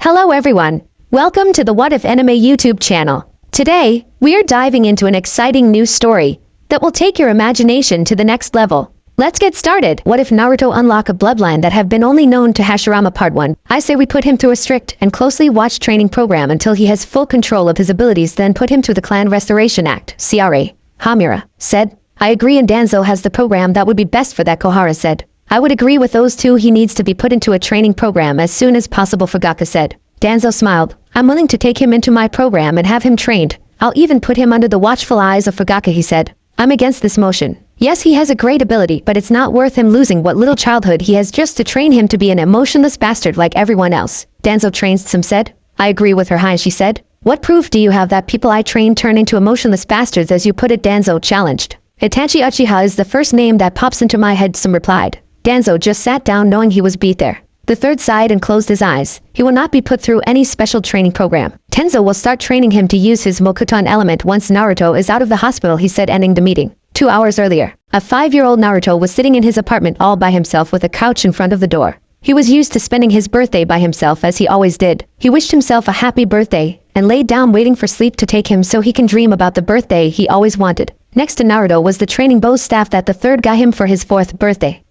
Hello everyone. Welcome to the What If Anime YouTube channel. Today, we are diving into an exciting new story that will take your imagination to the next level. Let's get started. What if Naruto unlock a bloodline that have been only known to Hashirama Part 1? I say we put him through a strict and closely watched training program until he has full control of his abilities, then put him through the Clan Restoration Act, CRA. Hashirama said. I agree, and Danzo has the program that would be best for that, Kohara said. I would agree with those two. He needs to be put into a training program as soon as possible, Fugaku said. Danzo smiled. I'm willing to take him into my program and have him trained. I'll even put him under the watchful eyes of Fugaku, he said. I'm against this motion. Yes, he has a great ability, but it's not worth him losing what little childhood he has just to train him to be an emotionless bastard like everyone else. Danzo trains some said. I agree with her, High, she said. What proof do you have that people I train turn into emotionless bastards, as you put it? Danzo challenged. Itachi Uchiha is the first name that pops into my head, some replied. Danzo just sat down knowing he was beat there. The third sighed and closed his eyes. He will not be put through any special training program. Tenzo will start training him to use his Mokuton element once Naruto is out of the hospital, he said, ending the meeting. 2 hours earlier, a 5-year-old Naruto was sitting in his apartment all by himself with a couch in front of the door. He was used to spending his birthday by himself, as he always did. He wished himself a happy birthday and laid down waiting for sleep to take him so he can dream about the birthday he always wanted. Next to Naruto was the training bow staff that the third got him for his 4th birthday.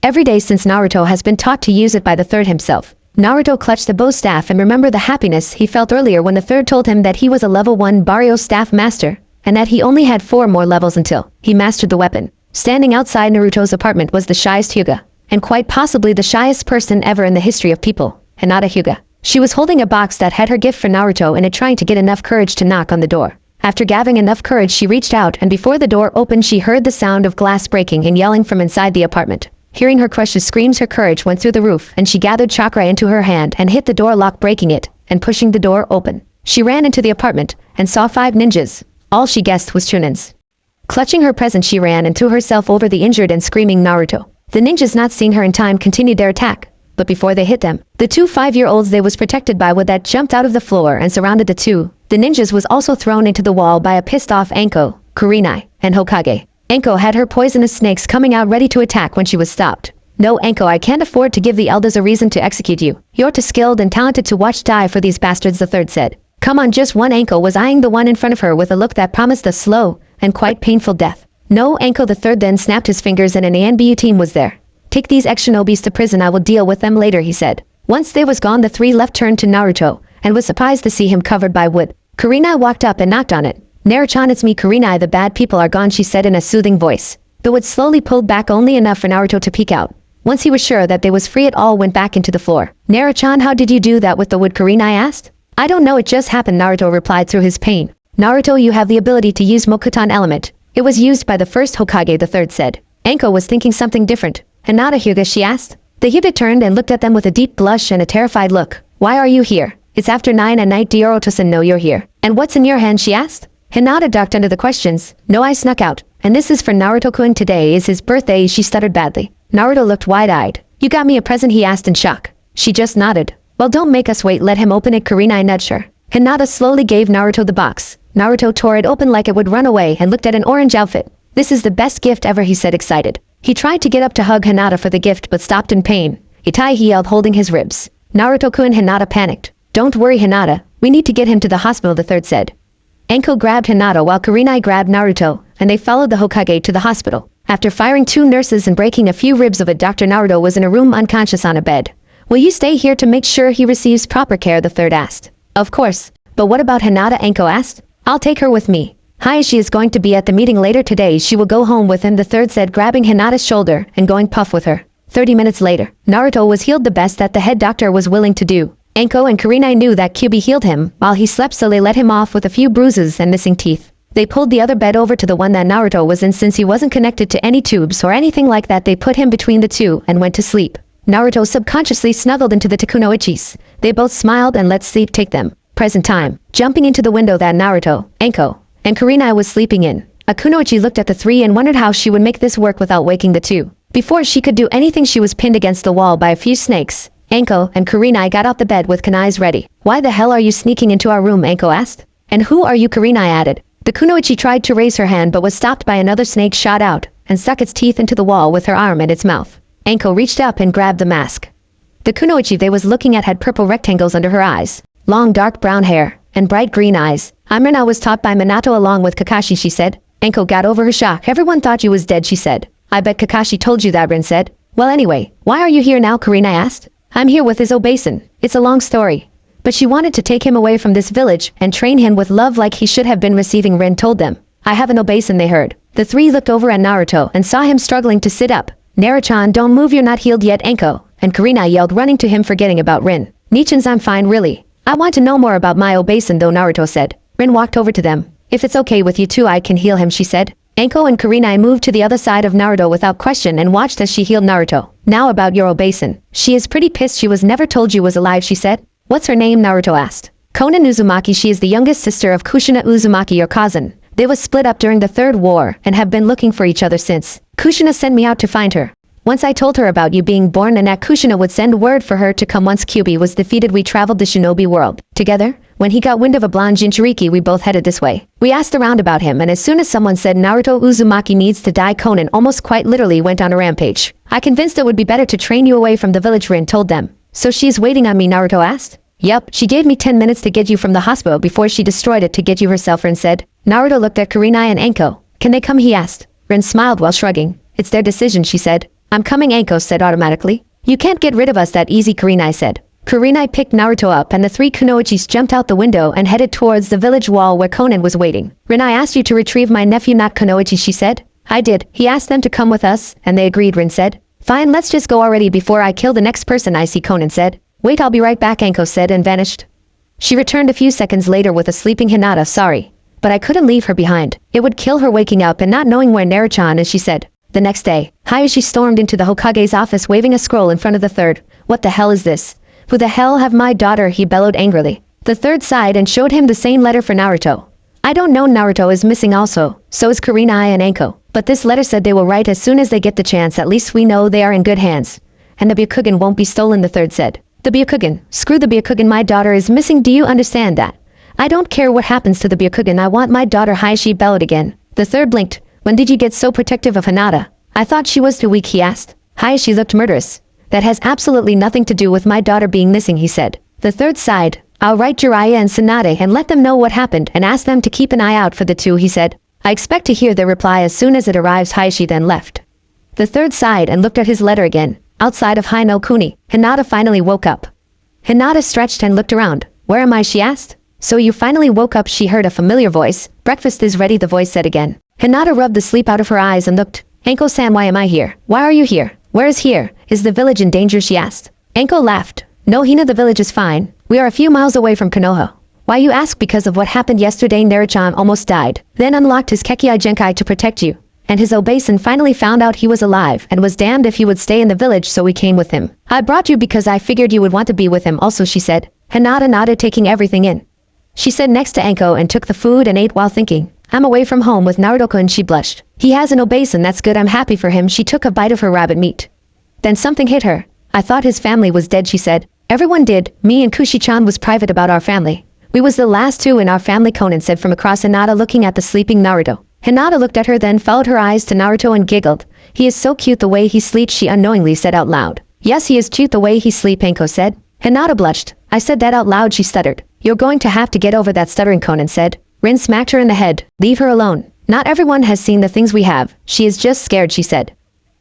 Every day since Naruto has been taught to use it by the third himself. Naruto clutched the bow staff and remembered the happiness he felt earlier when the third told him that he was a level 1 Barrio staff master, and that he only had 4 more levels until he mastered the weapon. Standing outside Naruto's apartment was the shyest Hyuga, and quite possibly the shyest person ever in the history of people, Hinata Hyuga. She was holding a box that had her gift for Naruto in it, trying to get enough courage to knock on the door. After gathering enough courage, she reached out, and before the door opened she heard the sound of glass breaking and yelling from inside the apartment. Hearing her crush's screams, her courage went through the roof, and she gathered chakra into her hand and hit the door lock, breaking it and pushing the door open. She ran into the apartment and saw 5 ninjas. All she guessed was Chunins. Clutching her present, she ran and threw herself over the injured and screaming Naruto. The ninjas, not seeing her in time, continued their attack, but before they hit them, the 2 5-year-olds they was protected by wood that jumped out of the floor and surrounded the two. The ninjas was also thrown into the wall by a pissed-off Anko, Kurenai, and Hokage. Anko had her poisonous snakes coming out ready to attack when she was stopped. No, Anko, I can't afford to give the elders a reason to execute you. You're too skilled and talented to watch die for these bastards, the third said. Come on, just one. Anko was eyeing the one in front of her with a look that promised a slow and quite painful death. No, Anko, the third then snapped his fingers and an ANBU team was there. Take these ex-shinobis to prison, I will deal with them later, he said. Once they was gone, the 3 left turned to Naruto and was surprised to see him covered by wood. Kurenai walked up and knocked on it. Naruto-chan, it's me, Kurenai, the bad people are gone, she said in a soothing voice. The wood slowly pulled back only enough for Naruto to peek out. Once he was sure that they was free, it all went back into the floor. Naruto-chan, how did you do that with the wood, Kurenai asked. I don't know, it just happened, Naruto replied through his pain. Naruto, you have the ability to use Mokuton element. It was used by the first Hokage, the third said. Anko was thinking something different. Hinata Hyuga, she asked. The Hyuga turned and looked at them with a deep blush and a terrified look. Why are you here? It's after 9 at night, Naruto-san, know you're here. And what's in your hand, she asked. Hinata ducked under the questions. No, I snuck out. And this is for Naruto-kun. Today is his birthday, she stuttered badly. Naruto looked wide-eyed. You got me a present, he asked in shock. She just nodded. Well, don't make us wait, let him open it, Kurenai nudged her. Hinata slowly gave Naruto the box. Naruto tore it open like it would run away and looked at an orange outfit. This is the best gift ever, he said, excited. He tried to get up to hug Hinata for the gift but stopped in pain. Itai, he yelled, holding his ribs. Naruto-kun, Hinata panicked. Don't worry, Hinata. We need to get him to the hospital, the third said. Anko grabbed Hinata while Kurenai grabbed Naruto, and they followed the Hokage to the hospital. After firing 2 nurses and breaking a few ribs of it, Dr. Naruto was in a room unconscious on a bed. Will you stay here to make sure he receives proper care, the third asked. Of course. But what about Hinata, Anko asked. I'll take her with me. Hi, she is going to be at the meeting later today. She will go home with him, the third said, grabbing Hinata's shoulder and going puff with her. 30 minutes later, Naruto was healed, the best that the head doctor was willing to do. Anko and Kurenai knew that Kyubi healed him while he slept, so they let him off with a few bruises and missing teeth. They pulled the other bed over to the one that Naruto was in. Since he wasn't connected to any tubes or anything like that, they put him between the two and went to sleep. Naruto subconsciously snuggled into the Takunoichis. They both smiled and let sleep take them. Present time. Jumping into the window that Naruto, Anko, and Kurenai was sleeping in. Akunoichi looked at the 3 and wondered how she would make this work without waking the 2. Before she could do anything, she was pinned against the wall by a few snakes. Anko and Kurenai got out the bed with kunais ready. Why the hell are you sneaking into our room, Anko asked. And who are you, Kurenai added. The kunoichi tried to raise her hand but was stopped by another snake shot out and stuck its teeth into the wall with her arm and its mouth. Anko reached up and grabbed the mask. The kunoichi they was looking at had purple rectangles under her eyes, long dark brown hair, and bright green eyes. Rin, I was taught by Minato along with Kakashi, she said. Anko got over her shock. Everyone thought you was dead, she said. I bet Kakashi told you that, Rin said. Well anyway, why are you here now, Karina asked. I'm here with his obesan. It's a long story. But she wanted to take him away from this village and train him with love like he should have been receiving, Rin told them. I have an obesan, they heard. The three looked over at Naruto and saw him struggling to sit up. Naruto-chan, don't move, you're not healed yet, Anko. And Karina yelled, running to him, forgetting about Rin. Nichins, I'm fine, really. I want to know more about my obesan though, Naruto said. Rin walked over to them. If it's okay with you two, I can heal him, she said. Anko and Karina moved to the other side of Naruto without question and watched as she healed Naruto. Now about your obesan. She is pretty pissed she was never told you was alive, she said. What's her name, Naruto asked. Konan Uzumaki. She is the youngest sister of Kushina Uzumaki, your cousin. They was split up during the Third War and have been looking for each other since. Kushina sent me out to find her. Once I told her about you being born and that Kushina would send word for her to come once Kyuubi was defeated, we traveled the shinobi world. Together, when he got wind of a blonde Jinchuriki, we both headed this way. We asked around about him, and as soon as someone said Naruto Uzumaki needs to die, Konan almost quite literally went on a rampage. I convinced it would be better to train you away from the village, Rin told them. So she's waiting on me, Naruto asked. Yup, she gave me 10 minutes to get you from the hospital before she destroyed it to get you herself, Rin said. Naruto looked at Karina and Anko. Can they come, he asked. Rin smiled while shrugging. It's their decision, she said. I'm coming, Anko said automatically. You can't get rid of us that easy, Karina said. Karina picked Naruto up and the three kunoichis jumped out the window and headed towards the village wall where Konan was waiting. Rin, I asked you to retrieve my nephew, not kunoichi, she said. I did. He asked them to come with us, and they agreed, Rin said. Fine, let's just go already before I kill the next person I see, Konan said. Wait, I'll be right back, Anko said and vanished. She returned a few seconds later with a sleeping Hinata. Sorry, but I couldn't leave her behind. It would kill her waking up and not knowing where Naruto is, she said. The next day, Hayashi stormed into the Hokage's office waving a scroll in front of the third. What the hell is this? Who the hell have my daughter? He bellowed angrily. The third sighed and showed him the same letter for Naruto. I don't know, Naruto is missing also. So is Karina and Anko. But this letter said they will write as soon as they get the chance. At least we know they are in good hands. And the Byakugan won't be stolen, the third said. The Byakugan. Screw the Byakugan, my daughter is missing, do you understand that? I don't care what happens to the Byakugan, I want my daughter, Hayashi bellowed again. The third blinked. When did you get so protective of Hinata? I thought she was too weak, he asked. Hayashi looked murderous. That has absolutely nothing to do with my daughter being missing, he said. The third sighed. I'll write Jiraiya and Tsunade and let them know what happened and ask them to keep an eye out for the two, he said. I expect to hear their reply as soon as it arrives. Hayashi then left. The third sighed and looked at his letter again. Outside of Haino Kuni, Hinata finally woke up. Hinata stretched and looked around. Where am I, she asked. So you finally woke up, she heard a familiar voice. Breakfast is ready, the voice said again. Hinata rubbed the sleep out of her eyes and looked. Anko-san, why am I here? Why are you here? Where is here? Is the village in danger, she asked. Anko laughed. No, Hina, the village is fine. We are a few miles away from Konoha. Why you ask? Because of what happened yesterday, Naruto almost died, then unlocked his Kekkei Genkai to protect you. And his obesan finally found out he was alive and was damned if he would stay in the village, so we came with him. I brought you because I figured you would want to be with him also, she said. Hinata nodded, taking everything in. She sat next to Anko and took the food and ate while thinking. I'm away from home with Naruto-kun, she blushed. He has an obesan, that's good, I'm happy for him. She took a bite of her rabbit meat. Then something hit her. I thought his family was dead, she said. Everyone did. Me and Kushi-chan was private about our family. We was the last two in our family, Konan said from across, Hinata looking at the sleeping Naruto. Hinata looked at her, then followed her eyes to Naruto and giggled. He is so cute the way he sleeps, she unknowingly said out loud. Yes, he is cute the way he sleeps, Anko said. Hinata blushed. I said that out loud, she stuttered. You're going to have to get over that stuttering, Konan said. Rin smacked her in the head. Leave her alone. Not everyone has seen the things we have. She is just scared, she said.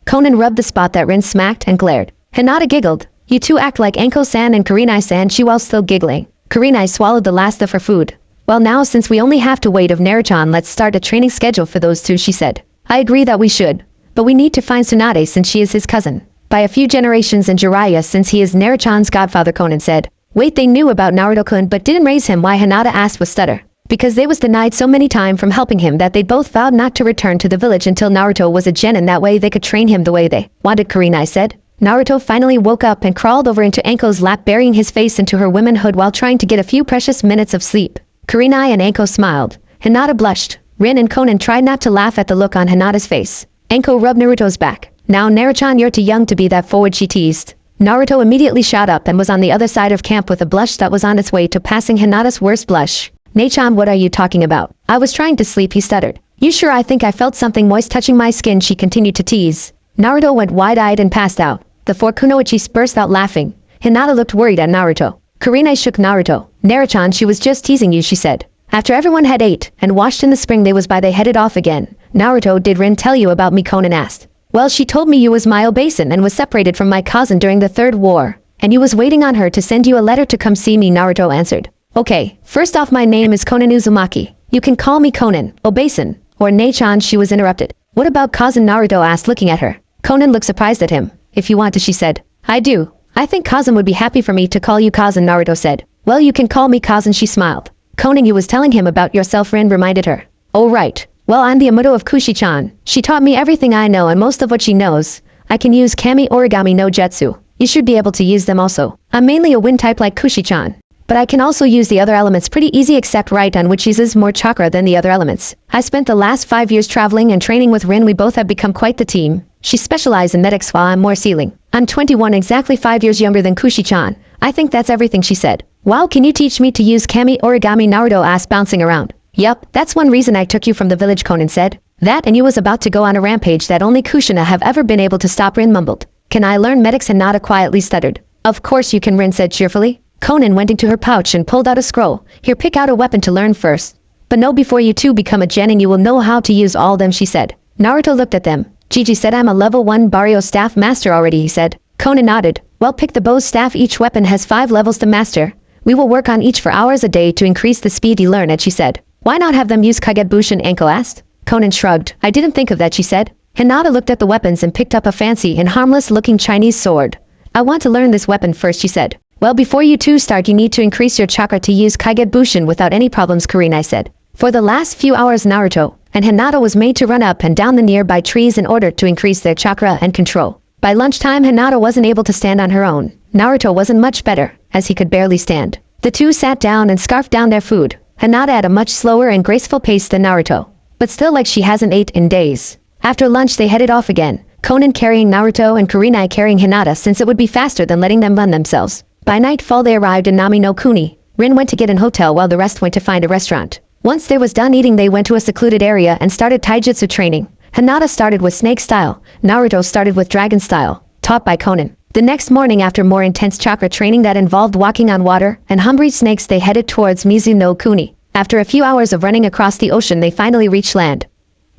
Konan rubbed the spot that Rin smacked and glared. Hinata giggled. You two act like Anko-san and Karina-san, she while still giggling. Karina swallowed the last of her food. Well now, since we only have to wait of Naruto, let's start a training schedule for those two, she said. I agree that we should. But we need to find Tsunade since she is his cousin. By a few generations, and Jiraiya since he is Naruto's godfather, Konan said. Wait, they knew about Naruto-kun but didn't raise him. Why? Hinata asked with stutter. Because they was denied so many times from helping him that they both vowed not to return to the village until Naruto was a genin, that way they could train him the way they wanted, Karina said. Naruto finally woke up and crawled over into Anko's lap, burying his face into her womanhood while trying to get a few precious minutes of sleep. Karina and Anko smiled. Hinata blushed. Rin and Konan tried not to laugh at the look on Hinata's face. Anko rubbed Naruto's back. Now Naruto, you're too young to be that forward, she teased. Naruto immediately shot up and was on the other side of camp with a blush that was on its way to passing Hinata's worst blush. Nachan, what are you talking about? I was trying to sleep, he stuttered. You sure? I think I felt something moist touching my skin, she continued to tease. Naruto went wide-eyed and passed out. The four kunoichis burst out laughing. Hinata looked worried at Naruto. Kurenai shook Naruto. Naruto-chan, she was just teasing you, she said. After everyone had ate and washed in the spring they was by they headed off again. Naruto, did Rin tell you about me? Conan asked. Well, she told me you was my obesan and was separated from my cousin during the Third War. And you was waiting on her to send you a letter to come see me, Naruto answered. Okay, first off, my name is Conan Uzumaki. You can call me Conan, obesan, or Nei-chan. She was interrupted. What about cousin? Naruto asked, looking at her. Conan looked surprised at him. If you want to, she said. I do. I think cousin would be happy for me to call you cousin, Naruto said. Well, you can call me cousin, she smiled. Conan, you was telling him about yourself, Rin reminded her. Oh right. Well, I'm the Amuto of Kushi-chan. She taught me everything I know and most of what she knows. I can use Kami Origami no Jutsu. You should be able to use them also. I'm mainly a wind type like Kushi-chan. But I can also use the other elements pretty easy except Raiton, which uses more chakra than the other elements. I spent the last 5 years traveling and training with Rin. We both have become quite the team. She specialized in medics while I'm more sealing. I'm 21, exactly 5 years younger than Kushi-chan. I think that's everything, she said. Wow, can you teach me to use Kami Origami? Naruto asked, bouncing around. Yup, that's one reason I took you from the village, Conan said. That and you was about to go on a rampage that only Kushina have ever been able to stop, Rin mumbled. Can I learn medics? Hinata quietly stuttered. Of course you can, Rin said cheerfully. Conan went into her pouch and pulled out a scroll. Here, pick out a weapon to learn first. But no, before you two become a genin you will know how to use all them, she said. Naruto looked at them. Gigi said, I'm a level 1 Barrio staff master already, he said. Conan nodded. Well, pick the bow's staff. Each weapon has 5 levels to master. We will work on each for hours a day to increase the speed you learn it, she said. Why not have them use Kagebushin? Anko asked. Conan shrugged. I didn't think of that, she said. Hinata looked at the weapons and picked up a fancy and harmless-looking Chinese sword. I want to learn this weapon first, she said. Well, before you two start you need to increase your chakra to use Kagebushin without any problems, Kurenai said. For the last few hours Naruto and Hinata was made to run up and down the nearby trees in order to increase their chakra and control. By lunchtime Hinata wasn't able to stand on her own. Naruto wasn't much better, as he could barely stand. The two sat down and scarfed down their food. Hinata at a much slower and graceful pace than Naruto, but still like she hasn't ate in days. After lunch they headed off again, Conan carrying Naruto and Kurenai carrying Hinata since it would be faster than letting them run themselves. By nightfall they arrived in Nami no Kuni. Rin went to get an hotel while the rest went to find a restaurant. Once they was done eating they went to a secluded area and started taijutsu training. Hinata started with snake style, Naruto started with dragon style, taught by Conan. The next morning after more intense chakra training that involved walking on water and hungry snakes they headed towards Mizu no Kuni. After a few hours of running across the ocean they finally reached land.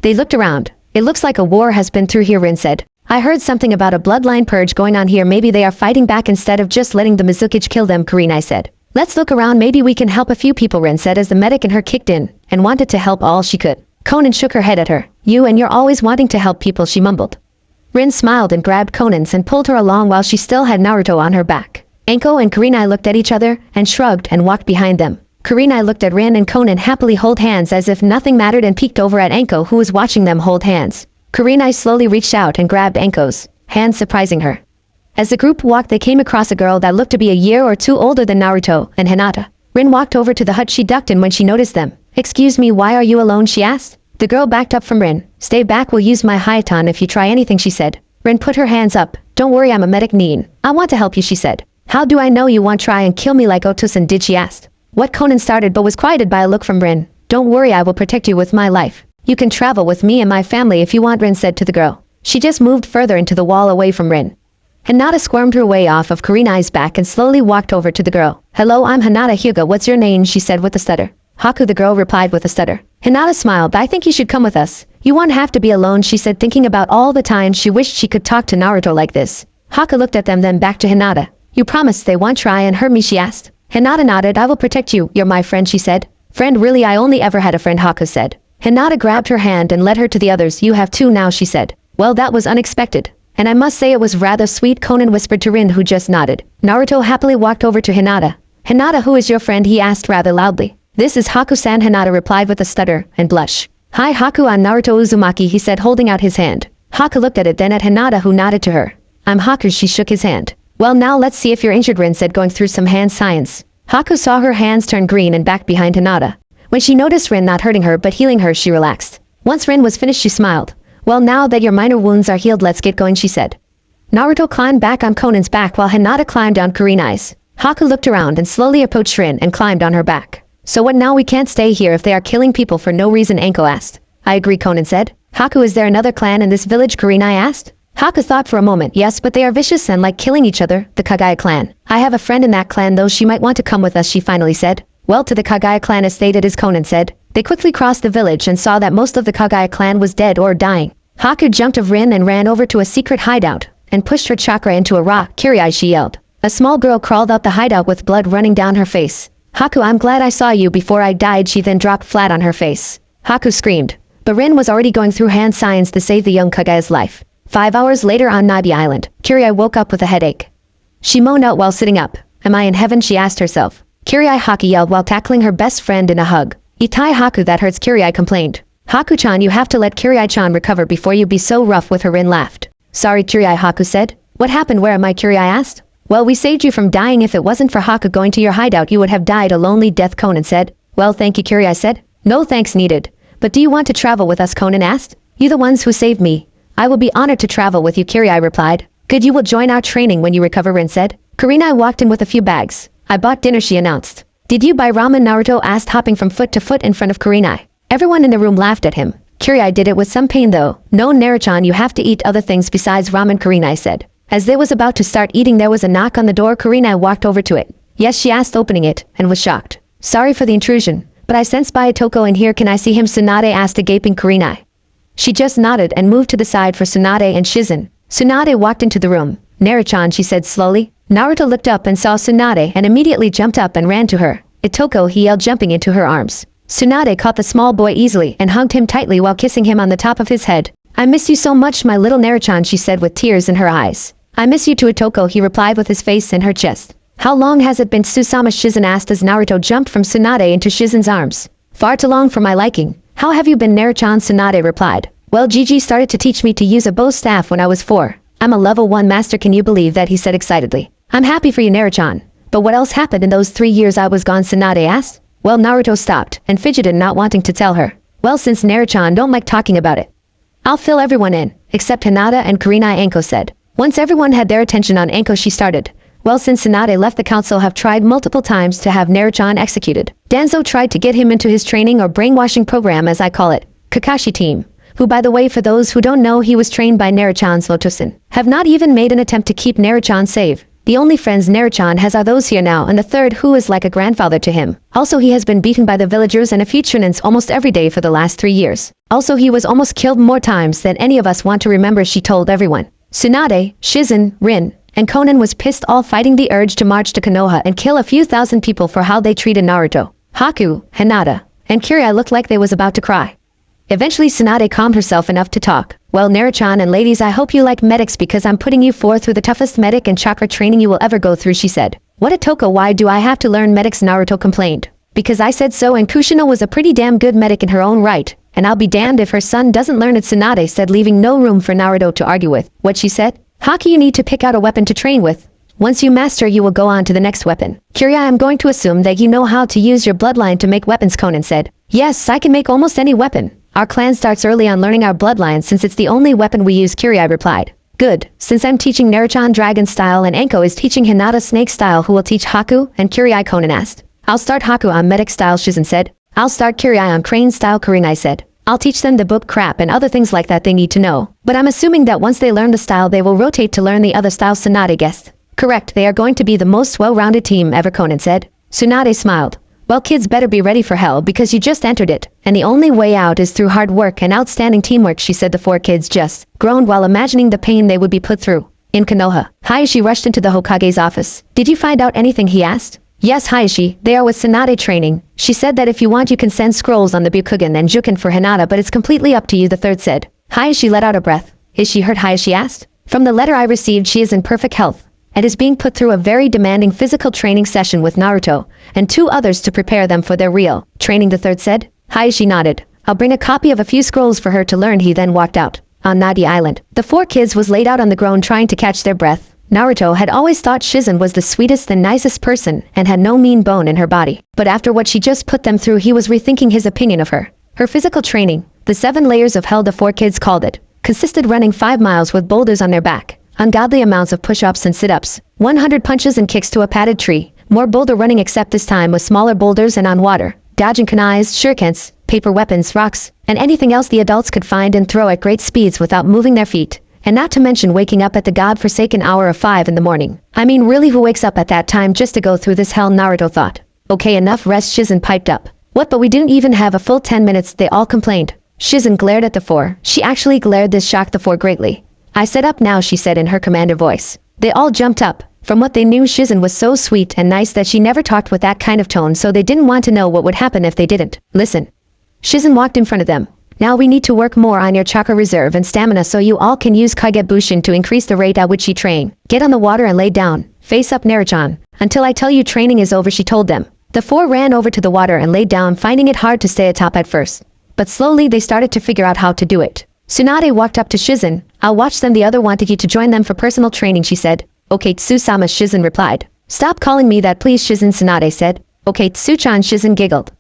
They looked around. It looks like a war has been through here, Rin said. I heard something about a bloodline purge going on here. Maybe they are fighting back instead of just letting the Mizukage kill them, Kurenai said. Let's look around, maybe we can help a few people, Rin said as the medic in her kicked in and wanted to help all she could. Conan shook her head at her. You and you're always wanting to help people, she mumbled. Rin smiled and grabbed Conan's and pulled her along while she still had Naruto on her back. Anko and Kurenai looked at each other and shrugged and walked behind them. Kurenai looked at Rin and Conan happily hold hands as if nothing mattered and peeked over at Anko who was watching them hold hands. Kurenai slowly reached out and grabbed Anko's hand, surprising her. As the group walked they came across a girl that looked to be a year or two older than Naruto and Hinata. Rin walked over to the hut. She ducked in when she noticed them. Excuse me, why are you alone, she asked. The girl backed up from Rin. Stay back, we'll use my Haiton if you try anything, she said. Rin put her hands up. Don't worry, I'm a medic Nin. I want to help you, she said. How do I know you won't try and kill me like Otosan did, she asked. What Conan started but was quieted by a look from Rin. Don't worry, I will protect you with my life. You can travel with me and my family if you want, Rin said to the girl. She just moved further into the wall away from Rin. Hinata squirmed her way off of Kurenai's back and slowly walked over to the girl. Hello, I'm Hinata Hyuga, what's your name, she said with a stutter. Haku, the girl replied with a stutter. Hinata smiled. I think you should come with us. You won't have to be alone, she said, thinking about all the times she wished she could talk to Naruto like this. Haku looked at them, then back to Hinata. You promised they won't try and hurt me, she asked. Hinata nodded. I will protect you. You're my friend, she said. Friend, really? I only ever had a friend, Haku said. Hinata grabbed her hand and led her to the others. You have two now, she said. Well, that was unexpected. And I must say it was rather sweet, Conan whispered to Rin, who just nodded. Naruto happily walked over to Hinata. Hinata, who is your friend? He asked rather loudly. This is Haku-san, Hinata replied with a stutter and blush. Hi Haku, I'm Naruto Uzumaki, he said, holding out his hand. Haku looked at it, then at Hinata, who nodded to her. I'm Haku, she shook his hand. Well, now let's see if you're injured, Rin said, going through some hand signs. Haku saw her hands turn green and backed behind Hinata. When she noticed Rin not hurting her but healing her, she relaxed. Once Rin was finished, she smiled. Well, now that your minor wounds are healed, let's get going, she said. Naruto climbed back on Conan's back while Hinata climbed on Kurenai's. Haku looked around and slowly approached Rin and climbed on her back. So what now? We can't stay here if they are killing people for no reason, Anko asked. I agree, Conan said. Haku, is there another clan in this village? Kurenai asked. Haku thought for a moment. Yes, but they are vicious and like killing each other, the Kagaya clan. I have a friend in that clan though, she might want to come with us, she finally said. Well, to the Kagaya clan as stated as Conan said. They quickly crossed the village and saw that most of the Kagaya clan was dead or dying. Haku jumped of Rin and ran over to a secret hideout and pushed her chakra into a rock. Kirai, she yelled. A small girl crawled out the hideout with blood running down her face. Haku, I'm glad I saw you before I died. She then dropped flat on her face. Haku screamed. But Rin was already going through hand signs to save the young Kagaya's life. 5 hours later on Nabi Island, Kirai woke up with a headache. She moaned out while sitting up. Am I in heaven? She asked herself. Kirai, Haku yelled while tackling her best friend in a hug. Itai, Haku, that hurts, Kirai complained. Haku-chan, you have to let Kirai-chan recover before you be so rough with her. Rin laughed. Sorry, Kirai, Haku said. What happened? Where am I? Kirai asked. Well, we saved you from dying. If it wasn't for Haku going to your hideout, you would have died a lonely death, Conan said. Well, thank you, Kirai said. No thanks needed. But do you want to travel with us? Conan asked. You the ones who saved me. I will be honored to travel with you, Kirai replied. Good, you will join our training when you recover, Rin said. Karina walked in with a few bags. I bought dinner, she announced. Did you buy ramen? Naruto asked, hopping from foot to foot in front of Karina. Everyone in the room laughed at him. Kirai did it with some pain though. No, Naruto-chan, you have to eat other things besides ramen, Karina said. As they was about to start eating, there was a knock on the door. Karina walked over to it. Yes, she asked, opening it, and was shocked. Sorry for the intrusion, but I sense Bayatoko in here. Can I see him? Tsunade asked a gaping Karina. She just nodded and moved to the side for Tsunade and Shizen. Tsunade walked into the room. Naruto-chan, she said slowly. Naruto looked up and saw Tsunade and immediately jumped up and ran to her. Itoko, he yelled, jumping into her arms. Tsunade caught the small boy easily and hugged him tightly while kissing him on the top of his head. I miss you so much, my little Naruto-chan, she said with tears in her eyes. I miss you too, Itoko, he replied with his face in her chest. How long has it been? Susama, Shizen asked as Naruto jumped from Tsunade into Shizen's arms. Far too long for my liking. How have you been, Naruto-chan? Tsunade replied. Well, Gigi started to teach me to use a bow staff when I was 4. I'm a level 1 master. Can you believe that? He said excitedly. I'm happy for you, Naruto-chan. But what else happened in those 3 years I was gone? Tsunade asked. Well, Naruto stopped and fidgeted, not wanting to tell her. Well, since Naruto-chan don't like talking about it, I'll fill everyone in, except Hinata and Karina, Anko said. Once everyone had their attention on Anko, she started. Well, since Tsunade left, the council have tried multiple times to have Naruto-chan executed. Danzo tried to get him into his training or brainwashing program, as I call it. Kakashi team, who by the way, for those who don't know, he was trained by Naruto-chan's Lotusan, have not even made an attempt to keep Naruto-chan safe. The only friends Naruto-chan has are those here now, and the third who is like a grandfather to him. Also, he has been beaten by the villagers and a few Chunins almost every day for the last 3 years. Also, he was almost killed more times than any of us want to remember, she told everyone. Tsunade, Shizen, Rin, and Conan was pissed, all fighting the urge to march to Konoha and kill a few thousand people for how they treated Naruto. Haku, Hinata, and Kirai looked like they was about to cry. Eventually Tsunade calmed herself enough to talk. Well, Naruto-chan and ladies, I hope you like medics because I'm putting you forth through the toughest medic and chakra training you will ever go through, she said. What a Toko, why do I have to learn medics? Naruto complained. Because I said so, and Kushina was a pretty damn good medic in her own right. And I'll be damned if her son doesn't learn it, Tsunade said, leaving no room for Naruto to argue with. What she said? Haki, you need to pick out a weapon to train with. Once you master, you will go on to the next weapon. Kiria, I'm going to assume that you know how to use your bloodline to make weapons, Conan said. Yes, I can make almost any weapon. Our clan starts early on learning our bloodline since it's the only weapon we use, Kiria replied. Good, since I'm teaching Naruto dragon style and Anko is teaching Hinata snake style, who will teach Haku and Kiria? Conan asked. I'll start Haku on medic style, Shizen said. I'll start Kiria on crane style, Karina said. I'll teach them the book crap and other things like that they need to know. But I'm assuming that once they learn the style, they will rotate to learn the other styles, Tsunade guessed. Correct, they are going to be the most well-rounded team ever, Conan said. Tsunade smiled. Well, kids better be ready for hell because you just entered it, and the only way out is through hard work and outstanding teamwork, she said. The 4 kids just groaned while imagining the pain they would be put through. In Konoha, Hayashi rushed into the Hokage's office. Did you find out anything? He asked. Yes, Hayashi, they are with Tsunade training. She said that if you want you can send scrolls on the Byakugan and Juken for Hinata, but it's completely up to you, the third said. Hayashi let out a breath. Is she hurt? Hayashi asked. From the letter I received, she is in perfect health and is being put through a very demanding physical training session with Naruto and 2 others to prepare them for their real training, the third said. Hayashi nodded. I'll bring a copy of a few scrolls for her to learn. He then walked out. On Nadi Island, the 4 kids was laid out on the ground trying to catch their breath. Naruto had always thought Shizen was the sweetest and nicest person and had no mean bone in her body. But after what she just put them through, he was rethinking his opinion of her. Her physical training, the 7 layers of hell the 4 kids called it, consisted running 5 miles with boulders on their back, ungodly amounts of push-ups and sit-ups, 100 punches and kicks to a padded tree, more boulder running except this time with smaller boulders and on water, dodging kunais, shurikens, paper weapons, rocks, and anything else the adults could find and throw at great speeds without moving their feet. And not to mention waking up at the godforsaken hour of 5 in the morning. I mean, really, who wakes up at that time just to go through this hell? Naruto thought. Okay, enough rest, Shizen piped up. What, but we didn't even have a full 10 minutes, they all complained. Shizen glared at the four. She actually glared. This shocked the four greatly. I set up now, she said in her commander voice. They all jumped up. From what they knew, Shizen was so sweet and nice that she never talked with that kind of tone, so they didn't want to know what would happen if they didn't. Listen. Shizen walked in front of them. Now we need to work more on your chakra reserve and stamina so you all can use Kagebushin to increase the rate at which you train. Get on the water and lay down. Face up, Naruto. Until I tell you training is over, she told them. The four ran over to the water and laid down, finding it hard to stay atop at first. But slowly they started to figure out how to do it. Tsunade walked up to Shizen. I'll watch them. The other wanted you to join them for personal training, she said. Okay, Tsusama, Shizen replied. Stop calling me that, please, Shizen, Tsunade said. Okay, Tsuchan, Shizen giggled.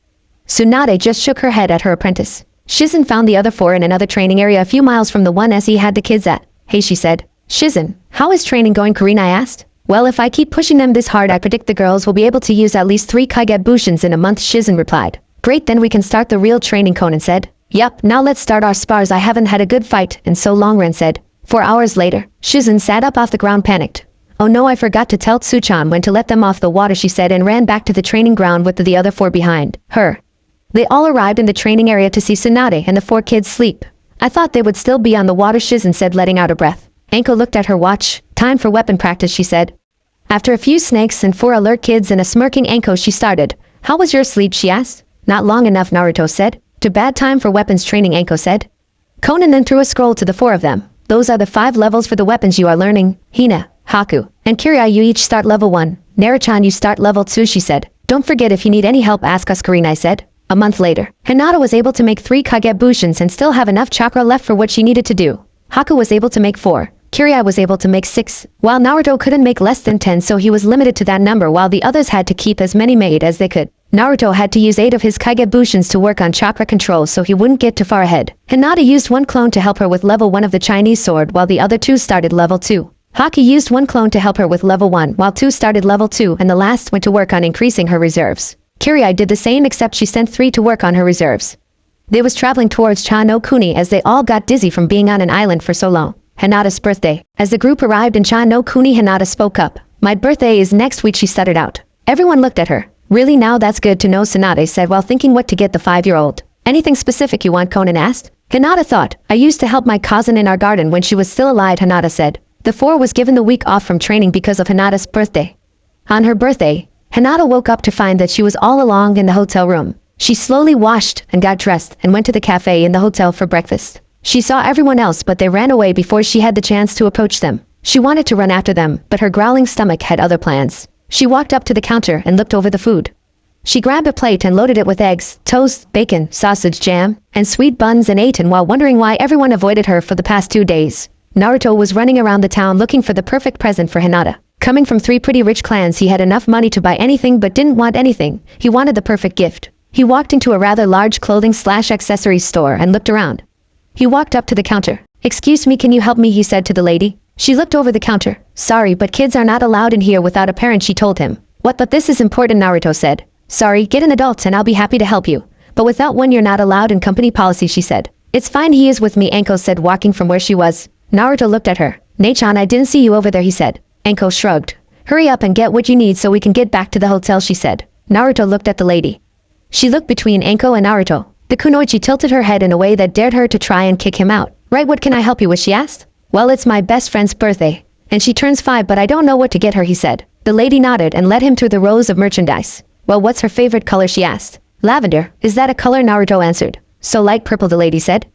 Tsunade just shook her head at her apprentice. Shizen found the other four in another training area a few miles from the one he had the kids at. Hey, she said. Shizen, how is training going, Karina asked. Well, if I keep pushing them this hard, I predict the girls will be able to use at least 3 Kagebushins in a month, Shizen replied. Great, then we can start the real training, Conan said. Yup, now let's start our spars. I haven't had a good fight in so long, Ren said. 4 hours later, Shizen sat up off the ground, panicked. Oh no, I forgot to tell Tsuchan when to let them off the water, she said, and ran back to the training ground with the other four behind her. They all arrived in the training area to see Tsunade and the 4 kids sleep. I thought they would still be on the water, Shizen said, letting out a breath. Anko looked at her watch. Time for weapon practice, she said. After a few snakes and 4 alert kids and a smirking Anko, she started. How was your sleep, she asked. Not long enough, Naruto said. To bad time for weapons training, Anko said. Conan then threw a scroll to the 4 of them. Those are the 5 levels for the weapons you are learning. Hina, Haku, and Kiryu, you each start level 1. Naruto, you start level 2, she said. Don't forget, if you need any help, ask us, Karina said. A month later, Hinata was able to make 3 Kagebushins and still have enough chakra left for what she needed to do. Haku was able to make 4. Kiryu was able to make 6, while Naruto couldn't make less than 10, so he was limited to that number, while the others had to keep as many made as they could. Naruto had to use 8 of his Kagebushins to work on chakra control so he wouldn't get too far ahead. Hinata used 1 clone to help her with level 1 of the Chinese sword, while the other 2 started level 2. Haki used 1 clone to help her with level 1, while 2 started level 2, and the last went to work on increasing her reserves. Kiryu did the same, except she sent 3 to work on her reserves. They was traveling towards Cha no Kuni as they all got dizzy from being on an island for so long. Hinata's birthday. As the group arrived in Cha no Kuni, Hinata spoke up. My birthday is next week, she stuttered out. Everyone looked at her. Really, now that's good to know, Tsunade said while thinking what to get the 5-year-old. Anything specific you want, Conan asked. Hinata thought. I used to help my cousin in our garden when she was still alive, Hinata said. The 4 was given the week off from training because of Hinata's birthday. On her birthday, Hinata woke up to find that she was all alone in the hotel room. She slowly washed and got dressed and went to the cafe in the hotel for breakfast. She saw everyone else, but they ran away before she had the chance to approach them. She wanted to run after them, but her growling stomach had other plans. She walked up to the counter and looked over the food. She grabbed a plate and loaded it with eggs, toast, bacon, sausage, jam, and sweet buns and ate, and while wondering why everyone avoided her for the past 2 days. Naruto was running around the town looking for the perfect present for Hinata. Coming from 3 pretty rich clans, he had enough money to buy anything but didn't want anything. He wanted the perfect gift. He walked into a rather large clothing/accessories store and looked around. He walked up to the counter. Excuse me, can you help me, he said to the lady. She looked over the counter. Sorry, but kids are not allowed in here without a parent, she told him. What, but this is important, Naruto said. Sorry, get an adult and I'll be happy to help you. But without one, you're not allowed in company policy, she said. It's fine, he is with me, Anko said, walking from where she was. Naruto looked at her. Nei-chan, I didn't see you over there, he said. Anko shrugged. Hurry up and get what you need so we can get back to the hotel, she said. Naruto looked at the lady. She looked between Anko and Naruto. The kunoichi tilted her head in a way that dared her to try and kick him out. Right, what can I help you with, she asked. Well, it's my best friend's birthday. And she turns 5, but I don't know what to get her, he said. The lady nodded and led him through the rows of merchandise. Well, what's her favorite color, she asked. Lavender. Is that a color, Naruto answered. So light purple, the lady said.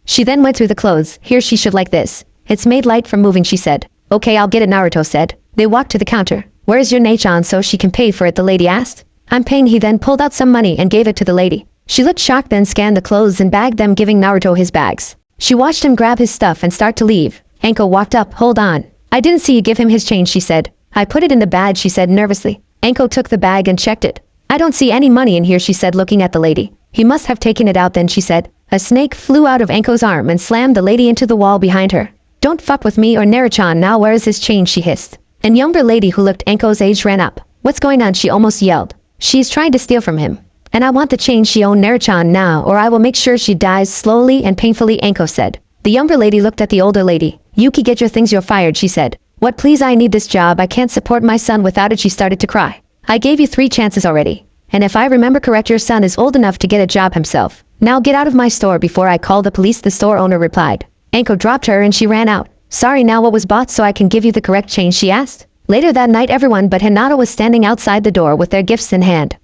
She then went through the clothes. Here, she should like this. It's made light from moving, she said. Okay, I'll get it, Naruto said. They walked to the counter. Where's your Nei-chan so she can pay for it, the lady asked. I'm paying. He then pulled out some money and gave it to the lady. She looked shocked, then scanned the clothes and bagged them, giving Naruto his bags. She watched him grab his stuff and start to leave. Anko walked up. Hold on. I didn't see you give him his change, she said. I put it in the bag, she said nervously. Anko took the bag and checked it. I don't see any money in here, she said, looking at the lady. He must have taken it out then, she said. A snake flew out of Anko's arm and slammed the lady into the wall behind her. Don't fuck with me or Naruto, now where is his change, she hissed. A younger lady who looked Anko's age ran up. What's going on, she almost yelled. She's trying to steal from him. And I want the change she owned, Naruto, now, or I will make sure she dies slowly and painfully, Anko said. The younger lady looked at the older lady. Yuki, get your things, you're fired, she said. What, please, I need this job, I can't support my son without it, she started to cry. I gave you 3 chances already. And if I remember correct, your son is old enough to get a job himself. Now get out of my store before I call the police, the store owner replied. Anko dropped her and she ran out. Sorry, now what was bought so I can give you the correct change, she asked. Later that night, everyone but Hinata was standing outside the door with their gifts in hand.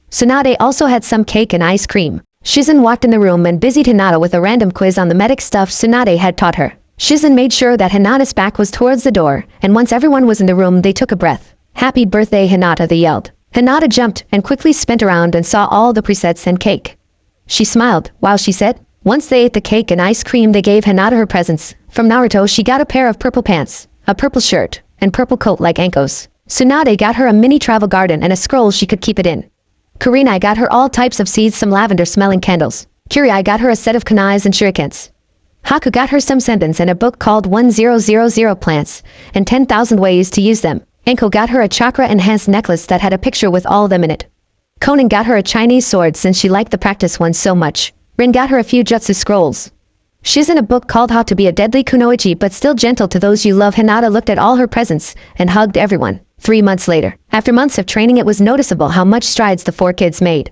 Tsunade also had some cake and ice cream. Shizen walked in the room and busied Hinata with a random quiz on the medic stuff Tsunade had taught her. Shizen made sure that Hinata's back was towards the door, and once everyone was in the room they took a breath. Happy birthday, Hinata, they yelled. Hinata jumped and quickly spent around and saw all the presets and cake. She smiled, while she said, once they ate the cake and ice cream they gave Hinata her presents. From Naruto she got a pair of purple pants, a purple shirt, and purple coat like Anko's. Tsunade got her a mini travel garden and a scroll she could keep it in. Kurenai got her all types of seeds, some lavender-smelling candles. Kyrie got her a set of kunais and shurikens. Haku got her some sentence and a book called 1000 Plants, and 10,000 Ways to Use Them. Anko got her a chakra-enhanced necklace that had a picture with all of them in it. Konan got her a Chinese sword since she liked the practice one so much. Rin got her a few jutsu scrolls. Shizen a book called How to Be a Deadly Kunoichi but Still Gentle to Those You Love. Hinata looked at all her presents and hugged everyone. 3 months later, after months of training, it was noticeable how much strides the 4 kids made.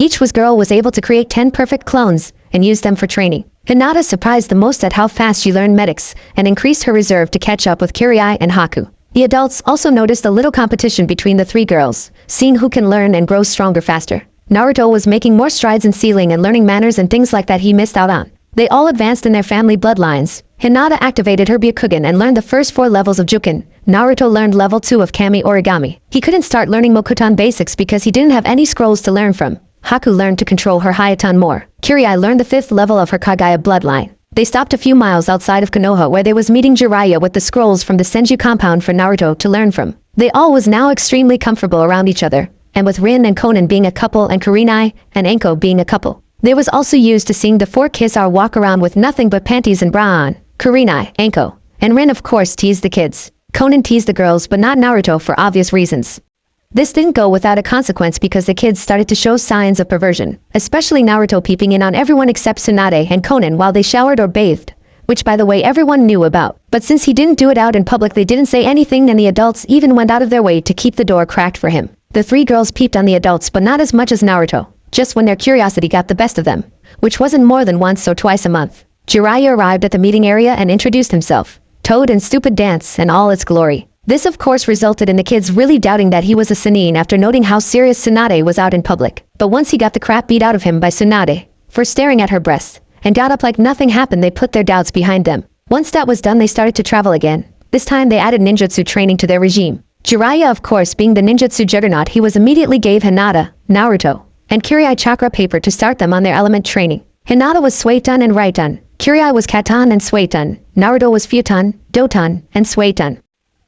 Each girl was able to create 10 perfect clones and use them for training. Hinata surprised the most at how fast she learned medics and increased her reserve to catch up with Kyrie and Haku. The adults also noticed a little competition between the 3 girls, seeing who can learn and grow stronger faster. Naruto was making more strides in sealing and learning manners and things like that he missed out on. They all advanced in their family bloodlines. Hinata activated her Byakugan and learned the first 4 levels of Juken. Naruto learned level 2 of Kami Origami. He couldn't start learning Mokuton basics because he didn't have any scrolls to learn from. Haku learned to control her Hayaton more. Kyrie learned the 5th level of her Kagaya bloodline. They stopped a few miles outside of Konoha where they was meeting Jiraiya with the scrolls from the Senju compound for Naruto to learn from. They all was now extremely comfortable around each other, and with Rin and Konan being a couple and Kurenai and Anko being a couple. They was also used to seeing the 4 kids walk around with nothing but panties and bra on. Kurenai, Anko, and Rin of course teased the kids. Konan teased the girls but not Naruto for obvious reasons. This didn't go without a consequence because the kids started to show signs of perversion, especially Naruto peeping in on everyone except Tsunade and Konan while they showered or bathed, which by the way everyone knew about. But since he didn't do it out in public they didn't say anything, and the adults even went out of their way to keep the door cracked for him. The 3 girls peeped on the adults but not as much as Naruto, just when their curiosity got the best of them, which wasn't more than once or twice a month. Jiraiya arrived at the meeting area and introduced himself. Toad and stupid dance in all its glory. This of course resulted in the kids really doubting that he was a Sannin after noting how serious Tsunade was out in public. But once he got the crap beat out of him by Tsunade for staring at her breasts and got up like nothing happened, they put their doubts behind them. Once that was done they started to travel again. This time they added ninjutsu training to their regime. Jiraiya of course being the ninjutsu juggernaut, he was immediately gave Hinata, Naruto, and Kyrie chakra paper to start them on their element training. Hinata was Suiton and Raiton. Kyrie was Katon and Suiton. Naruto was Futon, Doton, and Suiton.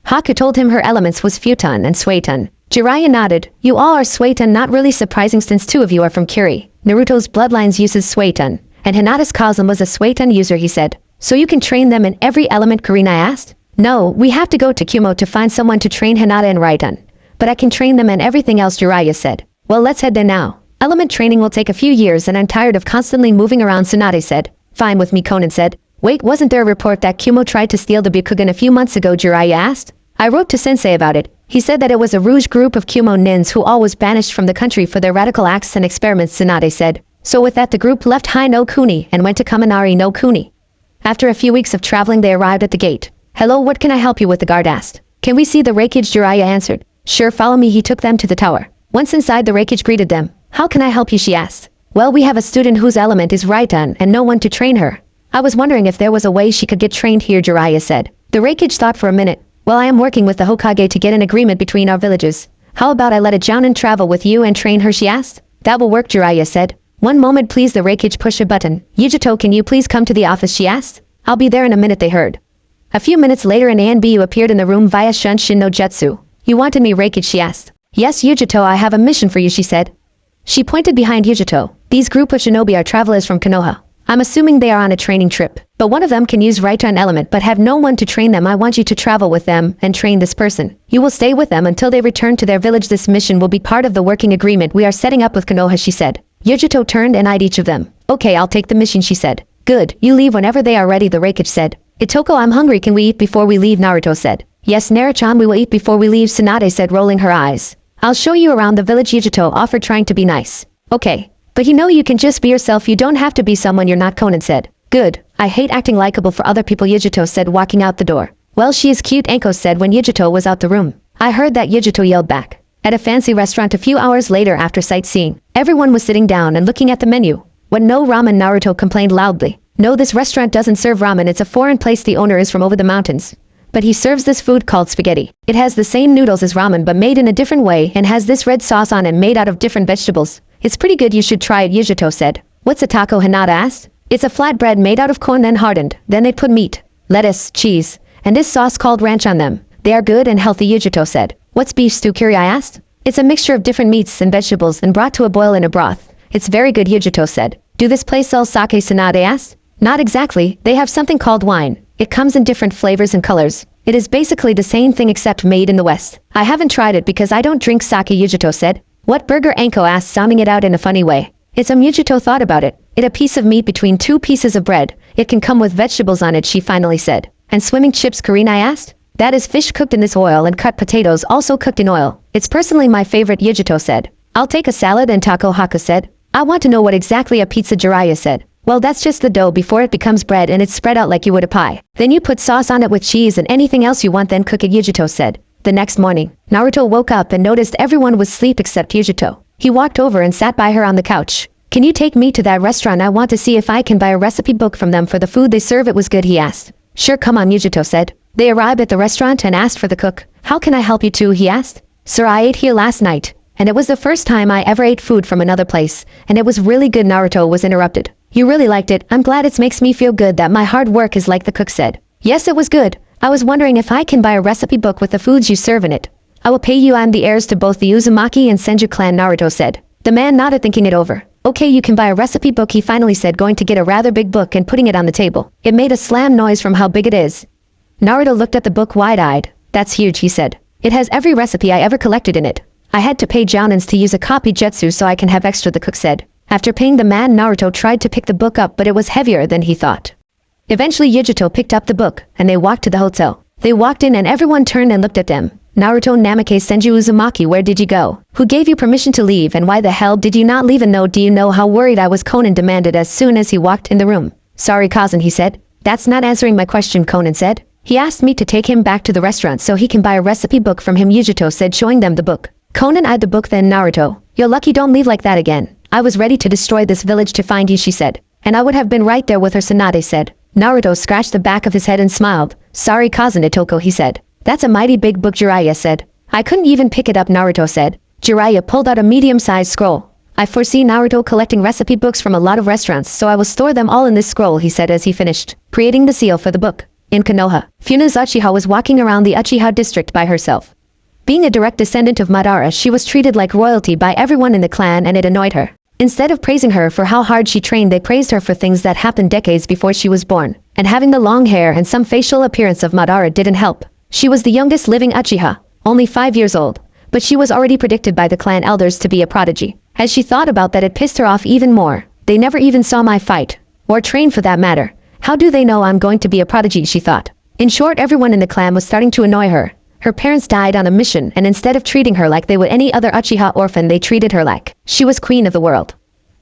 Haku told him her elements was Futon and Suiton. Jiraiya nodded. You all are Suiton, not really surprising since 2 of you are from Kyrie. Naruto's bloodlines uses Suiton, and Hinata's Cosm was a Suiton user, he said. So you can train them in every element, Kurenai asked. No, we have to go to Kumo to find someone to train Hinata and Raiton. But I can train them in everything else, Jiraiya said. Well, let's head there now. Element training will take a few years and I'm tired of constantly moving around, Tsunade said. Fine with me, Konan said. Wait, wasn't there a report that Kumo tried to steal the Byakugan a few months ago, Jiraiya asked. I wrote to Sensei about it. He said that it was a rouge group of Kumo nins who all was banished from the country for their radical acts and experiments, Tsunade said. So with that the group left Hai no Kuni and went to Kaminari no Kuni. After a few weeks of traveling they arrived at the gate. Hello, what can I help you with, the guard asked. Can we see the wreckage, Jiraiya answered. Sure, follow me. He took them to the tower. Once inside the wreckage greeted them. How can I help you, she asked. Well, we have a student whose element is Raiton and no one to train her. I was wondering if there was a way she could get trained here, Jiraiya said. The wreckage thought for a minute. Well, I am working with the Hokage to get an agreement between our villages. How about I let a Jounin travel with you and train her, she asked. That will work, Jiraiya said. One moment please, the wreckage pushed a button. Yujito, can you please come to the office, she asked. I'll be there in a minute, they heard. A few minutes later an Anbu appeared in the room via Shunshin no Jutsu. You wanted me, wreckage, she asked. Yes, Yujito, I have a mission for you, she said. She pointed behind Yujito. These group of shinobi are travelers from Konoha. I'm assuming they are on a training trip. But one of them can use Raiton element but have no one to train them. I want you to travel with them and train this person. You will stay with them until they return to their village. This mission will be part of the working agreement we are setting up with Konoha, she said. Yujito turned and eyed each of them. Okay, I'll take the mission, she said. Good, you leave whenever they are ready, the Reikage said. Itoko, I'm hungry, can we eat before we leave, Naruto said. Yes, Naruto-chan, we will eat before we leave, Tsunade said, rolling her eyes. I'll show you around the village, Yujito offered, trying to be nice. Okay. But you can just be yourself, you don't have to be someone you're not, Conan said. Good, I hate acting likable for other people, Yujito said, walking out the door. Well, she is cute, Anko said when Yujito was out the room. I heard that, Yujito yelled back. At a fancy restaurant a few hours later after sightseeing, everyone was sitting down and looking at the menu. When no ramen, Naruto complained loudly. No, this restaurant doesn't serve ramen, it's a foreign place, the owner is from over the mountains. But he serves this food called spaghetti. It has the same noodles as ramen but made in a different way and has this red sauce on it made out of different vegetables. It's pretty good, you should try it, Yujito said. What's a taco, Hinata asked. It's a flatbread made out of corn and hardened. Then they put meat, lettuce, cheese, and this sauce called ranch on them. They are good and healthy, Yujito said. What's beef stew, Kiri asked. It's a mixture of different meats and vegetables and brought to a boil in a broth. It's very good, Yujito said. Do this place sell sake, Tsunade asked. Not exactly, they have something called wine. It comes in different flavors and colors. It is basically the same thing except made in the West. I haven't tried it because I don't drink sake, Yujito said. What burger, Anko asked, sounding it out in a funny way. It's Yujito thought about it. It a piece of meat between two pieces of bread. It can come with vegetables on it, she finally said. And swimming chips, Karina asked. That is fish cooked in this oil and cut potatoes also cooked in oil. It's personally my favorite, Yujito said. I'll take a salad and taco, Haku said. I want to know what exactly a pizza, Jiraiya said. Well, that's just the dough before it becomes bread and it's spread out like you would a pie. Then you put sauce on it with cheese and anything else you want, then cook it, Yujito said. The next morning, Naruto woke up and noticed everyone was asleep except Yujito. He walked over and sat by her on the couch. Can you take me to that restaurant? I want to see if I can buy a recipe book from them for the food they serve. It was good, he asked. Sure, come on, Yujito said. They arrived at the restaurant and asked for the cook. How can I help you too, he asked. Sir, I ate here last night, and it was the first time I ever ate food from another place, and it was really good. Naruto was interrupted. You really liked it. I'm glad, it makes me feel good that my hard work is like the cook said. Yes, it was good. I was wondering if I can buy a recipe book with the foods you serve in it. I will pay you and the heirs to both the Uzumaki and Senju clan, Naruto said. The man nodded, thinking it over. Okay, you can buy a recipe book, he finally said, going to get a rather big book and putting it on the table. It made a slam noise from how big it is. Naruto looked at the book wide-eyed. That's huge, he said. It has every recipe I ever collected in it. I had to pay Jounins to use a copy jutsu so I can have extra, the cook said. After paying the man, Naruto tried to pick the book up, but it was heavier than he thought. Eventually Yujito picked up the book, and they walked to the hotel. They walked in and everyone turned and looked at them. Naruto, Namike, Senju, Uzumaki, where did you go? Who gave you permission to leave, and why the hell did you not leave a note? Do you know how worried I was? Conan demanded as soon as he walked in the room. Sorry, cousin, he said. That's not answering my question, Conan said. He asked me to take him back to the restaurant so he can buy a recipe book from him, Yujito said, showing them the book. Conan eyed the book, then Naruto. You're lucky, don't leave like that again. I was ready to destroy this village to find you, she said. And I would have been right there with her, Tsunade said. Naruto scratched the back of his head and smiled. Sorry, cousin Itoko, he said. That's a mighty big book, Jiraiya said. I couldn't even pick it up, Naruto said. Jiraiya pulled out a medium-sized scroll. I foresee Naruto collecting recipe books from a lot of restaurants, so I will store them all in this scroll, he said as he finished creating the seal for the book. In Konoha, Funa's Uchiha was walking around the Uchiha district by herself. Being a direct descendant of Madara, she was treated like royalty by everyone in the clan, and it annoyed her. Instead of praising her for how hard she trained, they praised her for things that happened decades before she was born. And having the long hair and some facial appearance of Madara didn't help. She was the youngest living Uchiha, only 5 years old, but she was already predicted by the clan elders to be a prodigy. As she thought about that, it pissed her off even more. They never even saw my fight, or train for that matter. How do they know I'm going to be a prodigy, she thought. In short, everyone in the clan was starting to annoy her. Her parents died on a mission, and instead of treating her like they would any other Uchiha orphan, they treated her like she was queen of the world.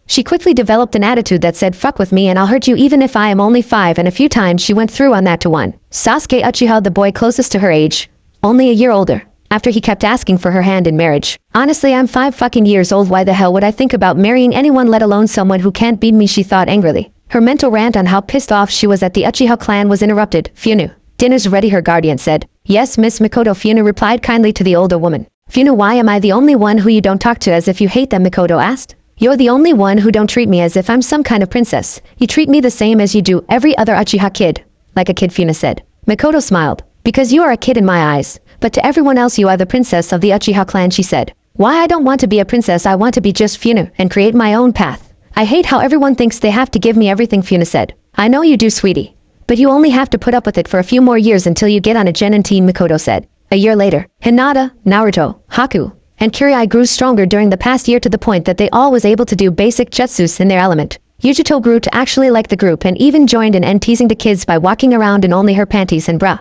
She quickly developed an attitude that said, fuck with me and I'll hurt you even if I am only 5, and a few times she went through on that to one Sasuke Uchiha, the boy closest to her age, only a year older, after he kept asking for her hand in marriage. Honestly, I'm 5 fucking years old, why the hell would I think about marrying anyone, let alone someone who can't beat me, she thought angrily. Her mental rant on how pissed off she was at the Uchiha clan was interrupted. Funu. Dinner's ready, her guardian said. Yes, Miss Mikoto, Funu replied kindly to the older woman. Funu, why am I the only one who you don't talk to as if you hate them, Mikoto asked. You're the only one who don't treat me as if I'm some kind of princess. You treat me the same as you do every other Uchiha kid. Like a kid, Funa said. Mikoto smiled. Because you are a kid in my eyes, but to everyone else you are the princess of the Uchiha clan, she said. Why I don't want to be a princess, I want to be just Funu and create my own path. I hate how everyone thinks they have to give me everything, Funa said. I know you do, sweetie. But you only have to put up with it for a few more years until you get on a genin team, Mikoto said. A year later, Hinata, Naruto, Haku, and Kirai grew stronger during the past year to the point that they all was able to do basic jutsus in their element. Yujito grew to actually like the group and even joined in and teasing the kids by walking around in only her panties and bra.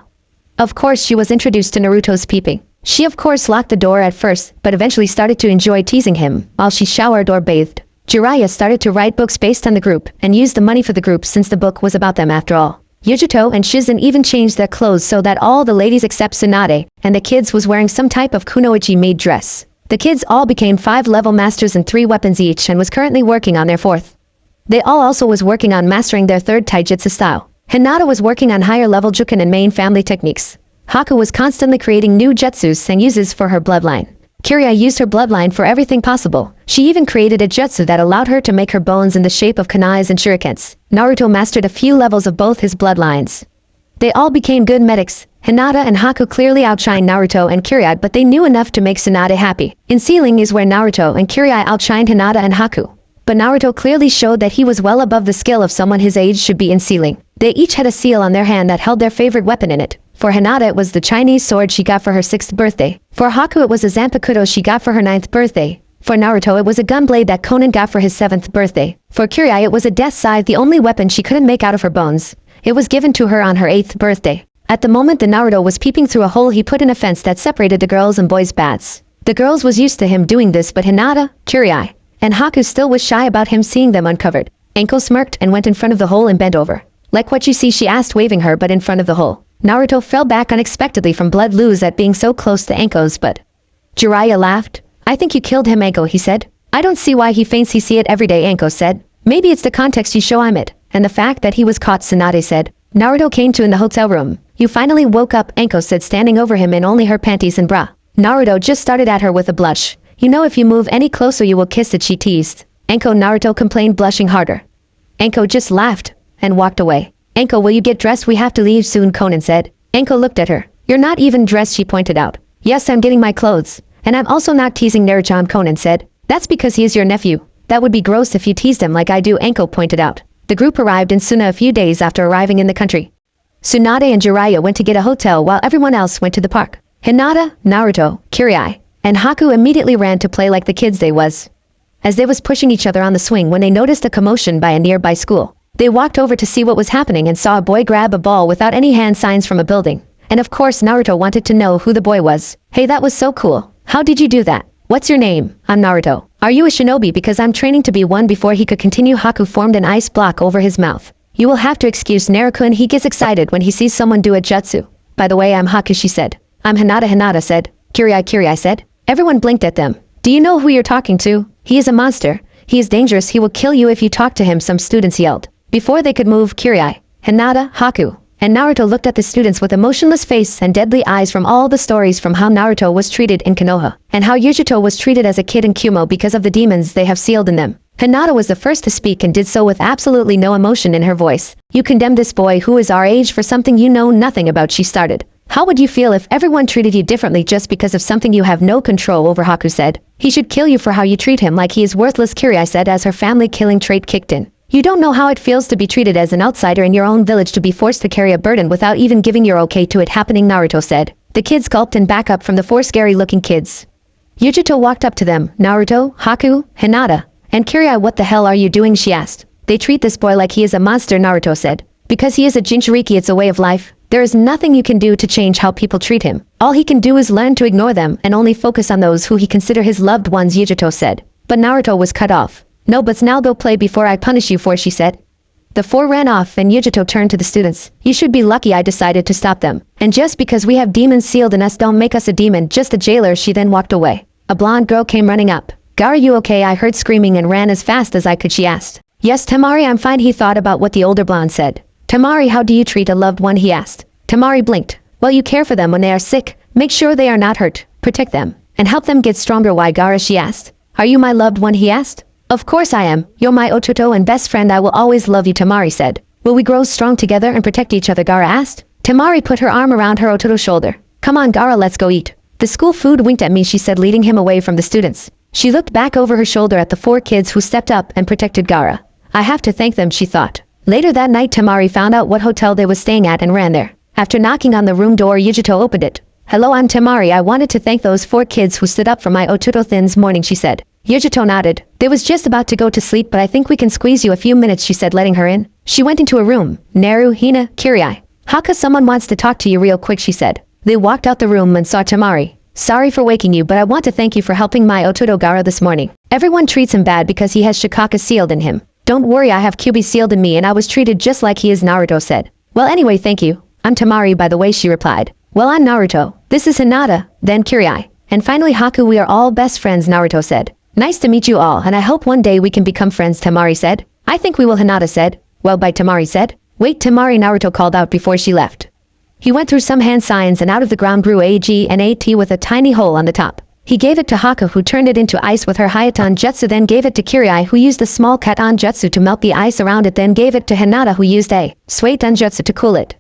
Of course she was introduced to Naruto's peeping. She of course locked the door at first, but eventually started to enjoy teasing him while she showered or bathed. Jiraiya started to write books based on the group and used the money for the group since the book was about them after all. Yujito and Shizen even changed their clothes so that all the ladies except Tsunade and the kids was wearing some type of kunoichi made dress. The kids all became 5-level masters in 3 weapons each and was currently working on their 4th. They all also was working on mastering their 3rd taijutsu style. Hinata was working on higher level juken and main family techniques. Haku was constantly creating new jutsus and uses for her bloodline. Kiria used her bloodline for everything possible. She even created a jutsu that allowed her to make her bones in the shape of kunais and shurikens. Naruto mastered a few levels of both his bloodlines. They all became good medics. Hinata and Haku clearly outshined Naruto and Kiria, but they knew enough to make Tsunade happy. In Sealing is where Naruto and Kiria outshined Hinata and Haku. But Naruto clearly showed that he was well above the skill of someone his age should be in sealing. They each had a seal on their hand that held their favorite weapon in it. For Hinata it was the Chinese sword she got for her 6th birthday. For Haku it was a Zanpakuto she got for her 9th birthday. For Naruto it was a gunblade that Conan got for his 7th birthday. For Kiria it was a death scythe, the only weapon she couldn't make out of her bones. It was given to her on her 8th birthday. At the moment the Naruto was peeping through a hole he put in a fence that separated the girls and boys' baths. The girls was used to him doing this, but Hinata, Kiria, and Haku still was shy about him seeing them uncovered. Anko smirked and went in front of the hole and bent over. Like what you see, she asked, waving her but in front of the hole. Naruto fell back unexpectedly from blood loose at being so close to Anko's butt. Jiraiya laughed. I think you killed him, Anko, he said. I don't see why he faints, he see it every day, Anko said. Maybe it's the context you show I'm it, and the fact that he was caught, Tsunade said. Naruto came to in the hotel room. You finally woke up, Anko said, standing over him in only her panties and bra. Naruto just started at her with a blush. You know if you move any closer you will kiss it, she teased. Anko, Naruto complained, blushing harder. Anko just laughed and walked away. Anko, will you get dressed? We have to leave soon, Conan said. Anko looked at her. You're not even dressed, she pointed out. Yes, I'm getting my clothes. And I'm also not teasing Naruto, Conan said. That's because he is your nephew. That would be gross if you teased him like I do, Anko pointed out. The group arrived in Suna a few days after arriving in the country. Tsunade and Jiraiya went to get a hotel while everyone else went to the park. Hinata, Naruto, Kiria, and Haku immediately ran to play like the kids they was. As they was pushing each other on the swing when they noticed a commotion by a nearby school. They walked over to see what was happening and saw a boy grab a ball without any hand signs from a building. And of course Naruto wanted to know who the boy was. Hey, that was so cool. How did you do that? What's your name? I'm Naruto. Are you a shinobi? Because I'm training to be one. Before he could continue, Haku formed an ice block over his mouth. You will have to excuse Naruto, he gets excited when he sees someone do a jutsu. By the way, I'm Haku, she said. I'm Hinata, Hinata said. Kiria said. Everyone blinked at them. Do you know who you're talking to? He is a monster. He is dangerous. He will kill you if you talk to him, some students yelled. Before they could move, Kiria, Hinata, Haku, and Naruto looked at the students with a motionless face and deadly eyes from all the stories from how Naruto was treated in Konoha, and how Yujito was treated as a kid in Kumo because of the demons they have sealed in them. Hinata was the first to speak and did so with absolutely no emotion in her voice. You condemn this boy who is our age for something you know nothing about, she started. How would you feel if everyone treated you differently just because of something you have no control over, Haku said. He should kill you for how you treat him, like he is worthless, Kiria said as her family killing trait kicked in. You don't know how it feels to be treated as an outsider in your own village, to be forced to carry a burden without even giving your okay to it happening, Naruto said. The kids gulped and back up from the 4 scary-looking kids. Yujito walked up to them. Naruto, Haku, Hinata, and Kiria, what the hell are you doing, she asked. They treat this boy like he is a monster, Naruto said. Because he is a Jinchuriki, it's a way of life. There is nothing you can do to change how people treat him. All he can do is learn to ignore them and only focus on those who he consider his loved ones, Yujito said. But Naruto was cut off. No, but now go play before I punish you for, she said. The 4 ran off and Yujito turned to the students. You should be lucky I decided to stop them. And just because we have demons sealed in us don't make us a demon, just a jailer. She then walked away. A blonde girl came running up. Are you okay? I heard screaming and ran as fast as I could, she asked. Yes, Temari, I'm fine. He thought about what the older blonde said. Temari, how do you treat a loved one? He asked. Temari blinked. Well, you care for them when they are sick. Make sure they are not hurt. Protect them. And help them get stronger. Why, Gara? She asked. Are you my loved one? He asked. Of course I am. You're my Ototo and best friend. I will always love you, Temari said. Will we grow strong together and protect each other? Gara asked. Temari put her arm around her Ototo's shoulder. Come on, Gara, let's go eat. The school food winked at me, she said, leading him away from the students. She looked back over her shoulder at the 4 kids who stepped up and protected Gara. I have to thank them, she thought. Later that night, Temari found out what hotel they were staying at and ran there. After knocking on the room door, Yujito opened it. Hello, I'm Temari. I wanted to thank those 4 kids who stood up for my Ototo this morning, she said. Yujito nodded. They was just about to go to sleep, but I think we can squeeze you a few minutes, she said, letting her in. She went into a room. Naru, Hina, Kirai. Haka, someone wants to talk to you real quick, she said. They walked out the room and saw Tamari. Sorry for waking you, but I want to thank you for helping my Otodogara this morning. Everyone treats him bad because he has Shikaka sealed in him. Don't worry, I have Kyubi sealed in me and I was treated just like he is, Naruto said. Well, anyway, thank you. I'm Tamari, by the way, she replied. Well, I'm Naruto. This is Hinata, then Kirai. And finally Haku, we are all best friends, Naruto said. Nice to meet you all, and I hope one day we can become friends, Tamari said. I think we will, Hinata said. Well, bye, Tamari said. Wait, Tamari, Naruto called out before she left. He went through some hand signs and out of the ground grew a GNAT with a tiny hole on the top. He gave it to Haku, who turned it into ice with her Hayatan Jutsu, then gave it to Kirai, who used the small Katan Jutsu to melt the ice around it, then gave it to Hinata, who used a Suitan Jutsu to cool it.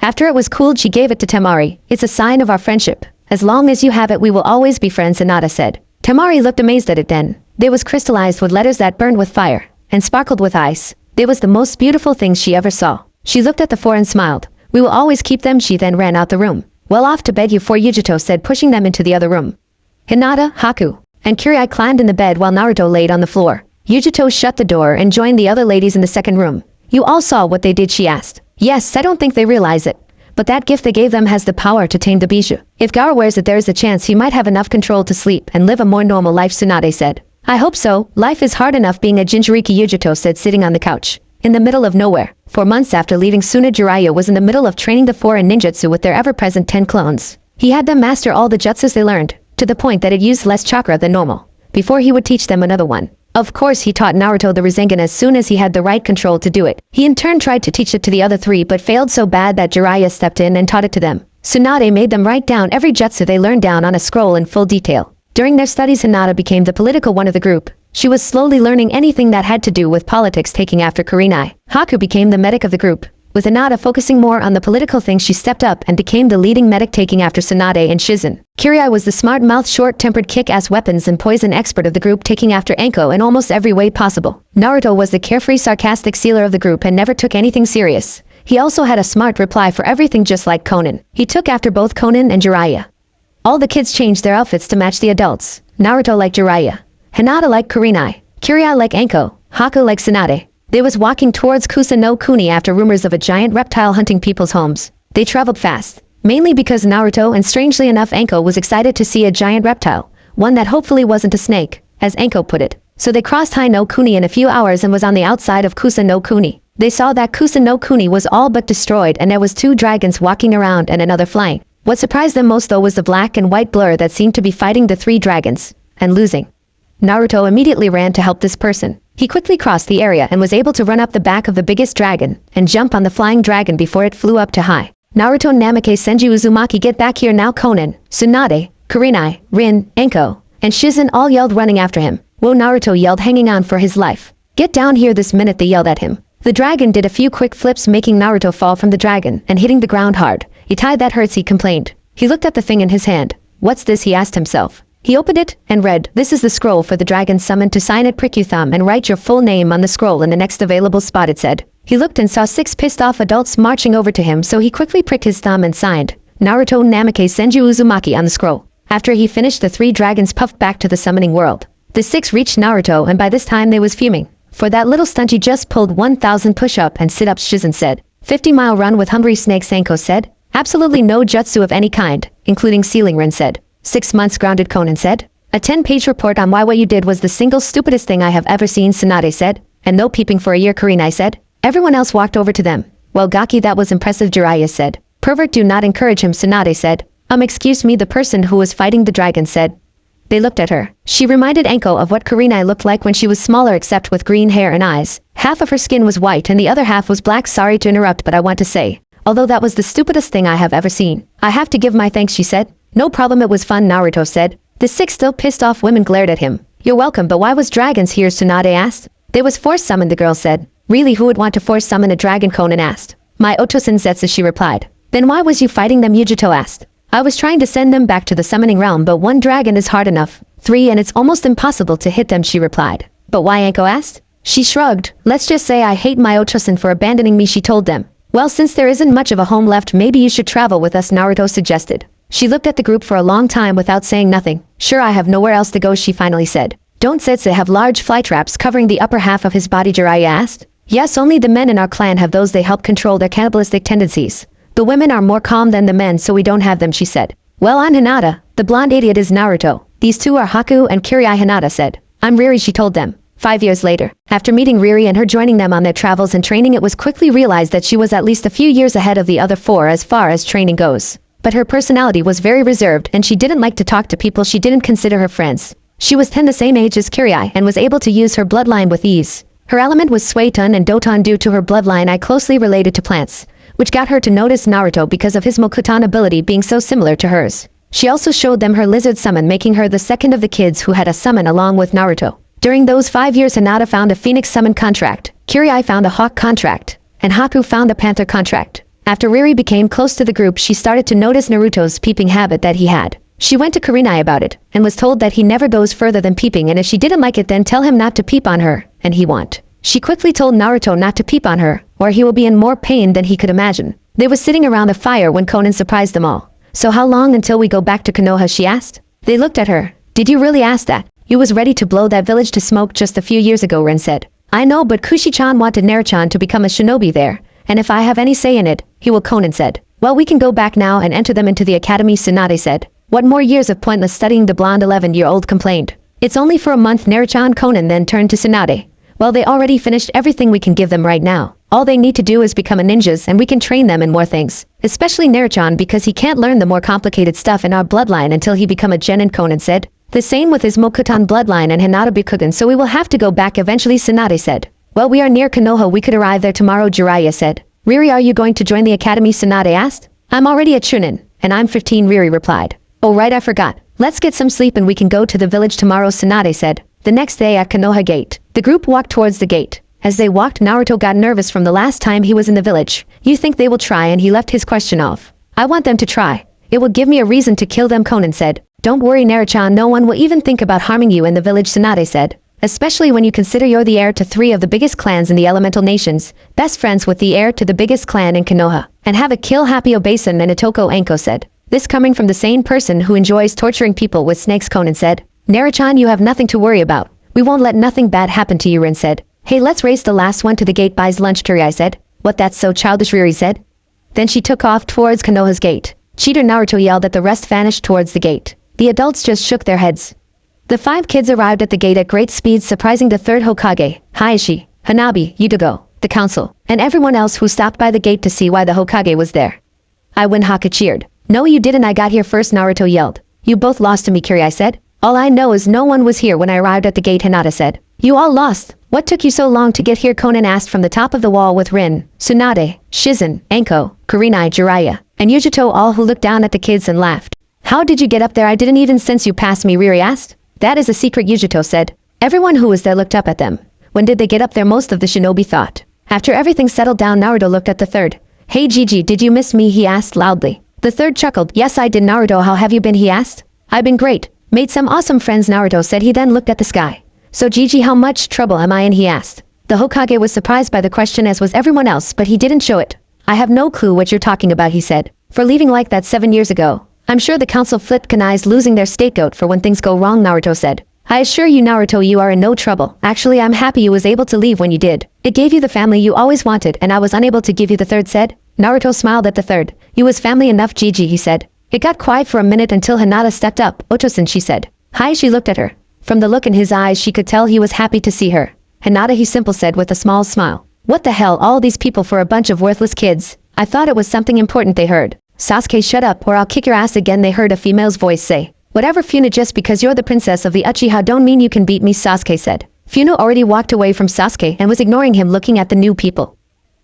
After it was cooled, she gave it to Tamari. It's a sign of our friendship. As long as you have it, we will always be friends, Hinata said. Tamari looked amazed at it then. They was crystallized with letters that burned with fire and sparkled with ice. They was the most beautiful things she ever saw. She looked at the four and smiled. We will always keep them. She then ran out the room. Well, off to bed, you four, Yujito said, pushing them into the other room. Hinata, Haku, and Kirai climbed in the bed while Naruto laid on the floor. Yujito shut the door and joined the other ladies in the second room. You all saw what they did, she asked. Yes, I don't think they realize it. But that gift they gave them has the power to tame the Bijou. If Gaara wears it, there is a chance he might have enough control to sleep and live a more normal life, Tsunade said. I hope so. Life is hard enough being a Jinchuriki, Yujito said, sitting on the couch. In the middle of nowhere. 4 months after leaving, Suna Jiraiya was in the middle of training the four in ninjutsu with their ever-present 10 clones. He had them master all the jutsus they learned, to the point that it used less chakra than normal, before he would teach them another one. Of course, he taught Naruto the Rasengan as soon as he had the right control to do it. He in turn tried to teach it to the other three, but failed so bad that Jiraiya stepped in and taught it to them. Tsunade made them write down every jutsu they learned down on a scroll in full detail. During their studies, Hinata became the political one of the group. She was slowly learning anything that had to do with politics, taking after Kurenai. Haku became the medic of the group. With Hinata focusing more on the political things, she stepped up and became the leading medic, taking after Tsunade and Shizen. Kirai was the smart-mouthed, short-tempered, kick-ass weapons and poison expert of the group, taking after Anko in almost every way possible. Naruto was the carefree, sarcastic sealer of the group and never took anything serious. He also had a smart reply for everything, just like Konan. He took after both Konan and Jiraiya. All the kids changed their outfits to match the adults. Naruto like Jiraiya. Hinata like Kurenai. Kirai like Anko. Haku like Tsunade. They was walking towards Kusa no Kuni after rumors of a giant reptile hunting people's homes. They traveled fast, mainly because Naruto and strangely enough Anko was excited to see a giant reptile, one that hopefully wasn't a snake, as Anko put it. So they crossed Hai no Kuni in a few hours and was on the outside of Kusa no Kuni. They saw that Kusa no Kuni was all but destroyed and there was 2 dragons walking around and another flying. What surprised them most though was the black and white blur that seemed to be fighting the 3 dragons, and losing. Naruto immediately ran to help this person. He quickly crossed the area and was able to run up the back of the biggest dragon and jump on the flying dragon before it flew up to high. Naruto, Namikaze, Senju, Uzumaki, get back here now. Konan, Tsunade, Kurenai, Rin, Anko, and Shizen all yelled, running after him. Whoa, Naruto yelled, hanging on for his life. Get down here this minute, they yelled at him. The dragon did a few quick flips, making Naruto fall from the dragon and hitting the ground hard. Itai, that hurts, he complained. He looked at the thing in his hand. What's this, he asked himself. He opened it and read, this is the scroll for the dragon summoned. To sign it, prick your thumb and write your full name on the scroll in the next available spot, it said. He looked and saw 6 pissed off adults marching over to him, so he quickly pricked his thumb and signed, Naruto, Namikaze, Senju, Uzumaki on the scroll. After he finished, the 3 dragons puffed back to the summoning world. The 6 reached Naruto and by this time they was fuming. For that little stunt you just pulled 1,000 push-up and sit-ups, Shizen said. 50-mile run with hungry snakes, Anko said. Absolutely no jutsu of any kind, including sealing, Rin said. 6 months grounded, Konan said. A 10-page report on why what you did was the single stupidest thing I have ever seen, Tsunade said. And no peeping for a year, Kurenai said. Everyone else walked over to them. Well, Gaki, that was impressive, Jiraiya said. Pervert, do not encourage him, Tsunade said. Excuse me, the person who was fighting the dragon said. They looked at her. She reminded Anko of what Kurenai looked like when she was smaller, except with green hair and eyes. Half of her skin was white and the other half was black. Sorry to interrupt, but I want to say, although that was the stupidest thing I have ever seen, I have to give my thanks, she said. No problem, it was fun, Naruto said. The 6 still pissed off women glared at him. You're welcome, but why was dragons here, Tsunade asked. They was force summoned, the girl said. Really, who would want to force summon a dragon, Konan asked. My Otosen Zetsu, she replied. Then why was you fighting them, Yujito asked. I was trying to send them back to the summoning realm, but 1 dragon is hard enough. 3 and it's almost impossible to hit them, she replied. But why, Anko asked. She shrugged. Let's just say I hate my Otosen for abandoning me, she told them. Well, since there isn't much of a home left, maybe you should travel with us, Naruto suggested. She looked at the group for a long time without saying nothing. Sure, I have nowhere else to go, she finally said. Don't Setsue have large fly traps covering the upper half of his body, Jiraiya asked. Yes, only the men in our clan have those. They help control their cannibalistic tendencies. The women are more calm than the men, so we don't have them, she said. Well, I'm Hinata. The blonde idiot is Naruto. These two are Haku and Kirai, Hinata said. I'm Riri, she told them. 5 years later, after meeting Riri and her joining them on their travels and training, it was quickly realized that she was at least a few years ahead of the other four as far as training goes. But her personality was very reserved and she didn't like to talk to people she didn't consider her friends. She was 10 the same age as Kirai and was able to use her bloodline with ease. Her element was Suiton and Doton due to her bloodline I closely related to plants, which got her to notice Naruto because of his Mokuton ability being so similar to hers. She also showed them her lizard summon, making her the second of the kids who had a summon along with Naruto. During those 5 years, Hinata found a phoenix summon contract, Kirai found a hawk contract, and Haku found a panther contract. After Riri became close to the group, she started to notice Naruto's peeping habit that he had. She went to Kurenai about it, and was told that he never goes further than peeping, and if she didn't like it then tell him not to peep on her, and he won't. She quickly told Naruto not to peep on her, or he will be in more pain than he could imagine. They were sitting around a fire when Conan surprised them all. So how long until we go back to Konoha, she asked. They looked at her. Did you really ask that? You was ready to blow that village to smoke just a few years ago, Rin said. I know, but Kushi-chan wanted Naruto to become a shinobi there, and if I have any say in it, he will, Conan said. Well, we can go back now and enter them into the academy, Tsunade said. What more years of pointless studying, the blonde 11-year-old complained. It's only for a month, Naruto. Conan then turned to Tsunade. Well, they already finished everything we can give them right now. All they need to do is become a ninjas and we can train them in more things. Especially Naruto because he can't learn the more complicated stuff in our bloodline until he become a genin, Conan said. The same with his Mokuton bloodline and Hinata Bikugen, so we will have to go back eventually, Tsunade said. Well, we are near Konoha, we could arrive there tomorrow, Jiraiya said. Riri, are you going to join the academy, Tsunade asked. I'm already a chunin, and I'm 15, Riri replied. Oh right, I forgot. Let's get some sleep and we can go to the village tomorrow, Tsunade said. The next day at Konoha Gate, the group walked towards the gate. As they walked, Naruto got nervous from the last time he was in the village. You think they will try? And he left his question off. I want them to try. It will give me a reason to kill them, Conan said. Don't worry, Naruto, no one will even think about harming you in the village, Tsunade said. Especially when you consider you're the heir to 3 of the biggest clans in the elemental nations, best friends with the heir to the biggest clan in Konoha, and have a kill happy obesan and Itoko, Anko said. This coming from the same person who enjoys torturing people with snakes, Conan said. Naruto, you have nothing to worry about. We won't let nothing bad happen to you, Rin said. Hey, let's race the last one to the gate buys lunch, Kirai said. What, that's so childish, Riri said. Then she took off towards Konoha's gate. Cheater, Naruto yelled at the rest, vanished towards the gate. The adults just shook their heads. The 5 kids arrived at the gate at great speed, surprising the 3rd Hokage, Hayashi, Hanabi, Yudogo, the council, and everyone else who stopped by the gate to see why the Hokage was there. I win, Haku cheered. No, you didn't, I got here first, Naruto yelled. You both lost to me, Kirai said. All I know is no one was here when I arrived at the gate, Hinata said. You all lost. What took you so long to get here, Conan asked from the top of the wall with Rin, Tsunade, Shizen, Anko, Kurenai, Jiraiya, and Yujito, all who looked down at the kids and laughed. How did you get up there? I didn't even sense you passed me, Riri asked. That is a secret, Yujito said. Everyone who was there looked up at them. When did they get up there? Most of the shinobi thought. After everything settled down, Naruto looked at the 3rd. Hey Gigi, did you miss me? He asked loudly. The 3rd chuckled. Yes, I did, Naruto. How have you been? He asked. I've been great. Made some awesome friends, Naruto said. He then looked at the sky. So Gigi, how much trouble am I in? He asked. The Hokage was surprised by the question, as was everyone else, but he didn't show it. I have no clue what you're talking about, he said. For leaving like that 7 years ago. I'm sure the council flipped canines losing their scapegoat for when things go wrong, Naruto said. I assure you, Naruto, you are in no trouble. Actually, I'm happy you was able to leave when you did. It gave you the family you always wanted, and I was unable to give you, the 3rd said. Naruto smiled at the 3rd. You was family enough, Gigi, he said. It got quiet for a minute until Hinata stepped up. Otosan, she said. Hi, she looked at her. From the look in his eyes, she could tell he was happy to see her. Hinata, he simple said with a small smile. What the hell, all these people for a bunch of worthless kids? I thought it was something important they heard. Sasuke, shut up or I'll kick your ass again, they heard a female's voice say. Whatever, Funa, just because you're the princess of the Uchiha don't mean you can beat me, Sasuke said. Funa already walked away from Sasuke and was ignoring him, looking at the new people.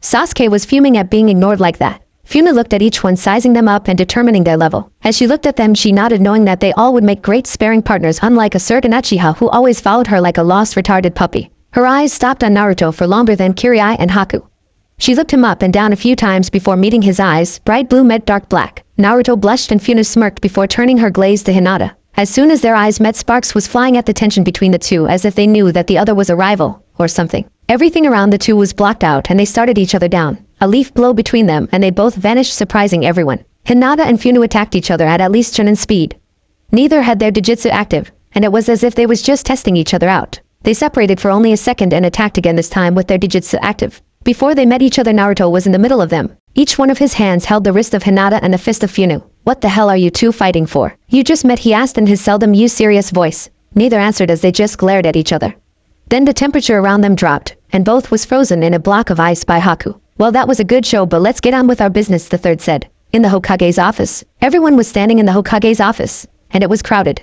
Sasuke was fuming at being ignored like that. Funa looked at each one, sizing them up and determining their level. As she looked at them, she nodded, knowing that they all would make great sparring partners, unlike a certain Uchiha who always followed her like a lost retarded puppy. Her eyes stopped on Naruto for longer than Kirai and Haku. She looked him up and down a few times before meeting his eyes. Bright blue met dark black. Naruto blushed and Funa smirked before turning her gaze to Hinata. As soon as their eyes met, sparks was flying at the tension between the two, as if they knew that the other was a rival, or something. Everything around the two was blocked out and they started each other down. A leaf blew between them and they both vanished, surprising everyone. Hinata and Funa attacked each other at least Chunin speed. Neither had their Jujutsu active, and it was as if they was just testing each other out. They separated for only a second and attacked again, this time with their digits active. Before they met each other, Naruto was in the middle of them. Each one of his hands held the wrist of Hinata and the fist of Funu. "What the hell are you two fighting for?" "You just met," he asked in his seldom used serious voice. Neither answered as they just glared at each other. Then the temperature around them dropped, and both was frozen in a block of ice by Haku. "Well, that was a good show, but let's get on with our business," the third said. In the Hokage's office. Everyone was standing in the Hokage's office, and it was crowded.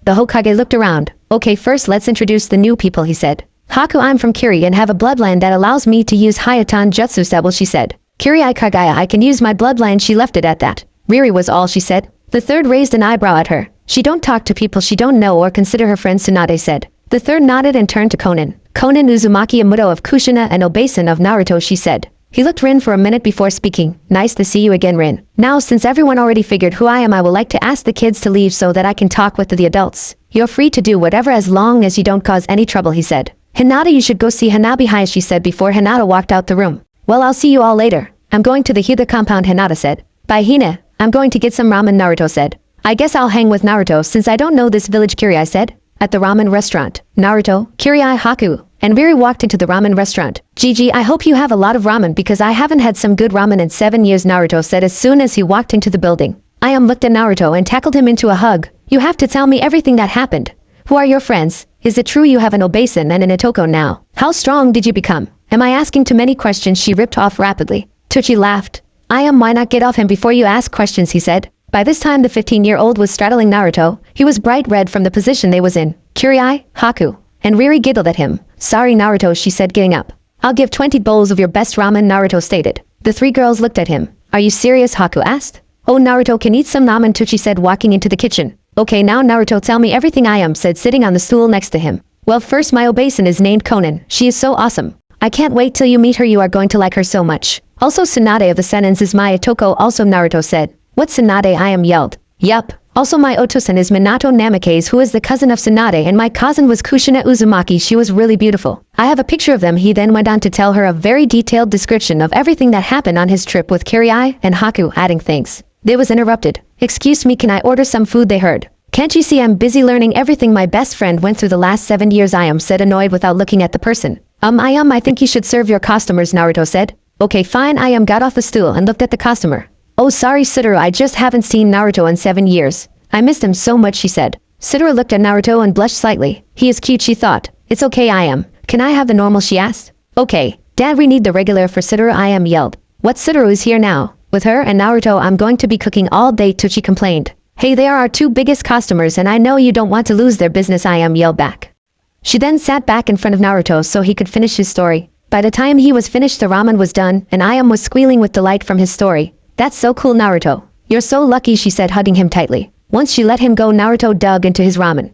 The Hokage looked around. "Okay, first let's introduce the new people," he said. "Haku, I'm from Kiri and have a bloodline that allows me to use Hayatan Jutsu Sebel," she said. "Kiri Kagaya, I can use my bloodline," she left it at that. Riri was all she said. The third raised an eyebrow at her. "She don't talk to people she don't know or consider her friends," Tsunade said. The third nodded and turned to Konan. "Konan Uzumaki, a Muto of Kushina and Obasan of Naruto," she said. He looked Rin for a minute before speaking. "Nice to see you again, Rin. Now, since everyone already figured who I am, I would like to ask the kids to leave so that I can talk with the adults. You're free to do whatever as long as you don't cause any trouble," he said. "Hinata, you should go see Hanabi Hayashi," said before Hinata walked out the room. "Well, I'll see you all later. I'm going to the Hida compound," Hinata said. "Bye, Hina. I'm going to get some ramen," Naruto said. "I guess I'll hang with Naruto since I don't know this village," Kirai said. At the ramen restaurant, Naruto, Kirai, Haku, and Riri walked into the ramen restaurant. "Gigi, I hope you have a lot of ramen because I haven't had some good ramen in 7 years," Naruto said as soon as he walked into the building. Ayam looked at Naruto and tackled him into a hug. "You have to tell me everything that happened. Who are your friends? Is it true you have an Obasan and an Itoko now? How strong did you become? Am I asking too many questions?" she ripped off rapidly. Tucci laughed. "Ayam, why not get off him before you ask questions?" he said. By this time the 15-year-old was straddling Naruto. He was bright red from the position they was in. Kirai, Haku, and Riri giggled at him. "Sorry, Naruto," she said, getting up. "I'll give 20 bowls of your best ramen," Naruto stated. The three girls looked at him. "Are you serious?" Haku asked. "Oh, Naruto can eat some ramen," Tucci said, walking into the kitchen. "Okay, now Naruto, tell me everything," Ayam said, sitting on the stool next to him. "Well, first, my Obasan is named Konan. She is so awesome. I can't wait till you meet her. You are going to like her so much. Also, Tsunade of the Senins is my Itoko," also Naruto said. "What, Tsunade?" Ayam yelled. "Yup. Also my Otosan is Minato Namikaze, who is the cousin of Tsunade, and my cousin was Kushina Uzumaki. She was really beautiful. I have a picture of them." He then went on to tell her a very detailed description of everything that happened on his trip with Kirai and Haku, adding things. They was interrupted. "Excuse me, can I order some food?" they heard. "Can't you see I'm busy learning everything my best friend went through the last 7 years?" Ayam said, annoyed without looking at the person. Ayam, I think you should serve your customers," Naruto said. "Okay, fine." Ayam got off the stool and looked at the customer. "Oh, sorry, Satoru, I just haven't seen Naruto in 7 years. I missed him so much," she said. Satoru looked at Naruto and blushed slightly. He is cute, she thought. "It's okay, Ayam. Can I have the normal?" she asked. "Okay. Dad, we need the regular for Satoru," Ayam yelled. "What, Satoru is here now? With her and Naruto I'm going to be cooking all day," Tucci complained. "Hey, they are our 2 biggest customers and I know you don't want to lose their business," Ayam yelled back. She then sat back in front of Naruto so he could finish his story. By the time he was finished, the ramen was done and Ayam was squealing with delight from his story. "That's so cool, Naruto. You're so lucky," she said, hugging him tightly. Once she let him go, Naruto dug into his ramen.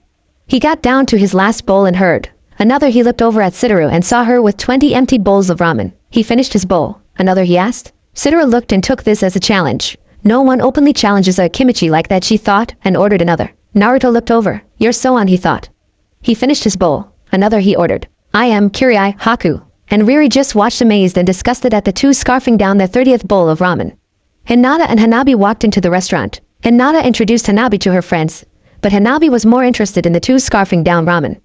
He got down to his last bowl and heard another. He looked over at Satoru and saw her with 20 empty bowls of ramen. He finished his bowl. "Another?" he asked. Satoru looked and took this as a challenge. No one openly challenges a kimchi like that, she thought, and ordered another. Naruto looked over. "You're so on," he thought. He finished his bowl. "Another?" he ordered. "I am Kirai, Haku," and Riri just watched amazed and disgusted at the 2 scarfing down their 30th bowl of ramen. Hinata and Hanabi walked into the restaurant. Hinata introduced Hanabi to her friends, but Hanabi was more interested in the 2 scarfing down ramen.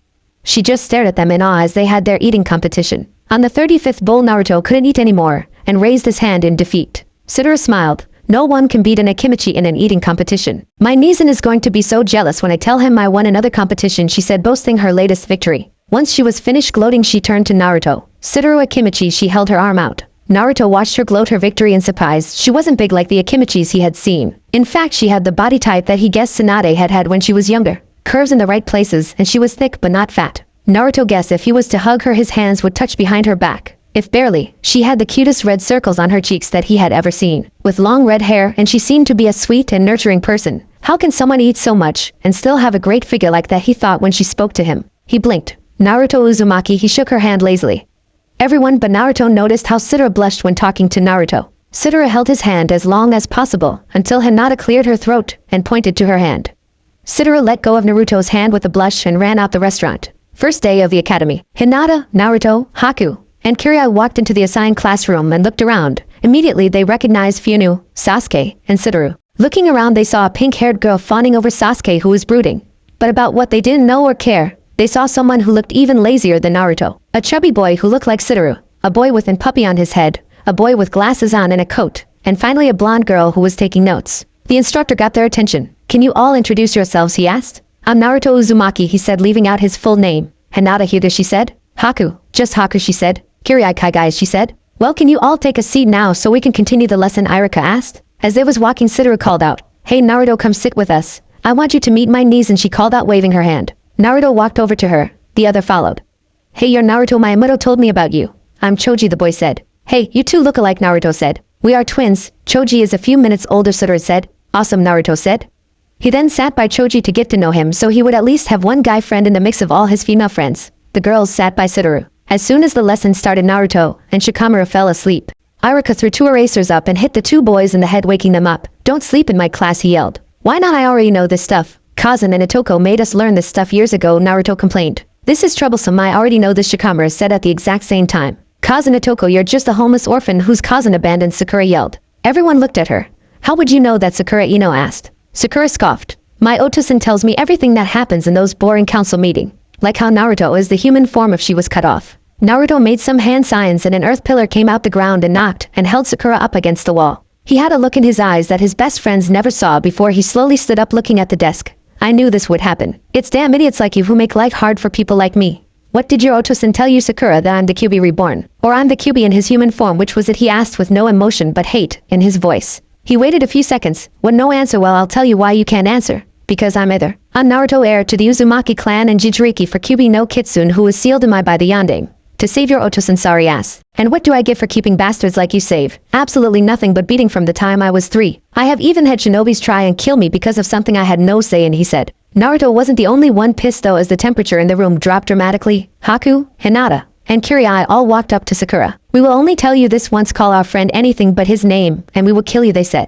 She just stared at them in awe as they had their eating competition. On the 35th bowl, Naruto couldn't eat anymore and raised his hand in defeat. Satoru smiled. "No one can beat an Akimichi in an eating competition. My Nizan is going to be so jealous when I tell him I won another competition," she said, boasting her latest victory. Once she was finished gloating, she turned to Naruto. "Satoru Akimichi," she held her arm out. Naruto watched her gloat her victory in surprise. She wasn't big like the Akimichis he had seen. In fact, she had the body type that he guessed Tsunade had when she was younger. Curves in the right places, and she was thick but not fat. Naruto guessed if he was to hug her, his hands would touch behind her back. If barely, she had the cutest red circles on her cheeks that he had ever seen. With long red hair, and she seemed to be a sweet and nurturing person. How can someone eat so much and still have a great figure like that, he thought when she spoke to him. He blinked. "Naruto Uzumaki," he shook her hand lazily. Everyone but Naruto noticed how Satoru blushed when talking to Naruto. Satoru held his hand as long as possible, until Hinata cleared her throat and pointed to her hand. Satoru let go of Naruto's hand with a blush and ran out the restaurant. First day of the academy. Hinata, Naruto, Haku, and Kirai walked into the assigned classroom and looked around. Immediately they recognized Funu, Sasuke, and Satoru. Looking around, they saw a pink-haired girl fawning over Sasuke, who was brooding. But about what they didn't know or care, they saw someone who looked even lazier than Naruto. A chubby boy who looked like Satoru, a boy with a puppy on his head, a boy with glasses on and a coat, and finally a blonde girl who was taking notes. The instructor got their attention. "Can you all introduce yourselves?" he asked. "I'm Naruto Uzumaki," he said, leaving out his full name. "Hinata Hyuga," she said. "Haku, just Haku," she said. "Kirai Kai guys," she said. "Well, can you all take a seat now so we can continue the lesson?" Irika asked. As they was walking, Satoru called out, "Hey Naruto, come sit with us. I want you to meet my niece," and she called out, waving her hand. Naruto walked over to her. The other followed. "Hey, you're Naruto. Miyamoto told me about you." "I'm Choji," the boy said. "Hey, you two look alike," Naruto said. "We are twins. Choji is a few minutes older," Satoru said. "Awesome," Naruto said. He then sat by Choji to get to know him so he would at least have one guy friend in the mix of all his female friends. The girls sat by Satoru. As soon as the lesson started, Naruto and Shikamaru fell asleep. Irika threw 2 erasers up and hit the 2 boys in the head, waking them up. "Don't sleep in my class," he yelled. "Why not? I already know this stuff. Kazan and Itoko made us learn this stuff years ago," Naruto complained. "This is troublesome. I already know this," Shikamaru said at the exact same time. "Kazan, Itoko, you're just a homeless orphan whose Kazan abandoned," Sakura yelled. Everyone looked at her. "How would you know that?" Sakura Ino asked. Sakura scoffed. "My Otosan tells me everything that happens in those boring council meeting. Like how Naruto is the human form if she was cut off." Naruto made some hand signs and an earth pillar came out the ground and knocked and held Sakura up against the wall. He had a look in his eyes that his best friends never saw before he slowly stood up, looking at the desk. "I knew this would happen. It's damn idiots like you who make life hard for people like me. What did your Otosan tell you, Sakura, that I'm the Kyuubi reborn? Or I'm the Kyuubi in his human form? Which was it?" he asked with no emotion but hate in his voice. He waited a few seconds. "When no answer, well, I'll tell you why you can't answer. Because I'm either. I'm Naruto, heir to the Uzumaki clan and Jinchuriki for Kyuubi no Kitsune, who was sealed in my by the Yandere. To save your Otosan, sorry ass. And what do I get for keeping bastards like you safe? Absolutely nothing but beating from the time I was 3. I have even had shinobis try and kill me because of something I had no say in," he said. Naruto wasn't the only one pissed though, as the temperature in the room dropped dramatically. Haku, Hinata, and Kirai all walked up to Sakura. "We will only tell you this once. Call our friend anything but his name, and we will kill you," they said.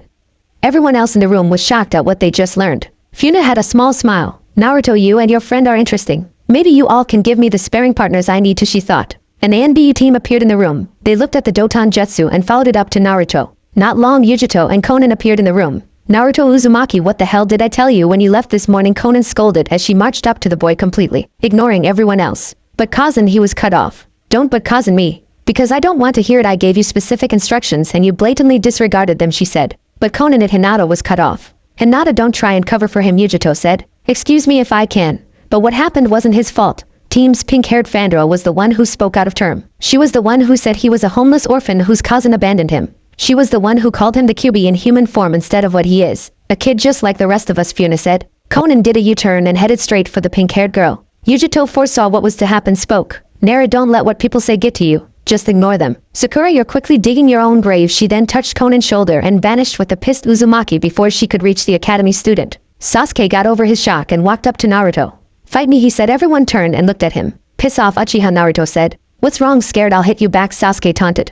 Everyone else in the room was shocked at what they just learned. Funa had a small smile. "Naruto, you and your friend are interesting. Maybe you all can give me the sparring partners I need to," she thought. An ANBU team appeared in the room. They looked at the Doton Jutsu and followed it up to Naruto. Not long, Yujito and Konan appeared in the room. "Naruto Uzumaki, what the hell did I tell you when you left this morning?" Konan scolded as she marched up to the boy, completely ignoring everyone else. "But Kazan," he was cut off. "Don't but Kazan me. Because I don't want to hear it. I gave you specific instructions and you blatantly disregarded them," she said. But Konan at Hinata was cut off. "Hinata, don't try and cover for him," Yujito said. "Excuse me if I can. But what happened wasn't his fault." Team's pink-haired Fandra was the one who spoke out of turn. She was the one who said he was a homeless orphan whose cousin abandoned him. She was the one who called him the Kyuubi in human form instead of what he is. "A kid just like the rest of us," Funa said. Konan did a U-turn and headed straight for the pink-haired girl. Yujito foresaw what was to happen, spoke. "Nara, don't let what people say get to you. Just ignore them. Sakura, you're quickly digging your own grave." She then touched Konan's shoulder and vanished with the pissed Uzumaki before she could reach the academy student. Sasuke got over his shock and walked up to Naruto. "Fight me," he said. Everyone turned and looked at him. "Piss off, Uchiha," Naruto said. "What's wrong? Scared I'll hit you back?" Sasuke taunted.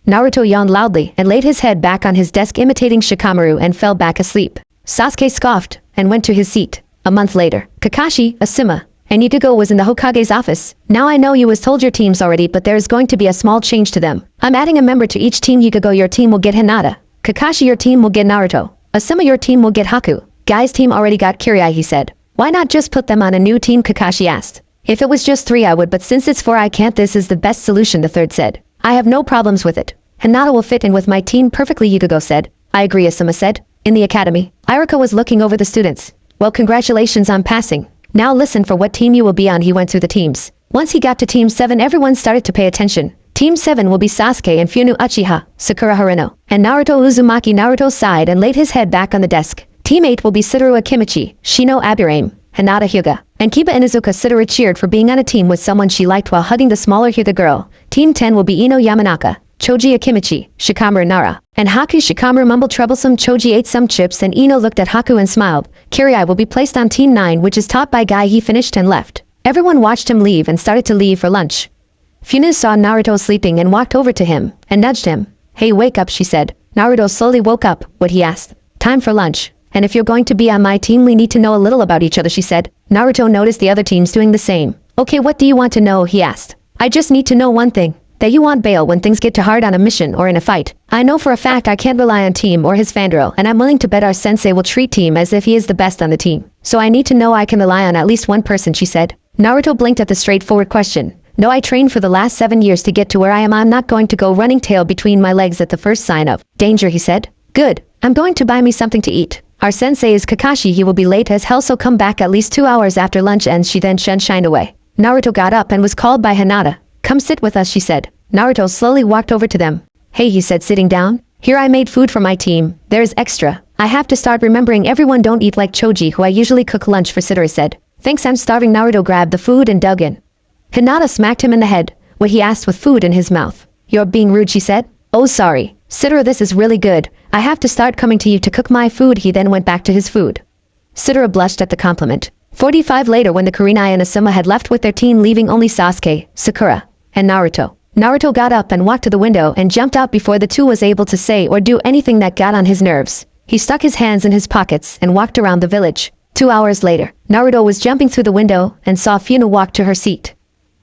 Naruto yawned loudly and laid his head back on his desk, imitating Shikamaru, and fell back asleep. Sasuke scoffed and went to his seat. A month later, Kakashi, Asuma, and Ikugo was in the Hokage's office. "Now I know you was told your teams already, but there is going to be a small change to them. I'm adding a member to each team. Ikugo, your team will get Hinata. Kakashi, your team will get Naruto. Asuma, your team will get Haku. Guy's team already got Kirai," he said. "Why not just put them on a new team?" Kakashi asked. "If it was just 3 I would, but since it's 4 I can't. This is the best solution," the third said. "I have no problems with it. Hinata will fit in with my team perfectly," Ikugo said. "I agree," Asuma said. In the academy, Irika was looking over the students. "Well, congratulations on passing. Now listen for what team you will be on." He went through the teams. Once he got to Team 7, everyone started to pay attention. Team 7 will be Sasuke and Funu Uchiha, Sakura Harino, and Naruto Uzumaki. Naruto sighed and laid his head back on the desk. Team 8 will be Satoru Akimichi, Shino Aburame, Hinata Hyuga, and Kiba Inuzuka. Satoru cheered for being on a team with someone she liked while hugging the smaller Hyuga girl. Team 10 will be Ino Yamanaka, Choji Akimichi, Shikamaru Nara, and Haku. Shikamaru mumbled troublesome. Choji ate some chips and Ino looked at Haku and smiled. Kirai will be placed on Team 9, which is taught by Guy. He finished and left. Everyone watched him leave and started to leave for lunch. Funa saw Naruto sleeping and walked over to him and nudged him. "Hey, wake up," she said. Naruto slowly woke up. "What?" he asked. "Time for lunch. And if you're going to be on my team, we need to know a little about each other," she said. Naruto noticed the other teams doing the same. "Okay, what do you want to know?" he asked. "I just need to know one thing. that you want bail when things get too hard on a mission or in a fight. I know for a fact I can't rely on team or his fangirl, and I'm willing to bet our sensei will treat team as if he is the best on the team. So I need to know I can rely on at least one person, she said. Naruto blinked at the straightforward question. No, I trained for the last 7 years to get to where I am. I'm not going to go running tail between my legs at the first sign of danger, he said. Good. I'm going to buy me something to eat. Our sensei is Kakashi. He will be late as hell, so come back at least 2 hours after lunch ends. She then shined away. Naruto got up and was called by Hinata. Come sit with us, she said. Naruto slowly walked over to them. Hey, he said, sitting down. Here, I made food for my team. There is extra. I have to start remembering everyone don't eat like Choji, who I usually cook lunch for, Satoru said. Thanks, I'm starving. Naruto grabbed the food and dug in. Hinata smacked him in the head, what he asked with food in his mouth. You're being rude, she said. Oh, sorry. Satoru, this is really good. I have to start coming to you to cook my food. He then went back to his food. Satoru blushed at the compliment. 45 later, when the Kurenai and Asuma had left with their team, leaving only Sasuke, Sakura, and Naruto. Naruto got up and walked to the window and jumped out before the two was able to say or do anything that got on his nerves. He stuck his hands in his pockets and walked around the village. 2 hours later, Naruto was jumping through the window and saw Funa walk to her seat.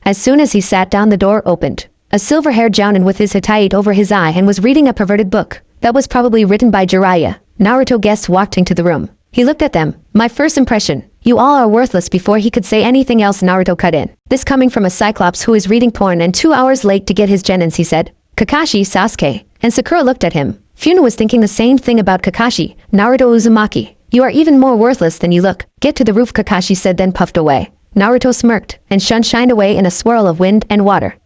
As soon as he sat down, the door opened. A silver-haired jounin with his hitai over his eye and was reading a perverted book that was probably written by Jiraiya. Naruto guessed walked into the room. He looked at them. My first impression, you all are worthless. Before he could say anything else, Naruto cut in. This coming from a cyclops who is reading porn and 2 hours late to get his genins, he said. Kakashi, Sasuke, and Sakura looked at him. Funa was thinking the same thing about Kakashi. Naruto Uzumaki, you are even more worthless than you look. Get to the roof, Kakashi said, then puffed away. Naruto smirked and shined away in a swirl of wind and water.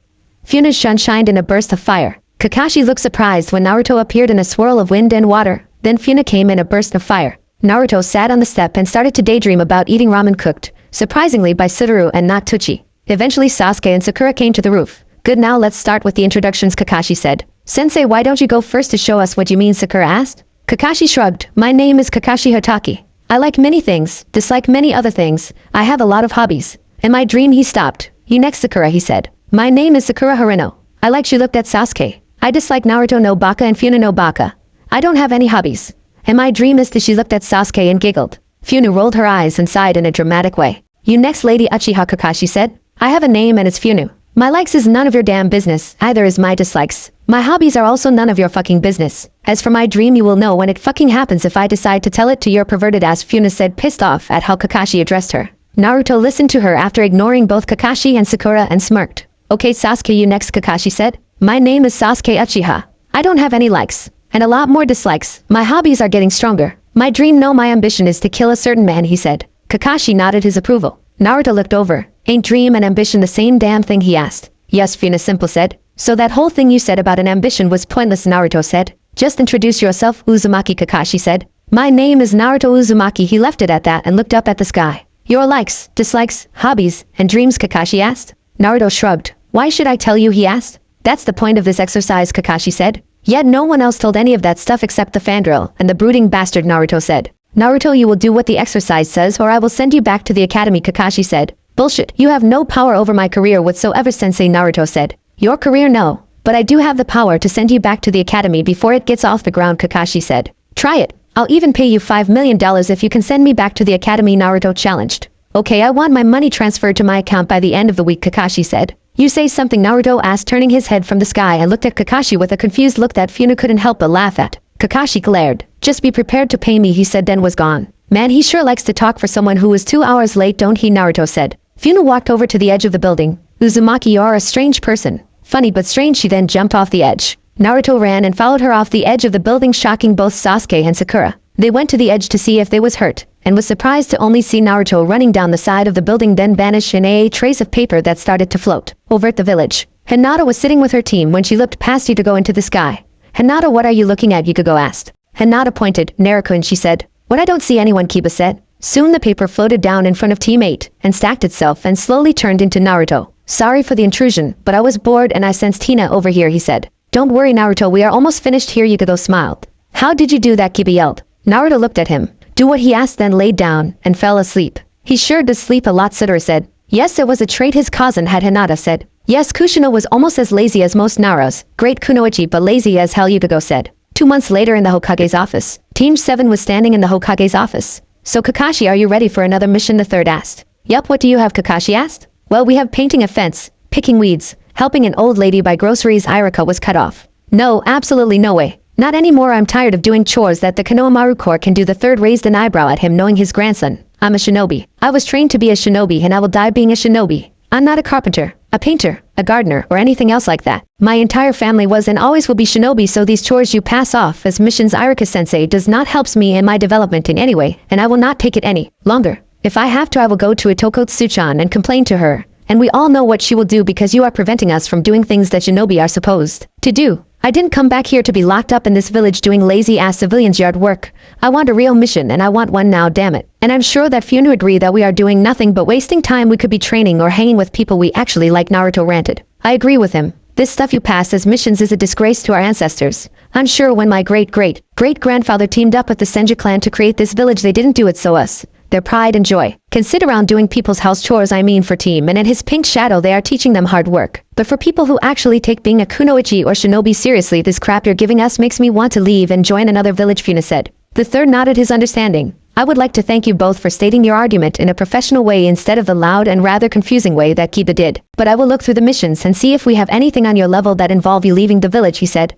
Funa shined in a burst of fire. Kakashi looked surprised when Naruto appeared in a swirl of wind and water. Then Funa came in a burst of fire. Naruto sat on the step and started to daydream about eating ramen cooked, surprisingly by Satoru and not Tuchi. Eventually Sasuke and Sakura came to the roof. Good, now let's start with the introductions, Kakashi said. Sensei, why don't you go first to show us what you mean, Sakura asked. Kakashi shrugged. My name is Kakashi Hatake. I like many things, dislike many other things. I have a lot of hobbies. In my dream, he stopped. You next, Sakura, he said. My name is Sakura Harino. I like. She looked at Sasuke. I dislike Naruto no Baka and Funa no Baka. I don't have any hobbies. And my dream is to. She looked at Sasuke and giggled. Funa rolled her eyes and sighed in a dramatic way. You next, Lady Uchiha, Kakashi said. I have a name and it's Funa. My likes is none of your damn business, either is my dislikes. My hobbies are also none of your fucking business. As for my dream, you will know when it fucking happens if I decide to tell it to your perverted ass, Funa said, pissed off at how Kakashi addressed her. Naruto listened to her after ignoring both Kakashi and Sakura and smirked. Okay, Sasuke, you next, Kakashi said. My name is Sasuke Uchiha. I don't have any likes, and a lot more dislikes. My hobbies are getting stronger. My dream, no, my ambition is to kill a certain man, he said. Kakashi nodded his approval. Naruto looked over. Ain't dream and ambition the same damn thing, he asked. Yes, Funa simple said. So that whole thing you said about an ambition was pointless, Naruto said. Just introduce yourself, Uzumaki, Kakashi said. My name is Naruto Uzumaki. He left it at that and looked up at the sky. Your likes, dislikes, hobbies, and dreams, Kakashi asked. Naruto shrugged. Why should I tell you, he asked. That's the point of this exercise, Kakashi said. Yet no one else told any of that stuff except the fangirl and the brooding bastard, Naruto said. Naruto, you will do what the exercise says or I will send you back to the academy, Kakashi said. Bullshit, you have no power over my career whatsoever, Sensei, Naruto said. Your career, no. But I do have the power to send you back to the academy before it gets off the ground, Kakashi said. Try it. I'll even pay you $5 million if you can send me back to the academy, Naruto challenged. Okay, I want my money transferred to my account by the end of the week, Kakashi said. You say something, Naruto asked, turning his head from the sky and looked at Kakashi with a confused look that Funa couldn't help but laugh at. Kakashi glared. Just be prepared to pay me, he said, then was gone. Man, he sure likes to talk for someone who was 2 hours late, don't he, Naruto said. Funa walked over to the edge of the building. Uzumaki, you are a strange person. Funny but strange, she then jumped off the edge. Naruto ran and followed her off the edge of the building, shocking both Sasuke and Sakura. They went to the edge to see if they was hurt, and was surprised to only see Naruto running down the side of the building, then vanish in a trace of paper that started to float over at the village. Hinata was sitting with her team when she looked past Yuko into the sky. Hinata, what are you looking at, Yuko asked. Hinata pointed. Naruto, she said. What, I don't see anyone, Kiba said. Soon the paper floated down in front of Team 8 and stacked itself and slowly turned into Naruto. Sorry for the intrusion, but I was bored and I sensed Tina over here, he said. Don't worry, Naruto, we are almost finished here, Yuko smiled. How did you do that, Kiba yelled. Naruto looked at him. Do what he asked, then laid down and fell asleep. He sure does sleep a lot, Satoru said. Yes, it was a trait his cousin had, Hinata said. Yes, Kushino was almost as lazy as most Naros. Great Kunoichi, but lazy as hell, Yuko said. 2 months later in the Hokage's office. Team 7 was standing in the Hokage's office. So Kakashi, are you ready for another mission, the third asked. Yup, what do you have, Kakashi asked. Well, we have painting a fence, picking weeds, Helping an old lady buy groceries, Iruka was cut off. No, absolutely no way. Not anymore. I'm tired of doing chores that the Konohamaru Corps can do. The third raised an eyebrow at him, knowing his grandson. I'm a shinobi. I was trained to be a shinobi and I will die being a shinobi. I'm not a carpenter, a painter, a gardener, or anything else like that. My entire family was and always will be shinobi, so these chores you pass off as missions Iruka-sensei does not helps me in my development in any way, and I will not take it any longer. If I have to, I will go to Itokotsu-chan and complain to her, and we all know what she will do because you are preventing us from doing things that shinobi are supposed to do. I didn't come back here to be locked up in this village doing lazy-ass civilians' yard work. I want a real mission, and I want one now, damn it. And I'm sure that few agree that we are doing nothing but wasting time. We could be training or hanging with people we actually like, Naruto ranted. I agree with him. This stuff you pass as missions is a disgrace to our ancestors. I'm sure when my great-great-great-grandfather teamed up with the Senju clan to create this village, they didn't do it so us. Their pride and joy can sit around doing people's house chores. I mean, for team and in his pink shadow they are teaching them hard work. But for people who actually take being a kunoichi or shinobi seriously, this crap you're giving us makes me want to leave and join another village, Funa said. The third nodded his understanding. I would like to thank you both for stating your argument in a professional way instead of the loud and rather confusing way that Kiba did. But I will look through the missions and see if we have anything on your level that involve you leaving the village, he said.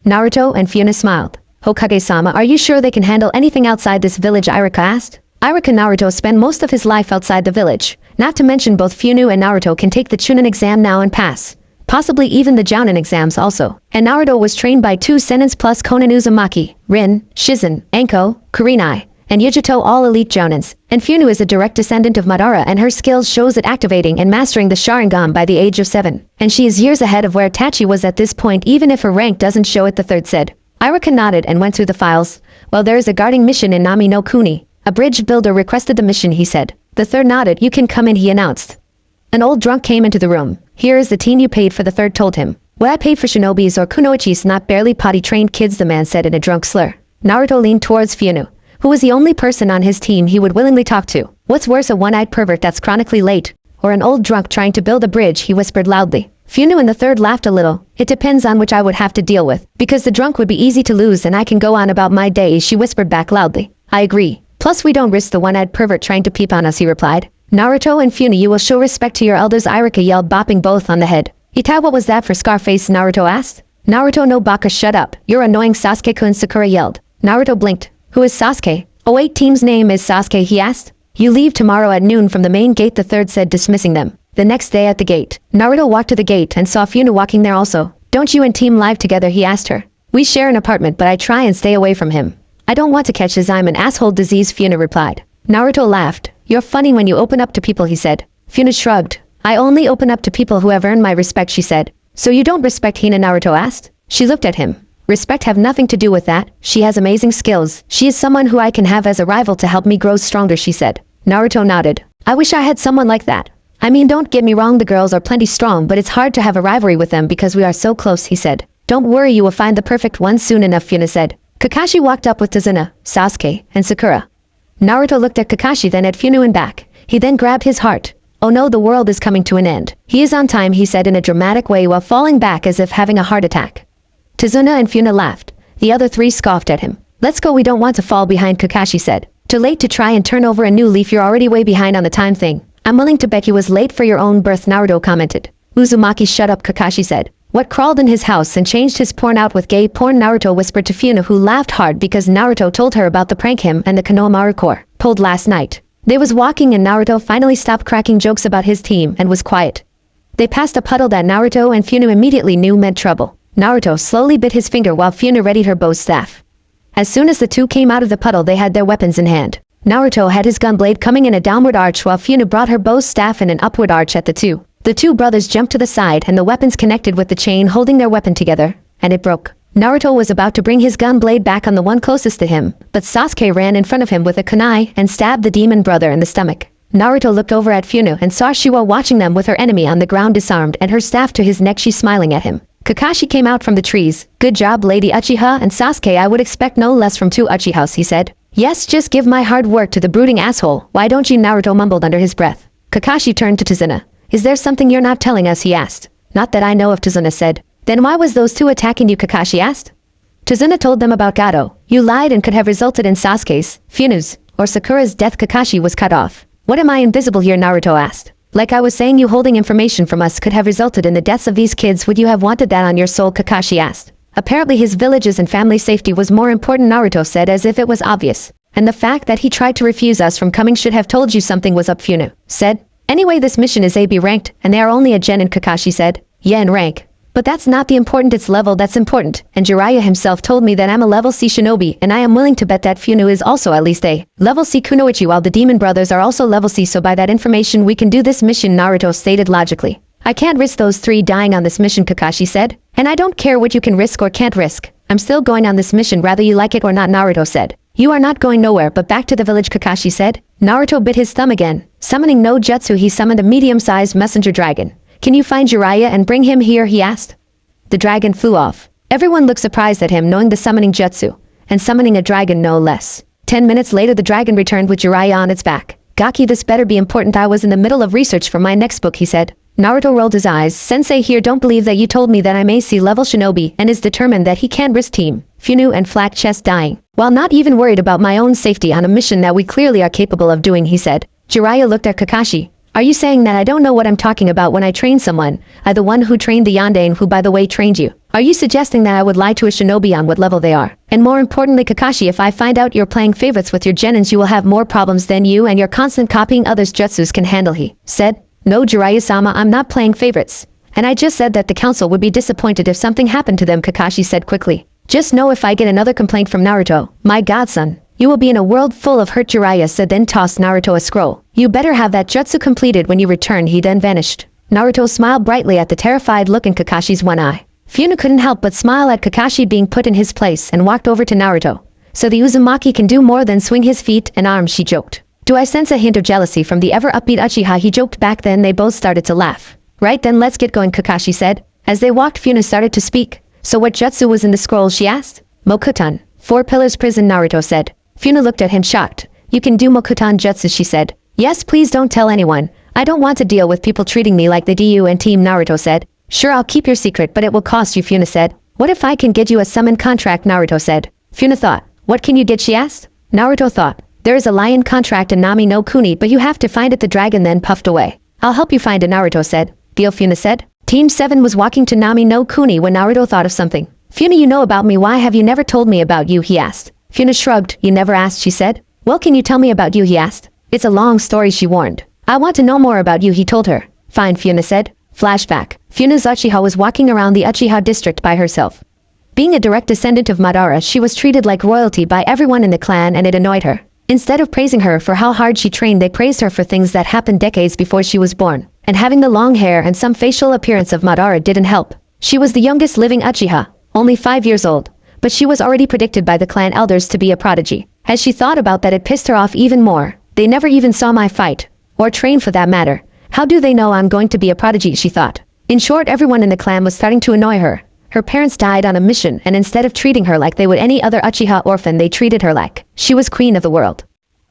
Naruto and Funa smiled. Hokage-sama, are you sure they can handle anything outside this village? Iruka asked. Iruka and Naruto spend most of his life outside the village. Not to mention both Funu and Naruto can take the Chunin exam now and pass. Possibly even the Jounin exams also. And Naruto was trained by 2 Senins plus Konan Uzumaki, Rin, Shizen, Anko, Kurenai, and Yujito, all elite Jounins. And Funu is a direct descendant of Madara, and her skills shows at activating and mastering the Sharingan by the age of 7. And she is years ahead of where Tachi was at this point, even if her rank doesn't show it, the third said. Iruka nodded and went through the files. Well, there is a guarding mission in Nami no Kuni. A bridge builder requested the mission, he said. The third nodded. You can come in, he announced. An old drunk came into the room. Here is the teen you paid for, the third told him. What I paid for shinobis or kunoichis, not barely potty-trained kids, the man said in a drunk slur. Naruto leaned towards Funu, who was the only person on his team he would willingly talk to. What's worse, a one-eyed pervert that's chronically late, or an old drunk trying to build a bridge, he whispered loudly. Funu and the third laughed a little. It depends on which I would have to deal with, because the drunk would be easy to lose and I can go on about my days, she whispered back loudly. I agree. Plus we don't risk the one-eyed pervert trying to peep on us, he replied. Naruto and Funu, you will show respect to your elders, Iruka yelled, bopping both on the head. Itai, what was that for Scarface? Naruto asked. Naruto, no baka, shut up. You're annoying, Sasuke-kun, Sakura yelled. Naruto blinked. Who is Sasuke? Oh wait, team's name is Sasuke, he asked. You leave tomorrow at noon from the main gate, the third said, dismissing them. The next day at the gate, Naruto walked to the gate and saw Funu walking there also. Don't you and team live together, he asked her. We share an apartment, but I try and stay away from him. I don't want to catch his I'm an asshole disease, Funa replied. Naruto laughed. You're funny when you open up to people, he said. Funa shrugged. I only open up to people who have earned my respect, she said. So you don't respect Hina? Naruto asked. She looked at him. Respect have nothing to do with that. She has amazing skills. She is someone who I can have as a rival to help me grow stronger, she said. Naruto nodded. I wish I had someone like that. I mean, don't get me wrong, the girls are plenty strong, but it's hard to have a rivalry with them because we are so close, he said. Don't worry, you will find the perfect one soon enough, Funa said. Kakashi walked up with Tazuna, Sasuke, and Sakura. Naruto looked at Kakashi, then at Funu and back. He then grabbed his heart. Oh no, the world is coming to an end. He is on time, he said in a dramatic way while falling back as if having a heart attack. Tazuna and Funa laughed. The other three scoffed at him. Let's go, we don't want to fall behind, Kakashi said. Too late to try and turn over a new leaf, you're already way behind on the time thing. I'm willing to bet you was late for your own birth, Naruto commented. Uzumaki, shut up, Kakashi said. What crawled in his house and changed his porn out with gay porn? Naruto whispered to Funa, who laughed hard because Naruto told her about the prank him and the Konohamaru Corps pulled last night. They was walking and Naruto finally stopped cracking jokes about his team and was quiet. They passed a puddle that Naruto and Funa immediately knew meant trouble. Naruto slowly bit his finger while Funa readied her bow staff. As soon as the two came out of the puddle, they had their weapons in hand. Naruto had his gun blade coming in a downward arch while Funa brought her bow staff in an upward arch at the two. The two brothers jumped to the side and the weapons connected with the chain holding their weapon together, and it broke. Naruto was about to bring his gun blade back on the one closest to him, but Sasuke ran in front of him with a kunai and stabbed the demon brother in the stomach. Naruto looked over at Funa and saw Shiwa watching them with her enemy on the ground disarmed and her staff to his neck, she smiling at him. Kakashi came out from the trees. Good job, Lady Uchiha and Sasuke, I would expect no less from two Uchihas, he said. Yes, just give my hard work to the brooding asshole, why don't you? Naruto mumbled under his breath. Kakashi turned to Tazuna. Is there something you're not telling us, he asked. Not that I know of, Tazuna said. Then why was those two attacking you, Kakashi asked. Tazuna told them about Gato. You lied and could have resulted in Sasuke's, Funu's, or Sakura's death. Kakashi was cut off. What am I invisible here? Naruto asked. Like I was saying, you holding information from us could have resulted in the deaths of these kids. Would you have wanted that on your soul? Kakashi asked. Apparently his village's and family safety was more important, Naruto said, as if it was obvious. And the fact that he tried to refuse us from coming should have told you something was up, Funu said. Anyway, this mission is AB ranked, and they are only a genin, Kakashi said. Yeah, in rank. But that's not the important, it's level that's important, and Jiraiya himself told me that I'm a level C shinobi, and I am willing to bet that Funu is also at least a level C kunoichi, while the demon brothers are also level C, so by that information we can do this mission, Naruto stated logically. I can't risk those three dying on this mission, Kakashi said. And I don't care what you can risk or can't risk. I'm still going on this mission whether you like it or not, Naruto said. You are not going nowhere but back to the village, Kakashi said. Naruto bit his thumb again. Summoning no jutsu, he summoned a medium-sized messenger dragon. Can you find Jiraiya and bring him here, he asked. The dragon flew off. Everyone looked surprised at him, knowing the summoning jutsu, and summoning a dragon no less. 10 minutes later the dragon returned with Jiraiya on its back. Gaki, this better be important. I was in the middle of research for my next book, he said. Naruto rolled his eyes. Sensei here don't believe that you told me that I'm a C-level shinobi and is determined that he can't risk Team Funu and Flat Chest dying, while not even worried about my own safety on a mission that we clearly are capable of doing, he said. Jiraiya looked at Kakashi. Are you saying that I don't know what I'm talking about when I train someone? I, the one who trained the Yandane, who by the way trained you. Are you suggesting that I would lie to a shinobi on what level they are? And more importantly, Kakashi, if I find out you're playing favorites with your genins, you will have more problems than you and your constant copying others' jutsus can handle, he said. No, Jiraiya-sama, I'm not playing favorites. And I just said that the council would be disappointed if something happened to them, Kakashi said quickly. Just know if I get another complaint from Naruto, my godson, you will be in a world full of hurt, Jiraiya said, then tossed Naruto a scroll. You better have that jutsu completed when you return. He then vanished. Naruto smiled brightly at the terrified look in Kakashi's one eye. Funa couldn't help but smile at Kakashi being put in his place and walked over to Naruto. So the Uzumaki can do more than swing his feet and arms, she joked. Do I sense a hint of jealousy from the ever-upbeat Uchiha? He joked back. Then they both started to laugh. Right then, let's get going, Kakashi said. As they walked, Funa started to speak. So what jutsu was in the scroll, she asked. Mokutan. 4 pillars prison, Naruto said. Funa looked at him shocked. You can do Mokutan jutsu, she said. Yes, please don't tell anyone. I don't want to deal with people treating me like they do you and Team Naruto said. Sure, I'll keep your secret, but it will cost you, Funa said. What if I can get you a summon contract, Naruto said. Funa thought. What can you get, she asked. Naruto thought. There is a lion contract in Nami no Kuni, but you have to find it. The dragon then puffed away. I'll help you find it, Naruto said. Deal, Funa said. Team 7 was walking to Nami no Kuni when Naruto thought of something. Funa, you know about me. Why have you never told me about you, he asked. Funa shrugged. You never asked, she said. Well, can you tell me about you, he asked. It's a long story, she warned. I want to know more about you, he told her. Fine, Funa said. Flashback. Funa's Uchiha was walking around the Uchiha district by herself. Being a direct descendant of Madara, she was treated like royalty by everyone in the clan, and it annoyed her. Instead of praising her for how hard she trained, they praised her for things that happened decades before she was born. And having the long hair and some facial appearance of Madara didn't help. She was the youngest living Uchiha, only 5 years old. But she was already predicted by the clan elders to be a prodigy. As she thought about that, it pissed her off even more. They never even saw my fight. Or train for that matter. How do they know I'm going to be a prodigy, she thought. In short, everyone in the clan was starting to annoy her. Her parents died on a mission, and instead of treating her like they would any other Uchiha orphan, they treated her like she was queen of the world.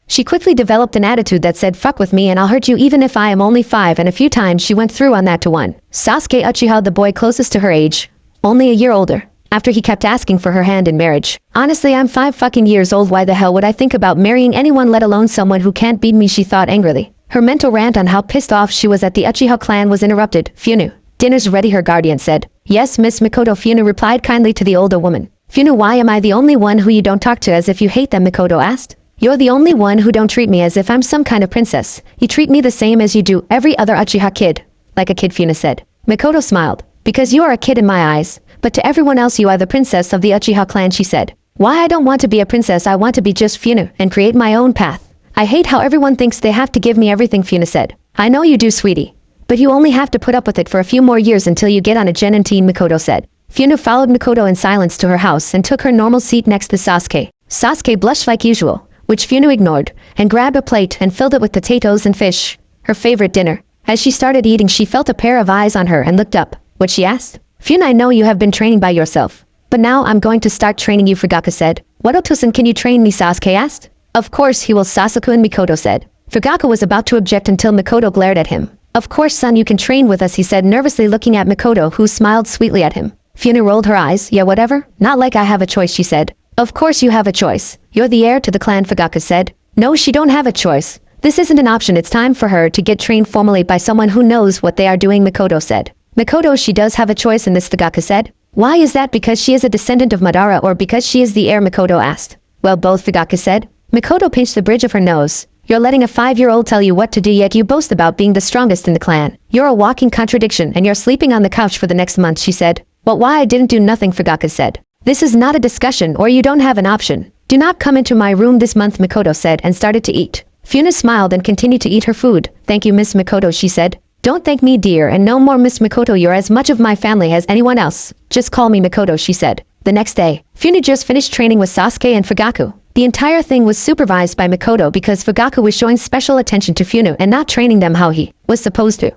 She quickly developed an attitude that said, fuck with me and I'll hurt you even if I am only 5, and a few times she went through on that to one. Sasuke Uchiha, the boy closest to her age, only a year older, after he kept asking for her hand in marriage. Honestly, I'm 5 fucking years old. Why the hell would I think about marrying anyone, let alone someone who can't beat me, she thought angrily. Her mental rant on how pissed off she was at the Uchiha clan was interrupted. Funu. Dinner's ready, her guardian said. Yes, Miss Mikoto, Funu replied kindly to the older woman. Funu, why am I the only one who you don't talk to as if you hate them, Mikoto asked. You're the only one who don't treat me as if I'm some kind of princess. You treat me the same as you do every other Uchiha kid. Like a kid, Funa said. Mikoto smiled. Because you are a kid in my eyes, but to everyone else you are the princess of the Uchiha clan, she said. Why I don't want to be a princess, I want to be just Funu and create my own path. I hate how everyone thinks they have to give me everything, Funa said. I know you do, sweetie. But you only have to put up with it for a few more years until you get on a genin team, Mikoto said. Funa followed Mikoto in silence to her house and took her normal seat next to Sasuke. Sasuke blushed like usual, which Funa ignored, and grabbed a plate and filled it with potatoes and fish, her favorite dinner. As she started eating, she felt a pair of eyes on her and looked up. What, she asked? Funa, I know you have been training by yourself, but now I'm going to start training you, Fugaku said. What, Otosan, can you train me, Sasuke asked. Of course he will, Sasuke-kun, Mikoto said. Fugaku was about to object until Mikoto glared at him. Of course, son, you can train with us, he said, nervously looking at Mikoto, who smiled sweetly at him. Funa rolled her eyes. Yeah, whatever. Not like I have a choice, she said. Of course you have a choice. You're the heir to the clan, Fugaku said. No, she don't have a choice. This isn't an option, it's time for her to get trained formally by someone who knows what they are doing, Mikoto said. Mikoto, she does have a choice in this, Fugaku said. Why is that? Because she is a descendant of Madara or because she is the heir, Mikoto asked. Well, both, Fugaku said. Mikoto pinched the bridge of her nose. You're letting a 5-year-old tell you what to do, yet you boast about being the strongest in the clan. You're a walking contradiction and you're sleeping on the couch for the next month, she said. Well, why I didn't do nothing, Fugaku said. This is not a discussion or you don't have an option. Do not come into my room this month, Mikoto said and started to eat. Funa smiled and continued to eat her food. Thank you, Miss Mikoto, she said. Don't thank me, dear, and no more, Miss Mikoto. You're as much of my family as anyone else. Just call me Mikoto, she said. The next day, Funa just finished training with Sasuke and Fugaku. The entire thing was supervised by Mikoto because Fugaku was showing special attention to Funa and not training them how he was supposed to.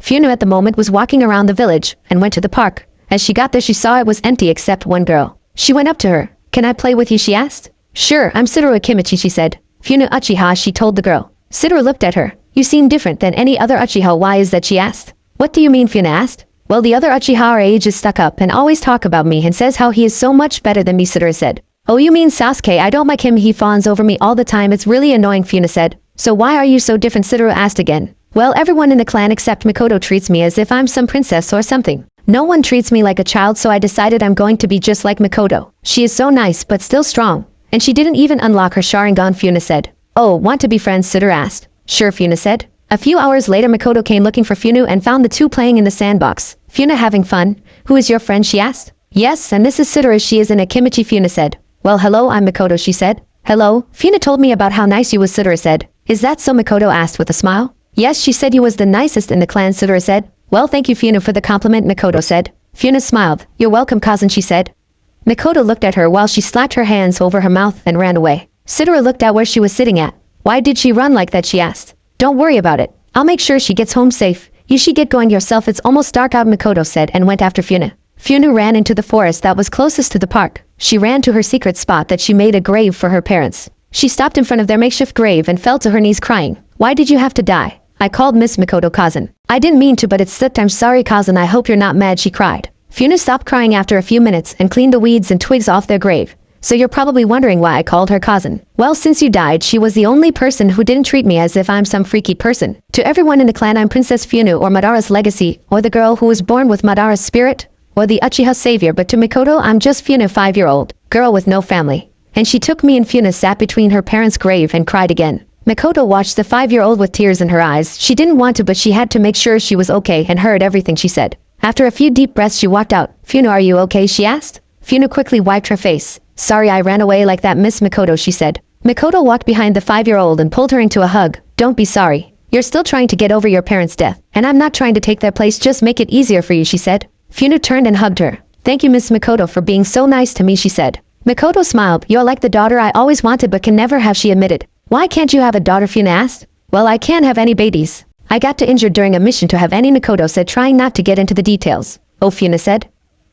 Funa at the moment was walking around the village and went to the park. As she got there, she saw it was empty except one girl. She went up to her. Can I play with you, she asked. Sure, I'm Sidora Kimichi, she said. Funa Uchiha, she told the girl. Sidora looked at her. You seem different than any other Uchiha. Why is that, she asked. What do you mean, Funa asked. Well, the other Uchiha our age is stuck up and always talk about me and says how he is so much better than me, Sidora said. Oh, you mean Sasuke? I don't like him, he fawns over me all the time, it's really annoying, Funa said. So why are you so different, Sidora asked again. Well, everyone in the clan except Mikoto treats me as if I'm some princess or something. No one treats me like a child, so I decided I'm going to be just like Mikoto. She is so nice but still strong. And she didn't even unlock her Sharingan, Funa said. Oh, want to be friends, Sidora asked. Sure, Funa said. A few hours later, Mikoto came looking for Funa and found the two playing in the sandbox. Funa having fun. Who is your friend, she asked. Yes, and this is Sidora, she is in a Kimichi, Funa said. Well, hello, I'm Mikoto, she said. Hello, Funa told me about how nice you was, Sidora said. Is that so, Mikoto asked with a smile. Yes, she said you was the nicest in the clan, Sidora said. Well, thank you, Funa, for the compliment, Mikoto said. Funa smiled. You're welcome, cousin, she said. Mikoto looked at her while she slapped her hands over her mouth and ran away. Sidora looked at where she was sitting at. Why did she run like that, she asked. Don't worry about it. I'll make sure she gets home safe. You should get going yourself, it's almost dark out, Mikoto said and went after Funa. Funa ran into the forest that was closest to the park. She ran to her secret spot that she made a grave for her parents. She stopped in front of their makeshift grave and fell to her knees crying. Why did you have to die? I called Miss Mikoto, cousin. I didn't mean to, but it slipped. I'm sorry, cousin. I hope you're not mad, she cried. Funa stopped crying after a few minutes and cleaned the weeds and twigs off their grave. So you're probably wondering why I called her cousin. Well, since you died, she was the only person who didn't treat me as if I'm some freaky person. To everyone in the clan, I'm Princess Funa, or Madara's legacy, or the girl who was born with Madara's spirit, or the Uchiha savior, but to Mikoto, I'm just Funa, 5-year-old girl with no family. And she took me, and Funa sat between her parents' grave and cried again. Mikoto watched the 5-year-old with tears in her eyes. She didn't want to, but she had to make sure she was okay and heard everything she said. After a few deep breaths, she walked out. Funa, are you okay, she asked. Funa quickly wiped her face. Sorry I ran away like that, Miss Mikoto, she said. Mikoto walked behind the 5-year-old and pulled her into a hug. Don't be sorry. You're still trying to get over your parents' death, and I'm not trying to take their place, just make it easier for you, she said. Funa turned and hugged her. Thank you, Miss Mikoto, for being so nice to me, she said. Mikoto smiled. You're like the daughter I always wanted but can never have, she admitted. Why can't you have a daughter, Funa asked. Well, I can't have any babies. I got injured during a mission to have any, Mikoto said, trying not to get into the details. Oh, Funa said.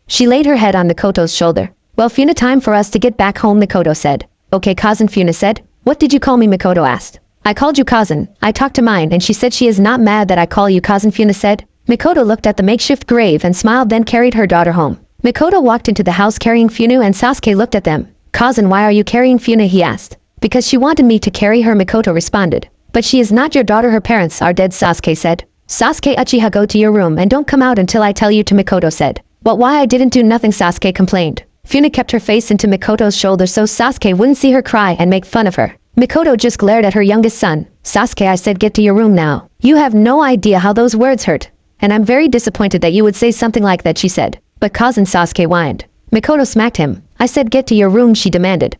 She laid her head on Mikoto's shoulder. Well, Funa, time for us to get back home, Mikoto said. Okay, cousin, Funa said. What did you call me, Mikoto asked. I called you cousin. I talked to mine and she said she is not mad that I call you cousin, Funa said. Mikoto looked at the makeshift grave and smiled, then carried her daughter home. Mikoto walked into the house carrying Funa and Sasuke looked at them. Cousin, why are you carrying Funa, he asked. Because she wanted me to carry her, Mikoto responded. But she is not your daughter, her parents are dead, Sasuke said. Sasuke, Uchiha, go to your room and don't come out until I tell you to, Mikoto said. But why I didn't do nothing, Sasuke complained. Funa kept her face into Mikoto's shoulder so Sasuke wouldn't see her cry and make fun of her. Mikoto just glared at her youngest son. Sasuke, I said get to your room now. You have no idea how those words hurt. And I'm very disappointed that you would say something like that, she said. But cousin, Sasuke whined. Mikoto smacked him. I said get to your room, she demanded.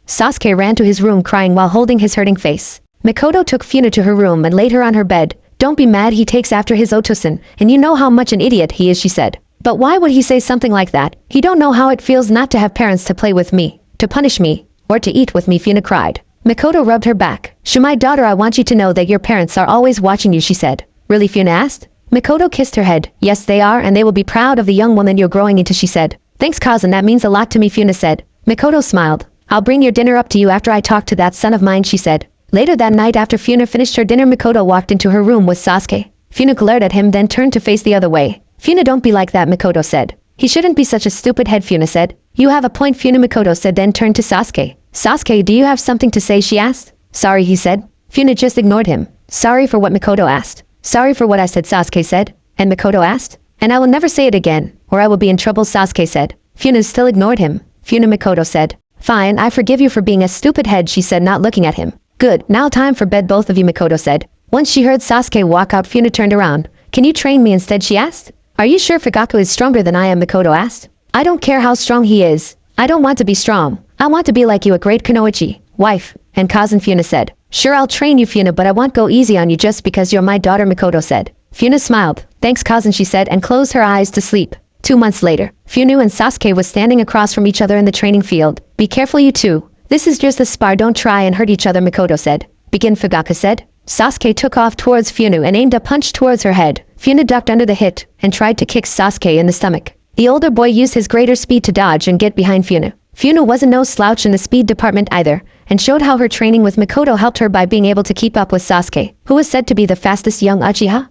Sasuke ran to his room crying while holding his hurting face. Mikoto took Funa to her room and laid her on her bed. Don't be mad, he takes after his Otosan, and you know how much an idiot he is, she said. But why would he say something like that? He don't know how it feels not to have parents to play with me, to punish me, or to eat with me, Funa cried. Mikoto rubbed her back. My daughter, I want you to know that your parents are always watching you, she said. Really, Funa asked. Mikoto kissed her head. Yes, they are, and they will be proud of the young woman you're growing into, she said. Thanks, cousin, that means a lot to me, Funa said. Mikoto smiled. I'll bring your dinner up to you after I talk to that son of mine, she said. Later that night, after Funa finished her dinner, Mikoto walked into her room with Sasuke. Funa glared at him, then turned to face the other way. Funa, don't be like that, Mikoto said. He shouldn't be such a stupid head, Funa said. You have a point, Funa, Mikoto said, then turned to Sasuke. Sasuke, do you have something to say, she asked. Sorry, he said. Funa just ignored him. Sorry for what Mikoto asked. Sorry for what I said, Sasuke said. And Mikoto asked? And I will never say it again, or I will be in trouble, Sasuke said. Funa still ignored him. Funa, Mikoto said. Fine, I forgive you for being a stupid head, she said, not looking at him. Good, now time for bed, both of you, Mikoto said. Once she heard Sasuke walk out, Funa turned around. Can you train me instead, she asked. Are you sure Fugaku is stronger than I am, Mikoto asked. I don't care how strong he is. I don't want to be strong. I want to be like you, a great kunoichi, wife, and cousin, Funa said. Sure, I'll train you, Funa, but I won't go easy on you just because you're my daughter, Mikoto said. Funa smiled. Thanks, cousin, she said, and closed her eyes to sleep. 2 months later, Funa and Sasuke was standing across from each other in the training field. Be careful, you two. This is just a spar, don't try and hurt each other, Mikoto said. Begin, Fugaku said. Sasuke took off towards Funa and aimed a punch towards her head. Funa ducked under the hit and tried to kick Sasuke in the stomach. The older boy used his greater speed to dodge and get behind Funa. Funa wasn't no slouch in the speed department either, and showed how her training with Mikoto helped her by being able to keep up with Sasuke, who was said to be the fastest young Uchiha.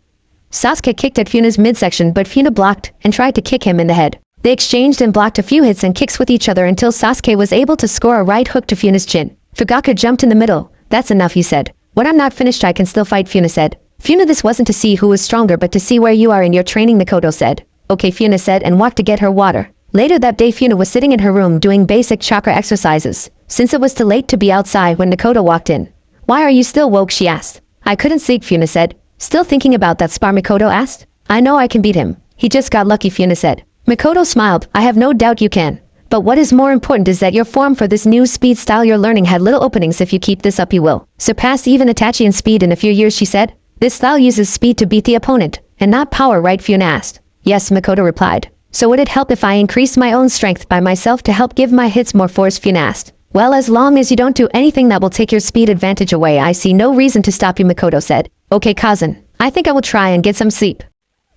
Sasuke kicked at Funa's midsection, but Funa blocked and tried to kick him in the head. They exchanged and blocked a few hits and kicks with each other until Sasuke was able to score a right hook to Funa's chin. Fugaku jumped in the middle. That's enough, he said. When I'm not finished, I can still fight, Funa said. Funa, this wasn't to see who was stronger but to see where you are in your training, Mikoto said. Okay, Funa said, and walked to get her water. Later that day, Funa was sitting in her room doing basic chakra exercises, since it was too late to be outside when Mikoto walked in. Why are you still woke, she asked. I couldn't sleep, Funa said. Still thinking about that spar, Mikoto asked. I know I can beat him. He just got lucky, Funa said. Mikoto smiled. I have no doubt you can. But what is more important is that your form for this new speed style you're learning had little openings. If you keep this up, you will surpass even Itachi in speed in a few years, she said. This style uses speed to beat the opponent, and not power, right, Funa asked. Yes, Mikoto replied. So would it help if I increase my own strength by myself to help give my hits more force, Funa asked. Well, as long as you don't do anything that will take your speed advantage away, I see no reason to stop you, Mikoto said. Okay, cousin. I think I will try and get some sleep.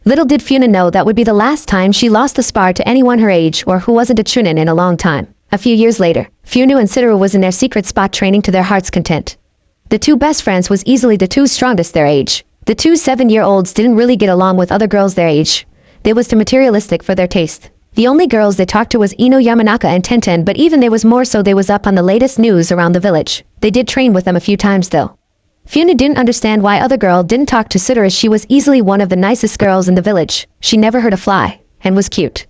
Little did Funa know that would be the last time she lost the spar to anyone her age or who wasn't a chunin in a long time. A few years later, Funa and Satoru was in their secret spot training to their heart's content. The two best friends was easily the two strongest their age. The two 7-year-olds didn't really get along with other girls their age. They was too materialistic for their taste. The only girls they talked to was Ino Yamanaka and Tenten, but even they was more so they was up on the latest news around the village. They did train with them a few times though. Funa didn't understand why other girl didn't talk to Satoru, as she was easily one of the nicest girls in the village. She never hurt a fly, and was cute.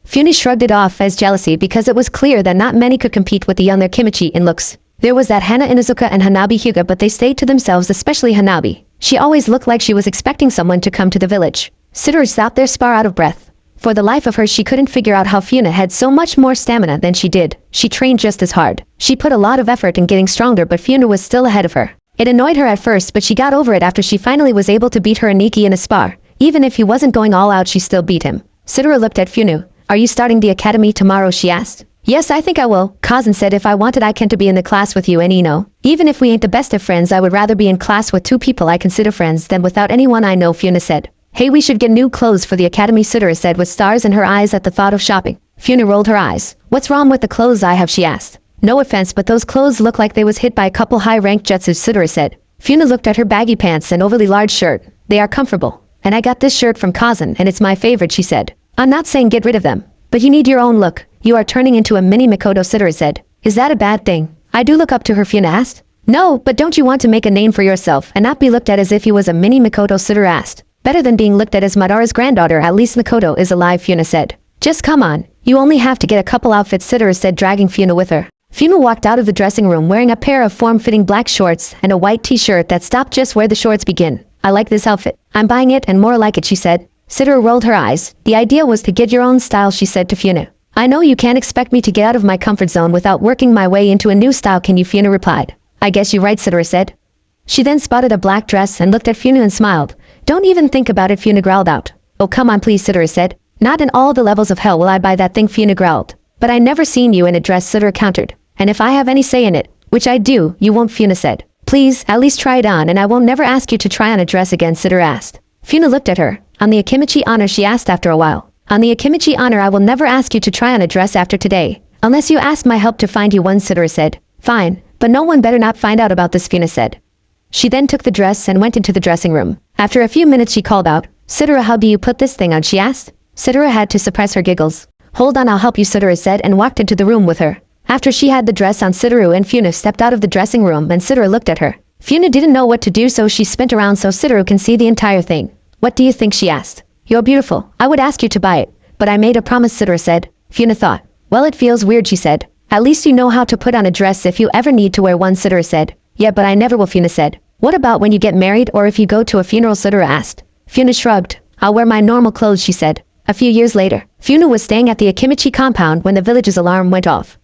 Funa shrugged it off as jealousy because it was clear that not many could compete with the younger Kimichi in looks. There was that Hana Inuzuka and Hanabi Hyuga, but they stayed to themselves, especially Hanabi. She always looked like she was expecting someone to come to the village. Satoru sat there spar out of breath. For the life of her, she couldn't figure out how Funa had so much more stamina than she did. She trained just as hard. She put a lot of effort in getting stronger, but Funa was still ahead of her. It annoyed her at first, but she got over it after she finally was able to beat her Aniki in a spar. Even if he wasn't going all out, she still beat him. Satoru looked at Funa. Are you starting the academy tomorrow, she asked. Yes, I think I will. Kazan said if I wanted I can to be in the class with you and Ino. Even if we ain't the best of friends, I would rather be in class with two people I consider friends than without anyone I know, Funa said. Hey, we should get new clothes for the academy, Satoru said with stars in her eyes at the thought of shopping. Funa rolled her eyes. What's wrong with the clothes I have, she asked. No offense, but those clothes look like they was hit by a couple high-ranked jutsu, Satoru said. Funa looked at her baggy pants and overly large shirt. They are comfortable. And I got this shirt from Kazan, and it's my favorite, she said. I'm not saying get rid of them, but you need your own look. You are turning into a mini Mikoto, Satoru said. Is that a bad thing? I do look up to her, Funa asked. No, but don't you want to make a name for yourself and not be looked at as if you was a mini Mikoto, Satoru asked. Better than being looked at as Madara's granddaughter, at least Mikoto is alive, Funa said. Just come on. You only have to get a couple outfits, Satoru said, dragging Funa with her. Funa walked out of the dressing room wearing a pair of form-fitting black shorts and a white t-shirt that stopped just where the shorts begin. I like this outfit. I'm buying it and more like it, she said. Satoru rolled her eyes. The idea was to get your own style, she said to Funa. I know you can't expect me to get out of my comfort zone without working my way into a new style, can you, Funa replied. I guess you're right, Satoru said. She then spotted a black dress and looked at Funa and smiled. Don't even think about it, Funa growled out. Oh, come on please, Satoru said. Not in all the levels of hell will I buy that thing, Funa growled. But I never seen you in a dress, Satoru countered. And if I have any say in it, which I do, you won't, Funa said. Please, at least try it on, and I won't never ask you to try on a dress again, Satoru asked. Funa looked at her. On the Akimichi honor, she asked after a while. On the Akimichi honor, I will never ask you to try on a dress after today. Unless you ask my help to find you one, Satoru said. Fine, but no one better not find out about this, Funa said. She then took the dress and went into the dressing room. After a few minutes she called out. Satoru, how do you put this thing on, she asked. Satoru had to suppress her giggles. Hold on, I'll help you, Satoru said, and walked into the room with her. After she had the dress on, Satoru and Funa stepped out of the dressing room and Satoru looked at her. Funa didn't know what to do, so she spent around so Sitoru can see the entire thing. What do you think, she asked. You're beautiful. I would ask you to buy it, but I made a promise, Sitoru said. Funa thought. Well, it feels weird, she said. At least you know how to put on a dress if you ever need to wear one, Sitoru said. Yeah, but I never will, Funa said. What about when you get married or if you go to a funeral, Sitoru asked. Funa shrugged. I'll wear my normal clothes, she said. A few years later, Funa was staying at the Akimichi compound when the village's alarm went off.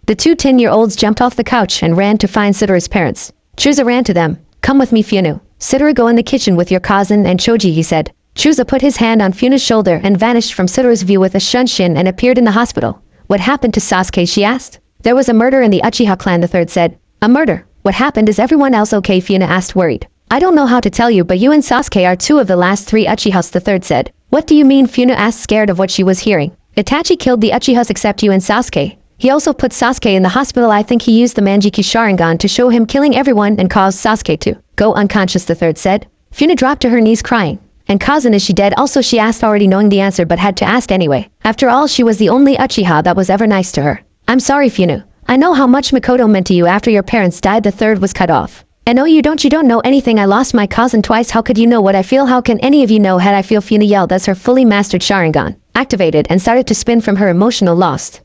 The two 10-year-olds jumped off the couch and ran to find Sitoru's parents. Chusa ran to them. Come with me, Funa. Sitoru, go in the kitchen with your cousin and Choji, he said. Chusa put his hand on Funa's shoulder and vanished from Sitoru's view with a shunshin and appeared in the hospital. What happened to Sasuke, she asked. There was a murder in the Uchiha clan, the third said. A murder? What happened? Is everyone else okay? Funa asked, worried. I don't know how to tell you, but you and Sasuke are two of the last 3 Uchihas, the third said. What do you mean? Funa asked, scared of what she was hearing. Itachi killed the Uchihas except you and Sasuke. He also put Sasuke in the hospital. I think he used the Manjiki Sharingan to show him killing everyone and caused Sasuke to go unconscious, the third said. Funa dropped to her knees crying. And Kazan, is she dead? Also, she asked, already knowing the answer but had to ask anyway. After all, she was the only Uchiha that was ever nice to her. I'm sorry, Funa. I know how much Mikoto meant to you after your parents died. The third was cut off. And no, you don't know anything. I lost my cousin twice. How could you know what I feel? How can any of you know how I feel? Funa yelled as her fully mastered Sharingan activated and started to spin from her emotional loss.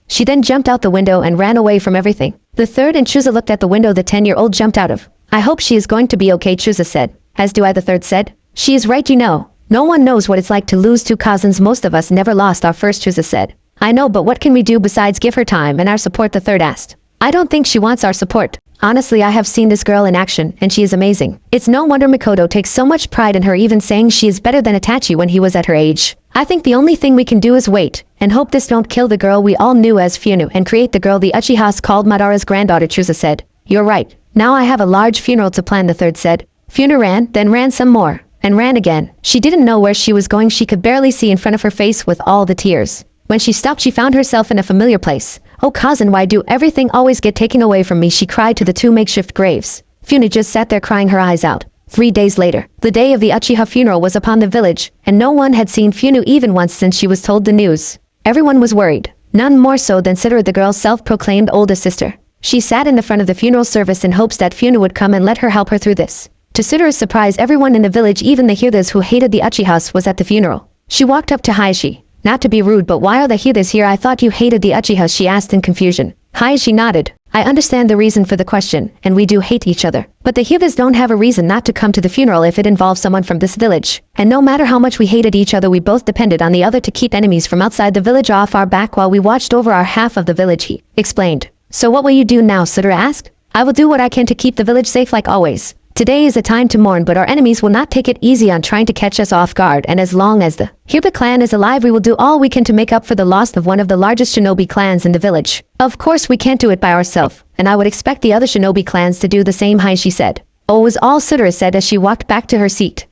She then jumped out the window and ran away from everything. The third and Chusa looked at the window the 10-year-old jumped out of. I hope she is going to be okay, Chusa said. As do I, the third said. She is right, you know. No one knows what it's like to lose 2 cousins. Most of us never lost our first, Chusa said. I know, but what can we do besides give her time and our support, the third asked. I don't think she wants our support. Honestly, I have seen this girl in action, and she is amazing. It's no wonder Mikoto takes so much pride in her, even saying she is better than Itachi when he was at her age. I think the only thing we can do is wait, and hope this don't kill the girl we all knew as Funa and create the girl the Uchihas called Madara's granddaughter, Chusa said. You're right. Now I have a large funeral to plan, the third said. Funa ran, then ran some more, and ran again. She didn't know where she was going. She could barely see in front of her face with all the tears. When she stopped, she found herself in a familiar place. Oh cousin, why do everything always get taken away from me? She cried to the 2 makeshift graves. Funa just sat there crying her eyes out. 3 days later, the day of the Uchiha funeral was upon the village, and no one had seen Funa even once since she was told the news. Everyone was worried, none more so than Sitoru, the girl's self-proclaimed oldest sister. She sat in the front of the funeral service in hopes that Funa would come and let her help her through this. To Sitoru's surprise, everyone in the village, even the Hyugas who hated the Uchihas, was at the funeral. She walked up to Hayashi. Not to be rude, but why are the Hyugas here? I thought you hated the Uchihas, she asked in confusion. Hayashi nodded. I understand the reason for the question, and we do hate each other. But the Hyugas don't have a reason not to come to the funeral if it involves someone from this village. And no matter how much we hated each other, we both depended on the other to keep enemies from outside the village off our back while we watched over our half of the village, he explained. So what will you do now? Sitoru asked. I will do what I can to keep the village safe like always. Today is a time to mourn, but our enemies will not take it easy on trying to catch us off guard, and as long as the Hyuga clan is alive, we will do all we can to make up for the loss of one of the largest shinobi clans in the village. Of course we can't do it by ourselves, and I would expect the other shinobi clans to do the same, Hayashi said. Oh, was all Sitoru said as she walked back to her seat.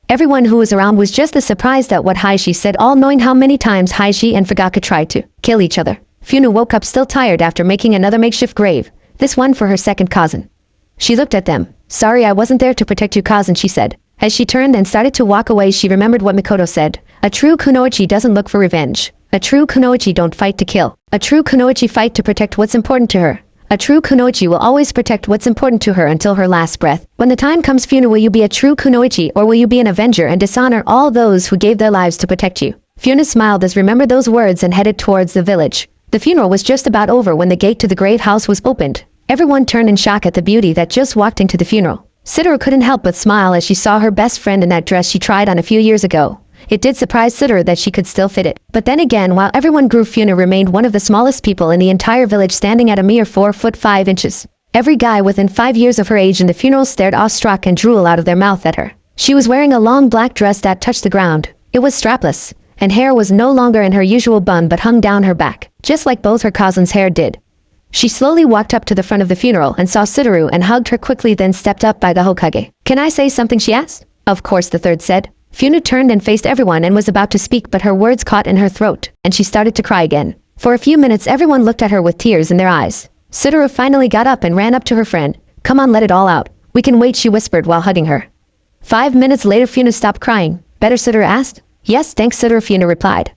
Everyone who was around was just as surprised at what Hayashi said, all knowing how many times Hayashi and Fugaka tried to kill each other. Funa woke up still tired after making another makeshift grave, this one for her second cousin. She looked at them. Sorry I wasn't there to protect you, cousin, she said. As she turned and started to walk away, she remembered what Mikoto said. A true kunoichi doesn't look for revenge. A true kunoichi don't fight to kill. A true kunoichi fight to protect what's important to her. A true kunoichi will always protect what's important to her until her last breath. When the time comes, Funa, will you be a true kunoichi, or will you be an avenger and dishonor all those who gave their lives to protect you? Funa smiled as remembered those words and headed towards the village. The funeral was just about over when the gate to the grave house was opened. Everyone turned in shock at the beauty that just walked into the funeral. Sitoru couldn't help but smile as she saw her best friend in that dress she tried on a few years ago. It did surprise Sitoru that she could still fit it. But then again, while everyone grew, Funa remained one of the smallest people in the entire village, standing at a mere 4 foot 5 inches. Every guy within 5 years of her age in the funeral stared awestruck and drool out of their mouth at her. She was wearing a long black dress that touched the ground. It was strapless, and hair was no longer in her usual bun but hung down her back, just like both her cousins' hair did. She slowly walked up to the front of the funeral and saw Sitoru and hugged her quickly, then stepped up by the Hokage. Can I say something, she asked. Of course, the third said. Funa turned and faced everyone and was about to speak, but her words caught in her throat, and she started to cry again. For a few minutes everyone looked at her with tears in their eyes. Sitoru finally got up and ran up to her friend. Come on, let it all out. We can wait, she whispered while hugging her. 5 minutes later Funa stopped crying. Better, Sitoru asked. Yes, thanks, Sitoru, Funa replied.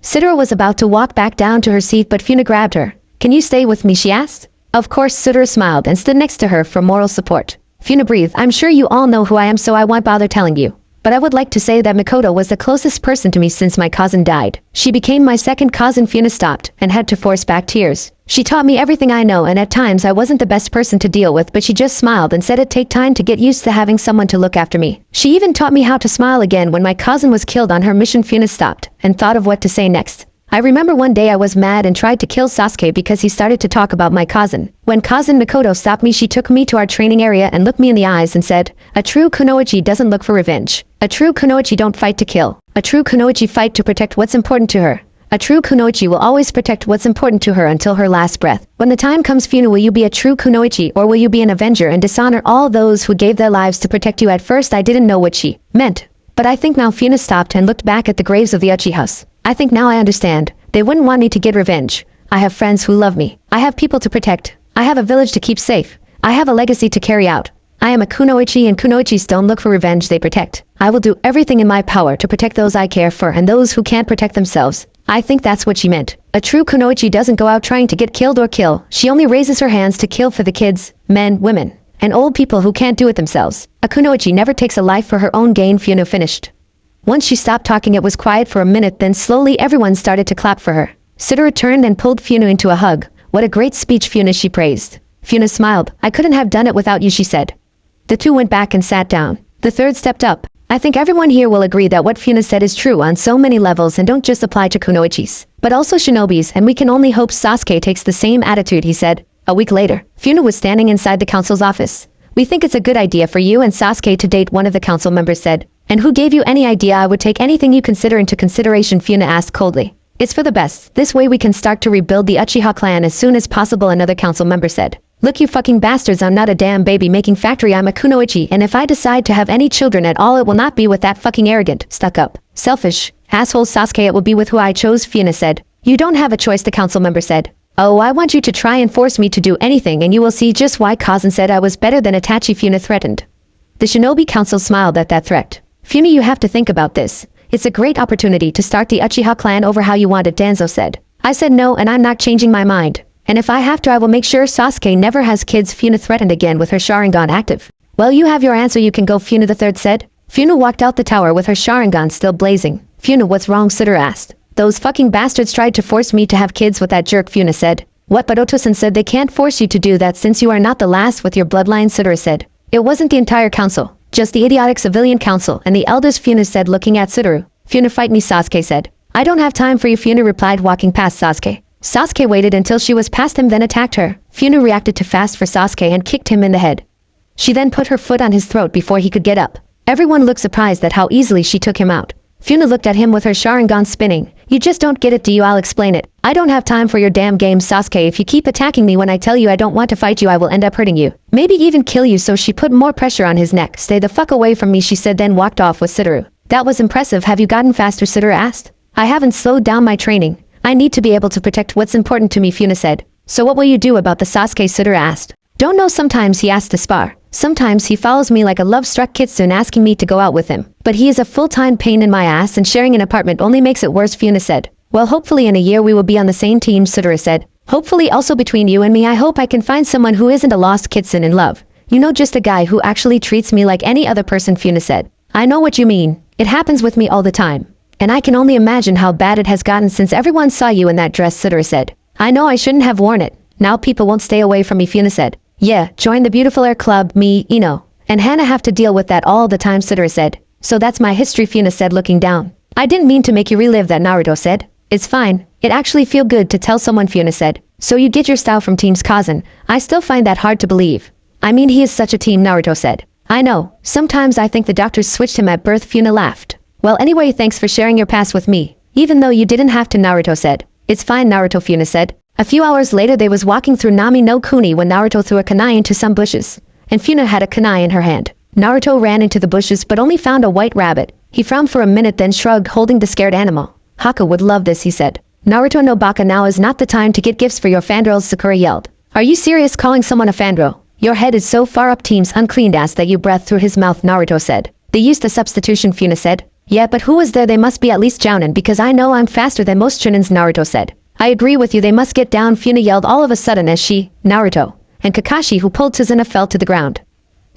Sitoru was about to walk back down to her seat, but Funa grabbed her. Can you stay with me, she asked. Of course, Sitoru smiled and stood next to her for moral support. Funa breathed. I'm sure you all know who I am, so I won't bother telling you. But I would like to say that Makoto was the closest person to me since my cousin died. She became my second cousin. Funa stopped and had to force back tears. She taught me everything I know, and at times I wasn't the best person to deal with, but she just smiled and said it'd take time to get used to having someone to look after me. She even taught me how to smile again when my cousin was killed on her mission. Funa stopped and thought of what to say next. I remember one day I was mad and tried to kill Sasuke because he started to talk about my cousin. When cousin Makoto stopped me, she took me to our training area and looked me in the eyes and said, "A true kunoichi doesn't look for revenge. A true kunoichi don't fight to kill. A true kunoichi fight to protect what's important to her. A true kunoichi will always protect what's important to her until her last breath. When the time comes, Funa, will you be a true kunoichi, or will you be an avenger and dishonor all those who gave their lives to protect you?" At first I didn't know what she meant, but I think now. Funa stopped and looked back at the graves of the Uchihas. I think now I understand. They wouldn't want me to get revenge. I have friends who love me. I have people to protect. I have a village to keep safe. I have a legacy to carry out. I am a kunoichi, and kunoichis don't look for revenge, they protect. I will do everything in my power to protect those I care for and those who can't protect themselves. I think that's what she meant. A true kunoichi doesn't go out trying to get killed or kill. She only raises her hands to kill for the kids, men, women, and old people who can't do it themselves. A kunoichi never takes a life for her own gain. Funa finished. Once she stopped talking, it was quiet for a minute, then slowly everyone started to clap for her. Sudara turned and pulled Funa into a hug. "What a great speech, Funa," she praised. Funa smiled. "I couldn't have done it without you," she said. The two went back and sat down. The third stepped up. "I think everyone here will agree that what Funa said is true on so many levels and don't just apply to kunoichis, but also shinobis, and we can only hope Sasuke takes the same attitude," he said. A week later, Funa was standing inside the council's office. "We think it's a good idea for you and Sasuke to date," one of the council members said. "And who gave you any idea I would take anything you consider into consideration?" Funa asked coldly. "It's for the best. This way we can start to rebuild the Uchiha clan as soon as possible," another council member said. "Look, you fucking bastards, I'm not a damn baby making factory. I'm a kunoichi, and if I decide to have any children at all, it will not be with that fucking arrogant, stuck-up, selfish, asshole Sasuke. It will be with who I chose," Funa said. "You don't have a choice," the council member said. "Oh, I want you to try and force me to do anything, and you will see just why." Cousin said I was better than Itachi, Funa threatened. The Shinobi Council smiled at that threat. "Funa, you have to think about this. It's a great opportunity to start the Uchiha clan over how you want it," Danzo said. "I said no, and I'm not changing my mind. And if I have to, I will make sure Sasuke never has kids," Funa threatened again with her Sharingan active. "Well, you have your answer, you can go," Funa the third said. Funa walked out the tower with her Sharingan still blazing. "Funa, what's wrong?" Sudara asked. "Those fucking bastards tried to force me to have kids with that jerk," Funa said. "What? But Otosan said they can't force you to do that since you are not the last with your bloodline," Sudara said. "It wasn't the entire council. Just the idiotic civilian council and the elders," Funa said, looking at Sudara. "Funa, fight me," Sasuke said. "I don't have time for you," Funa replied, walking past Sasuke. Sasuke waited until she was past him, then attacked her. Funa reacted too fast for Sasuke and kicked him in the head. She then put her foot on his throat before he could get up. Everyone looked surprised at how easily she took him out. Funa looked at him with her Sharingan spinning. "You just don't get it, do you? I'll explain it. I don't have time for your damn games, Sasuke. If you keep attacking me when I tell you I don't want to fight you, I will end up hurting you. Maybe even kill you." So she put more pressure on his neck. "Stay the fuck away from me," she said, then walked off with Sudara. "That was impressive. Have you gotten faster?" Sudara asked. "I haven't slowed down my training. I need to be able to protect what's important to me," Funa said. "So what will you do about the Sasuke?" Sudara asked. "Don't know. Sometimes he asks to spar. Sometimes he follows me like a love-struck kitsune asking me to go out with him. But he is a full-time pain in my ass, and sharing an apartment only makes it worse," Funa said. "Well, hopefully in a year we will be on the same team," Sudara said. "Hopefully also between you and me, I hope I can find someone who isn't a lost kitsune in love. You know, just a guy who actually treats me like any other person," Funa said. "I know what you mean. It happens with me all the time. And I can only imagine how bad it has gotten since everyone saw you in that dress," Sudara said. "I know I shouldn't have worn it. Now people won't stay away from me," Funa said. "Yeah, join the Beautiful Air Club, me, Ino, and Hana have to deal with that all the time," Sudara said. "So that's my history," Funa said, looking down. "I didn't mean to make you relive that," Naruto said. "It's fine. It actually feel good to tell someone," Funa said. "So you get your style from Team's cousin. I still find that hard to believe." "I mean, he is such a team," Naruto said. "I know. Sometimes I think the doctors switched him at birth," Funa laughed. "Well, anyway, thanks for sharing your past with me. Even though you didn't have to," Naruto said. "It's fine, Naruto," Funa said. A few hours later they was walking through Nami no Kuni when Naruto threw a kunai into some bushes, and Funa had a kunai in her hand. Naruto ran into the bushes but only found a white rabbit. He frowned for a minute, then shrugged, holding the scared animal. "Haka would love this," he said. "Naruto no baka, now is not the time to get gifts for your fangirls," Sakura yelled. "Are you serious calling someone a fangirl? Your head is so far up Team's uncleaned ass that you breathed through his mouth," Naruto said. "They used a substitution," Funa said. "Yeah, but who was there? They must be at least Jounin, because I know I'm faster than most Chunins," Naruto said. "I agree with you, they must get down," Funa yelled all of a sudden as she, Naruto, and Kakashi, who pulled Tazuna, fell to the ground.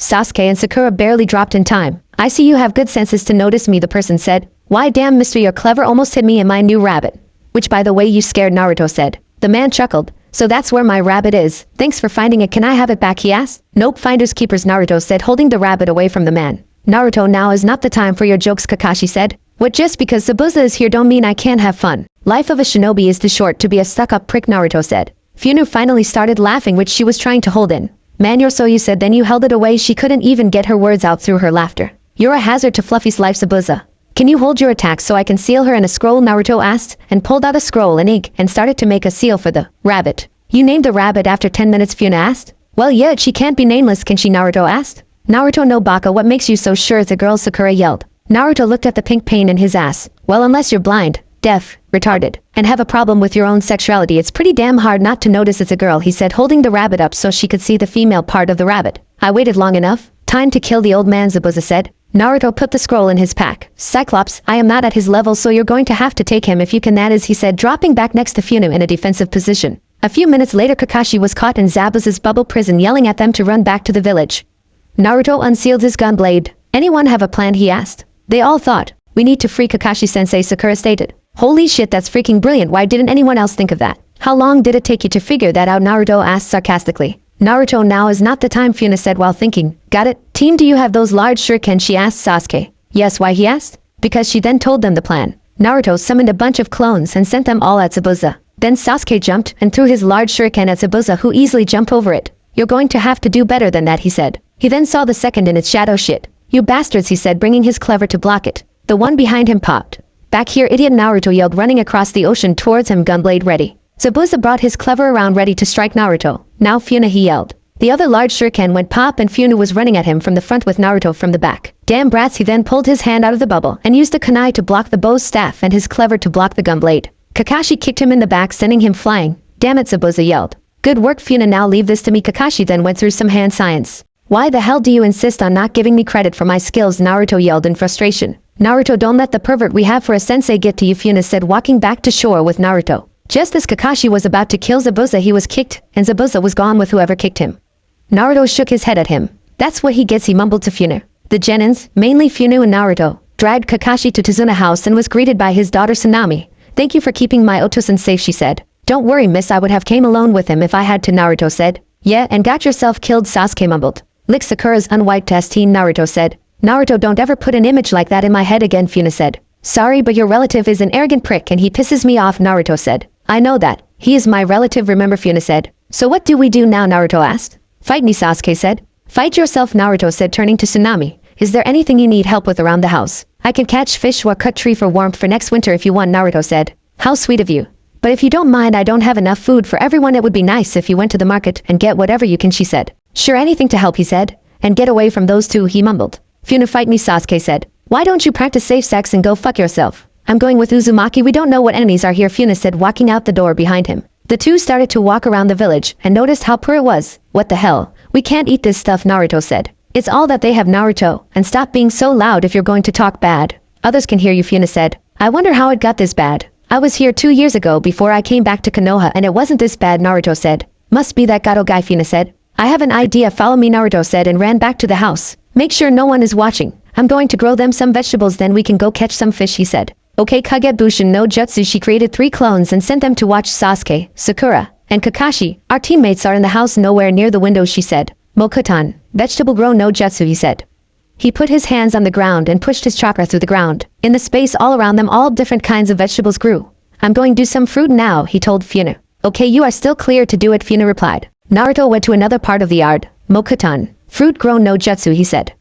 Sasuke and Sakura barely dropped in time. I see you have good senses to notice me, the person said. Why damn mister, you're clever, almost hit me and my new rabbit. Which by the way you scared, Naruto said. The man chuckled. So that's where my rabbit is. Thanks for finding it, can I have it back, he asked. Nope, finders keepers, Naruto said, holding the rabbit away from the man. Naruto, now is not the time for your jokes, Kakashi said. What, just because Zabuza is here don't mean I can't have fun. Life of a shinobi is too short to be a stuck-up prick, Naruto said. Funu finally started laughing, which she was trying to hold in. Man, you're so, you said, then you held it away. She couldn't even get her words out through her laughter. You're a hazard to Fluffy's life, Zabuza. Can you hold your attack so I can seal her in a scroll, Naruto asked, and pulled out a scroll and ink and started to make a seal for the rabbit. You named the rabbit after 10 minutes, Funa asked. Well, yeah, she can't be nameless, can she, Naruto asked. Naruto, no baka, what makes you so sure, the girl, Sakura yelled. Naruto looked at the pink pain in his ass. Well, unless you're blind, deaf, retarded, and have a problem with your own sexuality, it's pretty damn hard not to notice it's a girl, he said, holding the rabbit up so she could see the female part of the rabbit. I waited long enough. Time to kill the old man, Zabuza said. Naruto put the scroll in his pack. Cyclops, I am not at his level, so you're going to have to take him if you can, that is, he said, dropping back next to Funu in a defensive position. A few minutes later, Kakashi was caught in Zabuza's bubble prison, yelling at them to run back to the village. Naruto unsealed his gun blade. Anyone have a plan, he asked. They all thought. We need to free Kakashi-sensei, Sakura stated. Holy shit, that's freaking brilliant, why didn't anyone else think of that? How long did it take you to figure that out, Naruto asked sarcastically. Naruto, now is not the time, Funa said while thinking. Got it? Team, do you have those large shuriken, she asked Sasuke. Yes, why, he asked. Because she then told them the plan. Naruto summoned a bunch of clones and sent them all at Zabuza. Then Sasuke jumped and threw his large shuriken at Zabuza, who easily jumped over it. You're going to have to do better than that, he said. He then saw the second in its shadow. Shit. You bastards, he said, bringing his clever to block it. The one behind him popped. Back here, idiot, Naruto yelled, running across the ocean towards him, gunblade ready. Zabuza brought his clever around ready to strike Naruto. Now Funa, he yelled. The other large shuriken went pop and Funa was running at him from the front with Naruto from the back. Damn brats, he then pulled his hand out of the bubble and used the kunai to block the bow's staff and his clever to block the gunblade. Kakashi kicked him in the back, sending him flying. Damn it, Zabuza yelled. Good work, Funa, now leave this to me. Kakashi then went through some hand science. Why the hell do you insist on not giving me credit for my skills, Naruto yelled in frustration. Naruto, don't let the pervert we have for a sensei get to you, Funa said, walking back to shore with Naruto. Just as Kakashi was about to kill Zabuza, he was kicked, and Zabuza was gone with whoever kicked him. Naruto shook his head at him. That's what he gets, he mumbled to Funa. The Genins, mainly Funa and Naruto, dragged Kakashi to Tazuna house and was greeted by his daughter Tsunami. Thank you for keeping my Otosan safe, she said. Don't worry, miss, I would have came alone with him if I had to, Naruto said. Yeah, and got yourself killed, Sasuke mumbled. Lick Sakura's unwiped teen, Naruto said. Naruto, don't ever put an image like that in my head again, Funa said. Sorry, but your relative is an arrogant prick and he pisses me off, Naruto said. I know that. He is my relative, remember, Funa said. So what do we do now, Naruto asked. Fight me, Sasuke said. Fight yourself, Naruto said, turning to Tsunami. Is there anything you need help with around the house? I can catch fish or cut tree for warmth for next winter if you want, Naruto said. How sweet of you. But if you don't mind, I don't have enough food for everyone. It would be nice if you went to the market and get whatever you can, she said. Sure, anything to help, he said. And get away from those two, he mumbled. Funa, fight me, Sasuke said. Why don't you practice safe sex and go fuck yourself? I'm going with Uzumaki, we don't know what enemies are here, Funa said, walking out the door behind him. The two started to walk around the village and noticed how poor it was. What the hell? We can't eat this stuff, Naruto said. It's all that they have, Naruto, and stop being so loud if you're going to talk bad. Others can hear you, Funa said. I wonder how it got this bad. I was here 2 years ago before I came back to Konoha and it wasn't this bad, Naruto said. Must be that Gato guy, Funa said. I have an idea, follow me, Naruto said, and ran back to the house. Make sure no one is watching. I'm going to grow them some vegetables, then we can go catch some fish, he said. Okay, Kagebushin no Jutsu, she created 3 clones and sent them to watch Sasuke, Sakura, and Kakashi. Our teammates are in the house nowhere near the windows, she said. Mokutan, vegetable grow no Jutsu, he said. He put his hands on the ground and pushed his chakra through the ground. In the space all around them, all different kinds of vegetables grew. I'm going to do some fruit now, he told Funa. Okay, you are still clear to do it, Funa replied. Naruto went to another part of the yard. Mokutan, fruit grow no Jutsu, he said.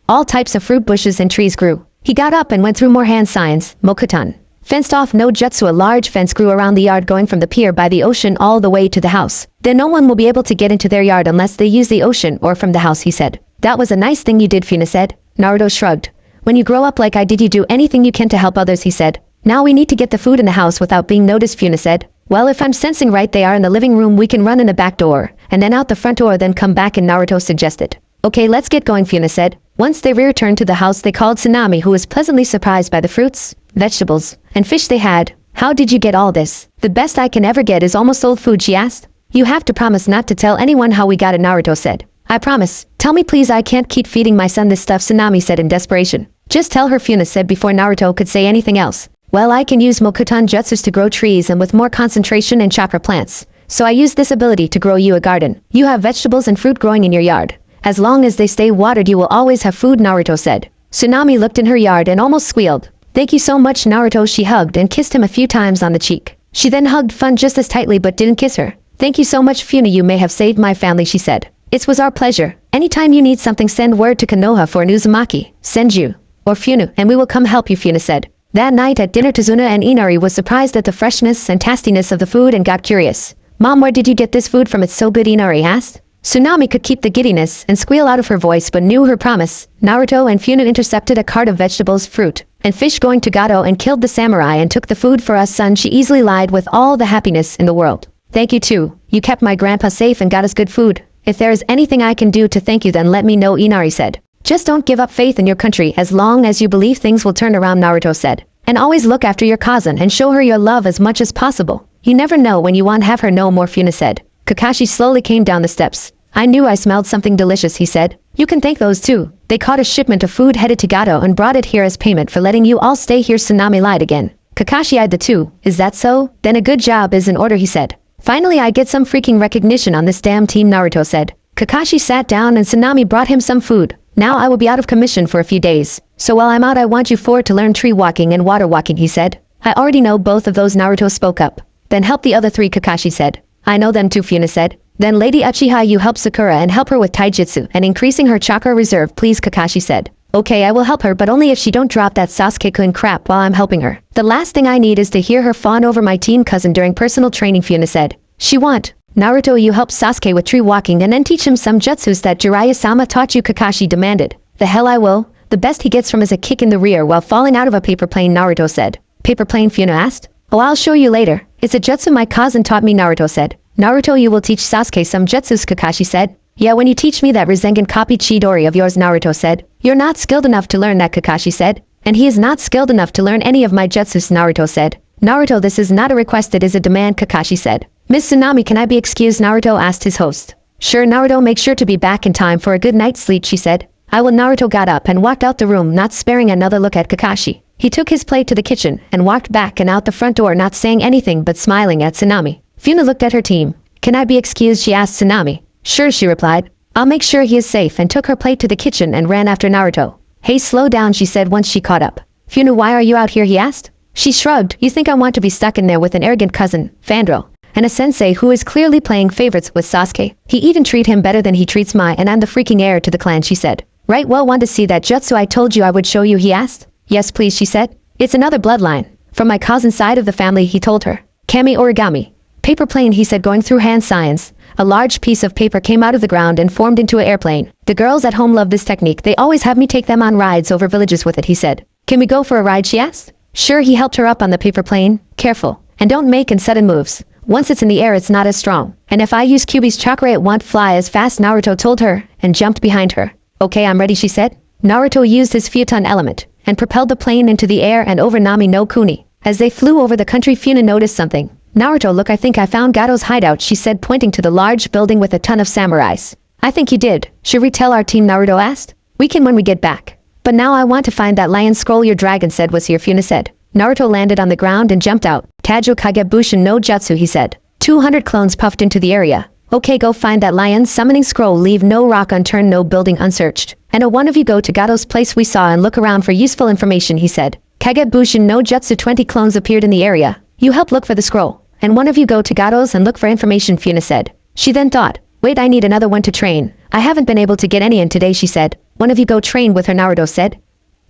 All types of fruit bushes and trees grew. He got up and went through more hand signs. Mokutan. Fenced off no Jutsu, a large fence grew around the yard going from the pier by the ocean all the way to the house. Then no one will be able to get into their yard unless they use the ocean or from the house, he said. That was a nice thing you did, Funa said. Naruto shrugged. When you grow up like I did, you do anything you can to help others, he said. Now we need to get the food in the house without being noticed, Funa said. Well, if I'm sensing right, they are in the living room, we can run in the back door, and then out the front door, then come back, and Naruto suggested. Okay, let's get going, Funa said. Once they returned to the house, they called Tsunami, who was pleasantly surprised by the fruits, vegetables, and fish they had. How did you get all this? The best I can ever get is almost old food, she asked. You have to promise not to tell anyone how we got it, Naruto said. I promise. Tell me please, I can't keep feeding my son this stuff, Tsunami said in desperation. Just tell her, Funa said before Naruto could say anything else. Well, I can use Mokuton jutsus to grow trees and with more concentration and chakra plants. So I use this ability to grow you a garden. You have vegetables and fruit growing in your yard. As long as they stay watered you will always have food, Naruto said. Tsunami looked in her yard and almost squealed. Thank you so much, Naruto. She hugged and kissed him a few times on the cheek. She then hugged Fun just as tightly but didn't kiss her. Thank you so much, Funa, you may have saved my family, she said. It was our pleasure. Anytime you need something, send word to Konoha for an Uzumaki, Senju, or Funu, and we will come help you, Funa said. That night at dinner, Tazuna and Inari was surprised at the freshness and tastiness of the food and got curious. Mom, where did you get this food from? It's so good, Inari asked. Tsunami could keep the giddiness and squeal out of her voice but knew her promise. Naruto and Funa intercepted a cart of vegetables, fruit, and fish going to Gato and killed the samurai and took the food for us, son. She easily lied with all the happiness in the world. Thank you too. You kept my grandpa safe and got us good food. If there is anything I can do to thank you, then let me know, Inari said. Just don't give up faith in your country as long as you believe things will turn around, Naruto said. And always look after your cousin and show her your love as much as possible. You never know when you want have her no more, Funa said. Kakashi slowly came down the steps. I knew I smelled something delicious, he said. You can thank those too. They caught a shipment of food headed to Gato and brought it here as payment for letting you all stay here. Tsunami lied again. Kakashi eyed the two. Is that so? Then a good job is in order, he said. Finally I get some freaking recognition on this damn team, Naruto said. Kakashi sat down and Tsunami brought him some food. Now I will be out of commission for a few days. So while I'm out I want you four to learn tree walking and water walking, he said. I already know both of those, Naruto spoke up. Then help the other three, Kakashi said. I know them too, Funa said. Then Lady Uchiha, you help Sakura and help her with taijutsu and increasing her chakra reserve, please, Kakashi said. Okay, I will help her, but only if she don't drop that Sasuke-kun crap while I'm helping her. The last thing I need is to hear her fawn over my teen cousin during personal training, Funa said. She won't. Naruto, you help Sasuke with tree walking and then teach him some jutsus that Jiraiya-sama taught you, Kakashi demanded. The hell I will. The best he gets from is a kick in the rear while falling out of a paper plane, Naruto said. Paper plane, Funa asked. Oh, I'll show you later. It's a jutsu my cousin taught me, Naruto said. Naruto, you will teach Sasuke some jutsus, Kakashi said. Yeah, when you teach me that Rasengan copy Chidori of yours, Naruto said. You're not skilled enough to learn that, Kakashi said. And he is not skilled enough to learn any of my jutsus, Naruto said. Naruto, this is not a request, it is a demand, Kakashi said. Miss Tsunami, can I be excused? Naruto asked his host. Sure, Naruto, make sure to be back in time for a good night's sleep, she said. I will. Naruto got up and walked out the room, not sparing another look at Kakashi. He took his plate to the kitchen and walked back and out the front door, not saying anything but smiling at Tsunami. Funa looked at her team. Can I be excused? She asked Tsunami. Sure, she replied. I'll make sure he is safe, and took her plate to the kitchen and ran after Naruto. Hey, slow down, she said once she caught up. Funa, why are you out here? He asked. She shrugged. You think I want to be stuck in there with an arrogant cousin, Fandro, and a sensei who is clearly playing favorites with Sasuke? He even treat him better than he treats Mai, and I'm the freaking heir to the clan, she said. Right, well, want to see that jutsu I told you I would show you? He asked. Yes, please, she said. It's another bloodline. From my cousin's side of the family, he told her. Kami origami. Paper plane, he said, going through hand signs. A large piece of paper came out of the ground and formed into an airplane. The girls at home love this technique. They always have me take them on rides over villages with it, he said. Can we go for a ride? She asked. Sure, he helped her up on the paper plane. Careful. And don't make sudden moves. Once it's in the air, it's not as strong. And if I use Kyuubi's chakra, it won't fly as fast, Naruto told her, and jumped behind her. Okay, I'm ready, she said. Naruto used his futon element, and propelled the plane into the air and over Nami no Kuni. As they flew over the country, Funa noticed something. Naruto, look, I think I found Gato's hideout, she said, pointing to the large building with a ton of samurais. I think you did. Should we tell our team? Naruto asked. We can when we get back. But now I want to find that lion scroll your dragon said was here, Funa said. Naruto landed on the ground and jumped out. Tajo Kagebushin no Jutsu, he said. 200 clones puffed into the area. Okay, go find that lion summoning scroll, leave no rock unturned, no building unsearched. And one of you go to Gato's place we saw and look around for useful information, he said. Kagebushin no Jutsu. 20 clones appeared in the area. You help look for the scroll. And one of you go to Gato's and look for information, Funa said. She then thought, wait, I need another one to train. I haven't been able to get any in today, she said. One of you go train with her, Naruto said.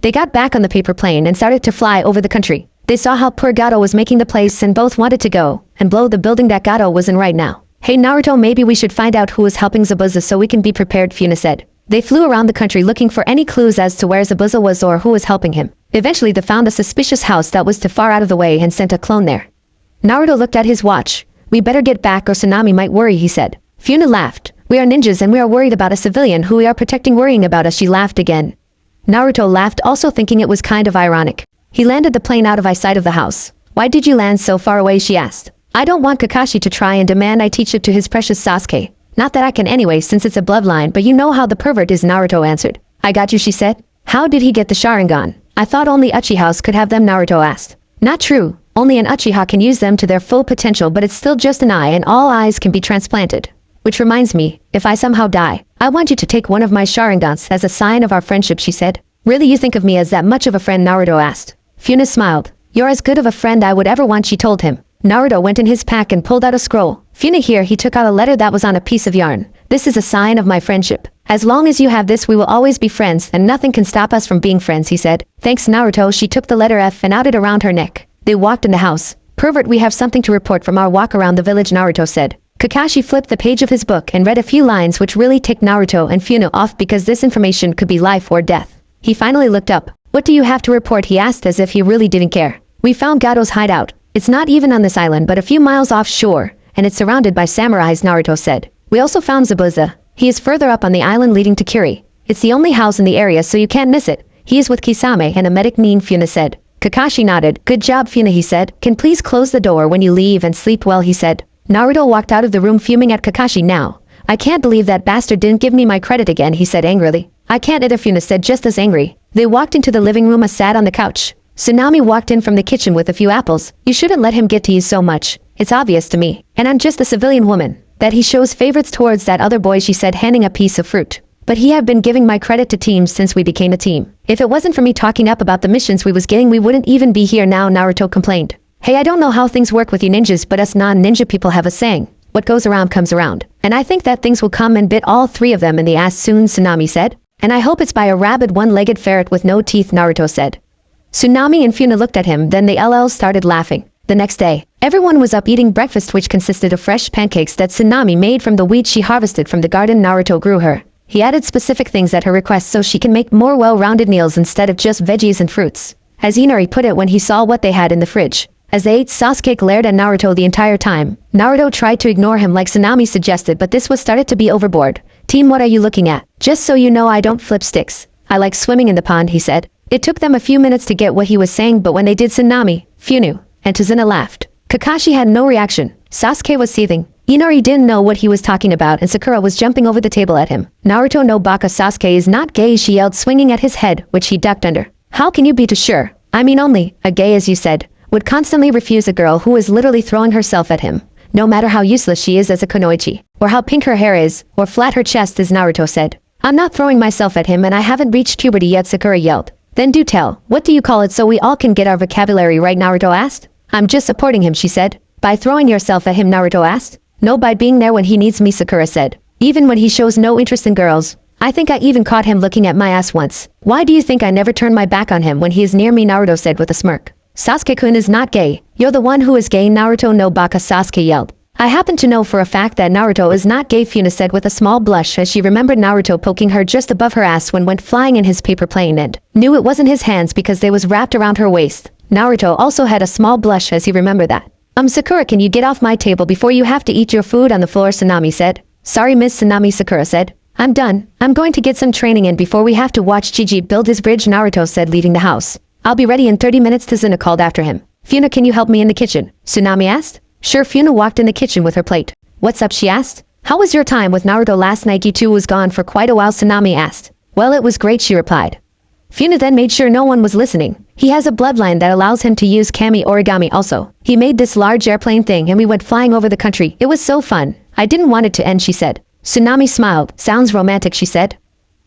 They got back on the paper plane and started to fly over the country. They saw how poor Gato was making the place and both wanted to go and blow the building that Gato was in right now. Hey Naruto, maybe we should find out who is helping Zabuza so we can be prepared, Funa said. They flew around the country looking for any clues as to where Zabuza was or who was helping him. Eventually they found a suspicious house that was too far out of the way and sent a clone there. Naruto looked at his watch. We better get back or Tsunami might worry, he said. Funa laughed. We are ninjas and we are worried about a civilian who we are protecting worrying about us. She laughed again. Naruto laughed, also thinking it was kind of ironic. He landed the plane out of eyesight of the house. Why did you land so far away? She asked. I don't want Kakashi to try and demand I teach it to his precious Sasuke. Not that I can anyway since it's a bloodline, but you know how the pervert is, Naruto answered. I got you, she said. How did he get the Sharingan? I thought only Uchihas could have them, Naruto asked. Not true. Only an Uchiha can use them to their full potential, but it's still just an eye and all eyes can be transplanted. Which reminds me, if I somehow die, I want you to take one of my Sharingans as a sign of our friendship, she said. Really, you think of me as that much of a friend, Naruto asked. Funa smiled. You're as good of a friend I would ever want, she told him. Naruto went in his pack and pulled out a scroll. Funa here, he took out a letter that was on a piece of yarn. This is a sign of my friendship. As long as you have this, we will always be friends, and nothing can stop us from being friends, he said. Thanks, Naruto. She took the letter F and knotted around her neck. They walked in the house. Pervert, we have something to report from our walk around the village, Naruto said. Kakashi flipped the page of his book and read a few lines which really ticked Naruto and Funa off because this information could be life or death. He finally looked up. What do you have to report? He asked as if he really didn't care. We found Gato's hideout. It's not even on this island but a few miles offshore, and it's surrounded by samurais, Naruto said. We also found Zabuza. He is further up on the island leading to Kiri. It's the only house in the area so you can't miss it. He is with Kisame and a medic named Funa said. Kakashi nodded. Good job, Funa, he said. Can please close the door when you leave and sleep well, he said. Naruto walked out of the room fuming at Kakashi now. I can't believe that bastard didn't give me my credit again, he said angrily. I can't either, Funa said just as angry. They walked into the living room and sat on the couch. Tsunami walked in from the kitchen with a few apples. You shouldn't let him get to you so much. It's obvious to me. And I'm just a civilian woman. That he shows favorites towards that other boy, she said, handing a piece of fruit. But he have been giving my credit to teams since we became a team. If it wasn't for me talking up about the missions we was getting, we wouldn't even be here now, Naruto complained. Hey, I don't know how things work with you ninjas, but us non-ninja people have a saying. What goes around comes around. And I think that things will come and bit all three of them in the ass soon, Tsunami said. And I hope it's by a rabid one-legged ferret with no teeth, Naruto said. Tsunami and Funa looked at him, then they LL started laughing. The next day, everyone was up eating breakfast which consisted of fresh pancakes that Tsunami made from the wheat she harvested from the garden Naruto grew her. He added specific things at her request so she can make more well-rounded meals instead of just veggies and fruits. As Inari put it when he saw what they had in the fridge. As they ate, Sasuke glared at Naruto the entire time. Naruto tried to ignore him like Tsunami suggested, but this was started to be overboard. Team, what are you looking at? Just so you know, I don't flip sticks. I like swimming in the pond, he said. It took them a few minutes to get what he was saying, but when they did, Tsunami, Funu, and Tazuna laughed. Kakashi had no reaction. Sasuke was seething. Inari didn't know what he was talking about, and Sakura was jumping over the table at him. Naruto no baka, Sasuke is not gay, she yelled, swinging at his head, which he ducked under. How can you be too sure? I mean only, a gay as you said, would constantly refuse a girl who is literally throwing herself at him. No matter how useless she is as a kunoichi, or how pink her hair is, or flat her chest, as Naruto said. I'm not throwing myself at him and I haven't reached puberty yet, Sakura yelled. Then do tell, what do you call it so we all can get our vocabulary right, Naruto asked. I'm just supporting him, she said. By throwing yourself at him, Naruto asked. No, by being there when he needs me, Sakura said. Even when he shows no interest in girls. I think I even caught him looking at my ass once. Why do you think I never turn my back on him when he is near me, Naruto said with a smirk. Sasuke-kun is not gay. You're the one who is gay, Naruto no baka, Sasuke yelled. I happen to know for a fact that Naruto is not gay, Funa said with a small blush as she remembered Naruto poking her just above her ass when went flying in his paper plane and knew it wasn't his hands because they was wrapped around her waist. Naruto also had a small blush as he remembered that. Sakura, can you get off my table before you have to eat your food on the floor, Tsunami said. Sorry, Miss Tsunami, Sakura said. I'm done. I'm going to get some training in before we have to watch Chiji build his bridge, Naruto said, leaving the house. I'll be ready in 30 minutes, Tazuna called after him. Funa, can you help me in the kitchen? Tsunami asked. Sure, Funa walked in the kitchen with her plate. What's up, she asked. How was your time with Naruto last night? Gitu was gone for quite a while, Tsunami asked. Well, it was great, she replied. Funa then made sure no one was listening. He has a bloodline that allows him to use kami origami also. He made this large airplane thing and we went flying over the country. It was so fun. I didn't want it to end, she said. Tsunami smiled. Sounds romantic, she said.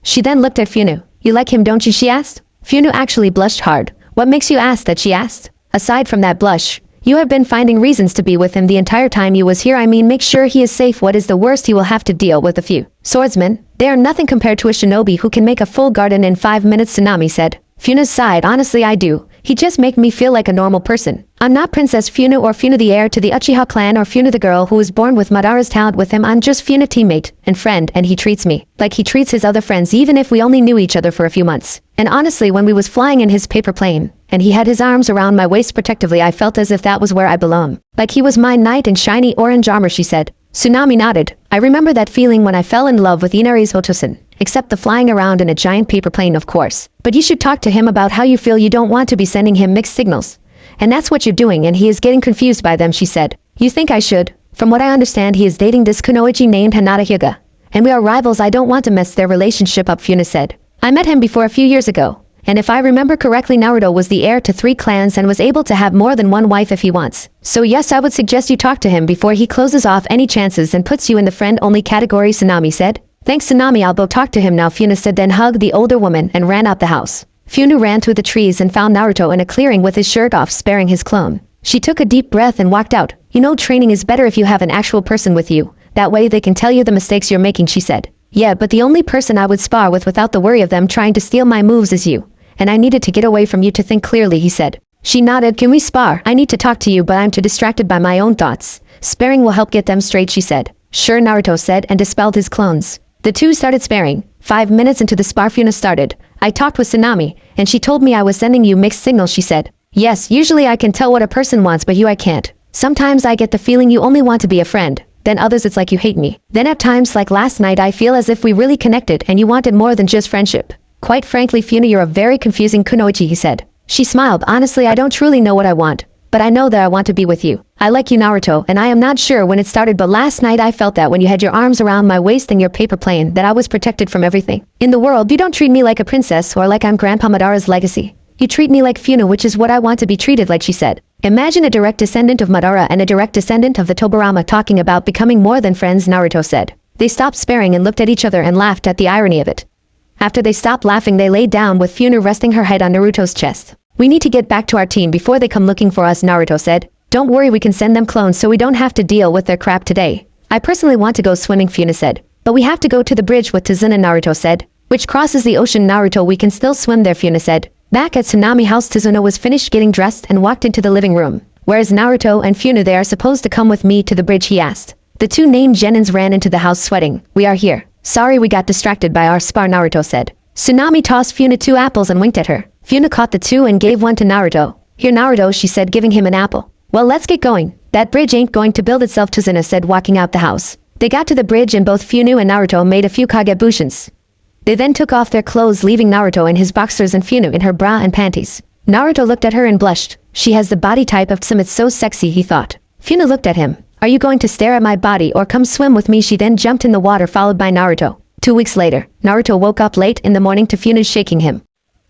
She then looked at Funa. You like him, don't you, she asked. Funa actually blushed hard. What makes you ask that, she asked. Aside from that blush, you have been finding reasons to be with him the entire time you was here. I mean, make sure he is safe. What is the worst he will have to deal with? A few swordsmen. They are nothing compared to a shinobi who can make a full garden in 5 minutes, Tsunami said. Funa sighed. Honestly, I do. He just make me feel like a normal person. I'm not Princess Funa or Funa the heir to the Uchiha clan or Funa the girl who was born with Madara's talent with him. I'm just Funa teammate and friend, and he treats me like he treats his other friends even if we only knew each other for a few months. And honestly, when we was flying in his paper plane, and he had his arms around my waist protectively, I felt as if that was where I belong. Like he was my knight in shiny orange armor, she said. Tsunami nodded. I remember that feeling when I fell in love with Inari's Hotosen. Except the flying around in a giant paper plane, of course. But you should talk to him about how you feel. You don't want to be sending him mixed signals. And that's what you're doing, and he is getting confused by them, she said. You think I should? From what I understand, he is dating this kunoichi named Hinata Hyuga. And we are rivals. I don't want to mess their relationship up, Funa said. I met him before a few years ago. And if I remember correctly, Naruto was the heir to 3 clans and was able to have more than one wife if he wants. So yes, I would suggest you talk to him before he closes off any chances and puts you in the friend-only category, Tsunami said. Thanks, Tsunami, I'll go talk to him now, Funa said, then hugged the older woman and ran out the house. Funa ran through the trees and found Naruto in a clearing with his shirt off, sparing his clone. She took a deep breath and walked out. You know, training is better if you have an actual person with you. That way they can tell you the mistakes you're making, she said. Yeah, but the only person I would spar with without the worry of them trying to steal my moves is you. And I needed to get away from you to think clearly, he said. She nodded. Can we spar? I need to talk to you, but I'm too distracted by my own thoughts. Sparring will help get them straight, she said. Sure, Naruto said and dispelled his clones. The two started sparring. 5 minutes into the spar, Funa started. I talked with Tsunami, and she told me I was sending you mixed signals, she said. Yes, usually I can tell what a person wants, but you I can't. Sometimes I get the feeling you only want to be a friend. Then others it's like you hate me. Then at times like last night I feel as if we really connected and you wanted more than just friendship. Quite frankly, Funa, you're a very confusing kunoichi, he said. She smiled. Honestly, I don't truly know what I want, but I know that I want to be with you. I like you, Naruto, and I am not sure when it started, but last night I felt that when you had your arms around my waist and your paper plane, that I was protected from everything. In the world, you don't treat me like a princess or like I'm Grandpa Madara's legacy. You treat me like Funa, which is what I want to be treated like, she said. Imagine a direct descendant of Madara and a direct descendant of the Tobirama talking about becoming more than friends, Naruto said. They stopped sparring and looked at each other and laughed at the irony of it. After they stopped laughing, they laid down with Funa resting her head on Naruto's chest. We need to get back to our team before they come looking for us, Naruto said. Don't worry, we can send them clones so we don't have to deal with their crap today. I personally want to go swimming, Funa said. But we have to go to the bridge with Tazuna, Naruto said. Which crosses the ocean, Naruto. We can still swim there, Funa said. Back at Tsunami House, Tazuna was finished getting dressed and walked into the living room. Whereas Naruto and Funa, they are supposed to come with me to the bridge, he asked. The two named Genins ran into the house sweating. We are here. Sorry, we got distracted by our spar, Naruto said. Tsunami tossed Funa 2 apples and winked at her. Funa caught the 2 and gave one to Naruto. Here, Naruto, she said, giving him an apple. Well, let's get going. That bridge ain't going to build itself, Tazuna said, walking out the house. They got to the bridge and both Funa and Naruto made a few kagebushins. They then took off their clothes, leaving Naruto in his boxers and Funa in her bra and panties. Naruto looked at her and blushed. She has the body type of some, it's so sexy, he thought. Funa looked at him. Are you going to stare at my body or come swim with me? She then jumped in the water, followed by Naruto. 2 weeks later, Naruto woke up late in the morning to Funa's shaking him.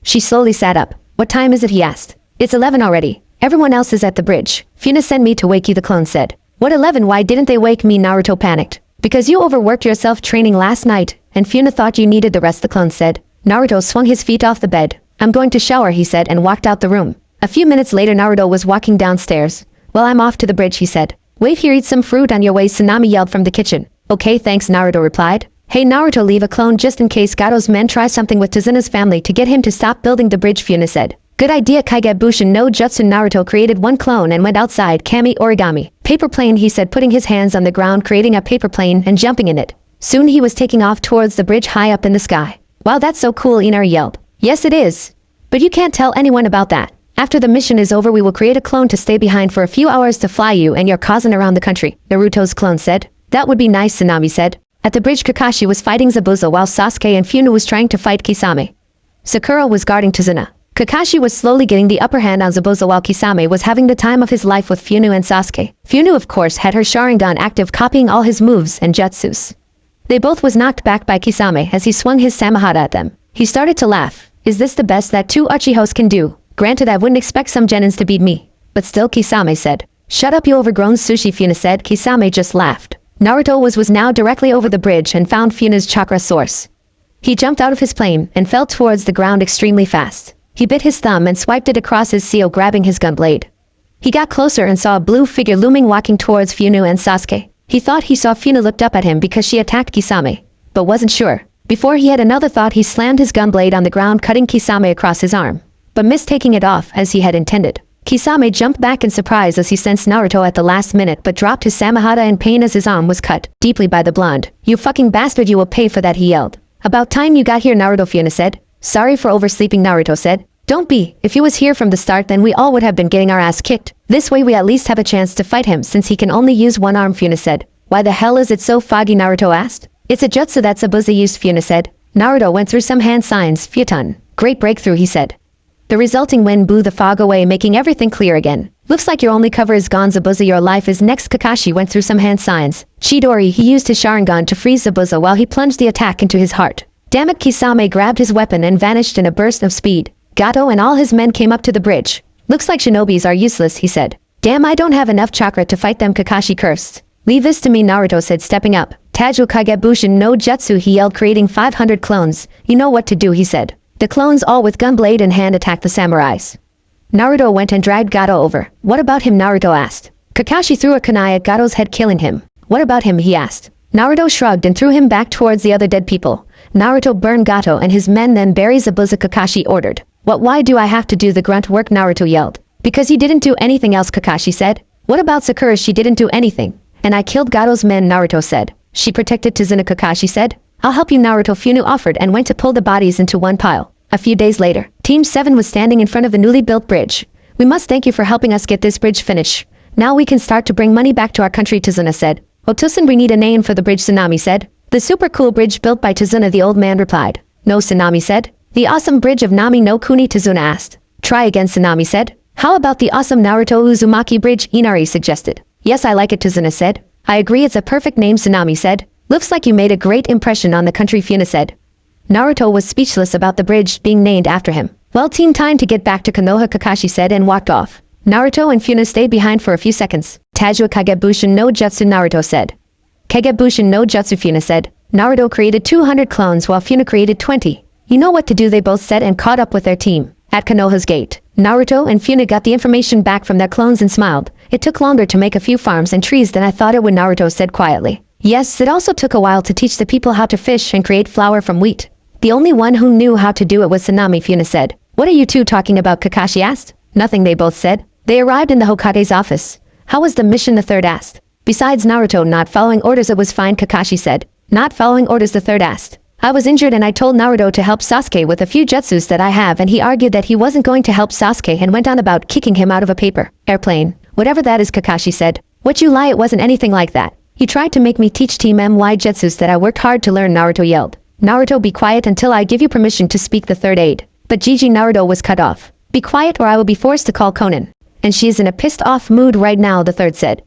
She slowly sat up. What time is it? He asked. It's 11 already. Everyone else is at the bridge. Funa sent me to wake you, the clone said. What 11? Why didn't they wake me? Naruto panicked. Because you overworked yourself training last night, and Funa thought you needed the rest, the clone said. Naruto swung his feet off the bed. I'm going to shower, he said, and walked out the room. A few minutes later, Naruto was walking downstairs. Well, I'm off to the bridge, he said. Wait here, eat some fruit on your way, Tsunami yelled from the kitchen. Okay, thanks, Naruto replied. Hey, Naruto, leave a clone just in case Gado's men try something with Tazuna's family to get him to stop building the bridge, Funa said. Good idea, Kaigebushin no Jutsu. Naruto created 1 clone and went outside. Kami origami. Paper plane, he said, putting his hands on the ground, creating a paper plane and jumping in it. Soon he was taking off towards the bridge high up in the sky. Wow, that's so cool, Inar yelled. Yes, it is. But you can't tell anyone about that. After the mission is over, we will create a clone to stay behind for a few hours to fly you and your cousin around the country, Naruto's clone said. That would be nice, Tsunami said. At the bridge, Kakashi was fighting Zabuza while Sasuke and Funa was trying to fight Kisame. Sakura was guarding Tazuna. Kakashi was slowly getting the upper hand on Zabuza while Kisame was having the time of his life with Funa and Sasuke. Funa, of course, had her Sharingan active, copying all his moves and jutsus. They both was knocked back by Kisame as he swung his Samahata at them. He started to laugh. Is this the best that 2 Uchihos can do? Granted, I wouldn't expect some Genins to beat me. But still, Kisame said. Shut up, you overgrown sushi, Funa said. Kisame just laughed. Naruto was now directly over the bridge and found Funa's chakra source. He jumped out of his plane and fell towards the ground extremely fast. He bit his thumb and swiped it across his seal, grabbing his gun blade. He got closer and saw a blue figure looming, walking towards Funa and Sasuke. He thought he saw Funa looked up at him because she attacked Kisame, but wasn't sure. Before he had another thought, he slammed his gun blade on the ground, cutting Kisame across his arm, but missed taking it off as he had intended. Kisame jumped back in surprise as he sensed Naruto at the last minute, but dropped his Samahata in pain as his arm was cut deeply by the blonde. You fucking bastard, you will pay for that, he yelled. About time you got here, Naruto, Funa said. Sorry for oversleeping, Naruto said. Don't be. If he was here from the start, then we all would have been getting our ass kicked. This way we at least have a chance to fight him since he can only use 1 arm, Funa said. Why the hell is it so foggy, Naruto asked. It's a jutsu that Zabuza used, Funa said. Naruto went through some hand signs. Futon. Great breakthrough, he said. The resulting wind blew the fog away, making everything clear again. Looks like your only cover is gone, Zabuza. Your life is next. Kakashi went through some hand signs. Chidori, he used his Sharingan to freeze Zabuza while he plunged the attack into his heart. Damn it, Kisame grabbed his weapon and vanished in a burst of speed. Gato and all his men came up to the bridge. Looks like shinobis are useless, he said. Damn, I don't have enough chakra to fight them, Kakashi cursed. Leave this to me, Naruto said, stepping up. Taju Kagebushin no Jutsu, he yelled, creating 500 clones. You know what to do, he said. The clones, all with gunblade in hand, attacked the samurais. Naruto went and dragged Gato over. What about him, Naruto asked. Kakashi threw a kunai at Gato's head, killing him. What about him, he asked. Naruto shrugged and threw him back towards the other dead people. Naruto burned Gato and his men, then bury Zabuza, Kakashi ordered. What, why do I have to do the grunt work, Naruto yelled. Because you didn't do anything else, Kakashi said. What about Sakura? She didn't do anything. And I killed Gato's men, Naruto said. She protected Tazuna, Kakashi said. I'll help you, Naruto. Funu offered and went to pull the bodies into one pile. A few days later, Team 7 was standing in front of the newly built bridge. We must thank you for helping us get this bridge finished. Now we can start to bring money back to our country, Tazuna said. Otosan, we need a name for the bridge, Tsunami said. The super cool bridge built by Tazuna, the old man replied. No, Tsunami said. The awesome bridge of Nami no Kuni, Tazuna asked. Try again, Tsunami said. How about the awesome Naruto Uzumaki bridge, Inari suggested. Yes, I like it, Tazuna said. I agree, it's a perfect name, Tsunami said. Looks like you made a great impression on the country, Funa said. Naruto was speechless about the bridge being named after him. Well, team, time to get back to Konoha, Kakashi said and walked off. Naruto and Funa stayed behind for a few seconds. Tajua Kagebushin no Jutsu, Naruto said. Kagebushin no Jutsu, Funa said. Naruto created 200 clones while Funa created 20. You know what to do, they both said and caught up with their team. At Konoha's gate, Naruto and Funa got the information back from their clones and smiled. It took longer to make a few farms and trees than I thought it would, Naruto said quietly. Yes, it also took a while to teach the people how to fish and create flour from wheat. The only one who knew how to do it was Tsunami, Funa said. What are you two talking about, Kakashi asked. Nothing, they both said. They arrived in the Hokage's office. How was the mission, the third asked. Besides Naruto not following orders, it was fine, Kakashi said. Not following orders, the third asked. I was injured and I told Naruto to help Sasuke with a few jutsus that I have, and he argued that he wasn't going to help Sasuke and went on about kicking him out of a paper airplane. Whatever that is, Kakashi said. What, you lie, it wasn't anything like that. He tried to make me teach Team MY jutsus that I worked hard to learn, Naruto yelled. Naruto, be quiet until I give you permission to speak, the third aide. But Gigi, Naruto was cut off. Be quiet or I will be forced to call Conan. And she is in a pissed off mood right now, the third said.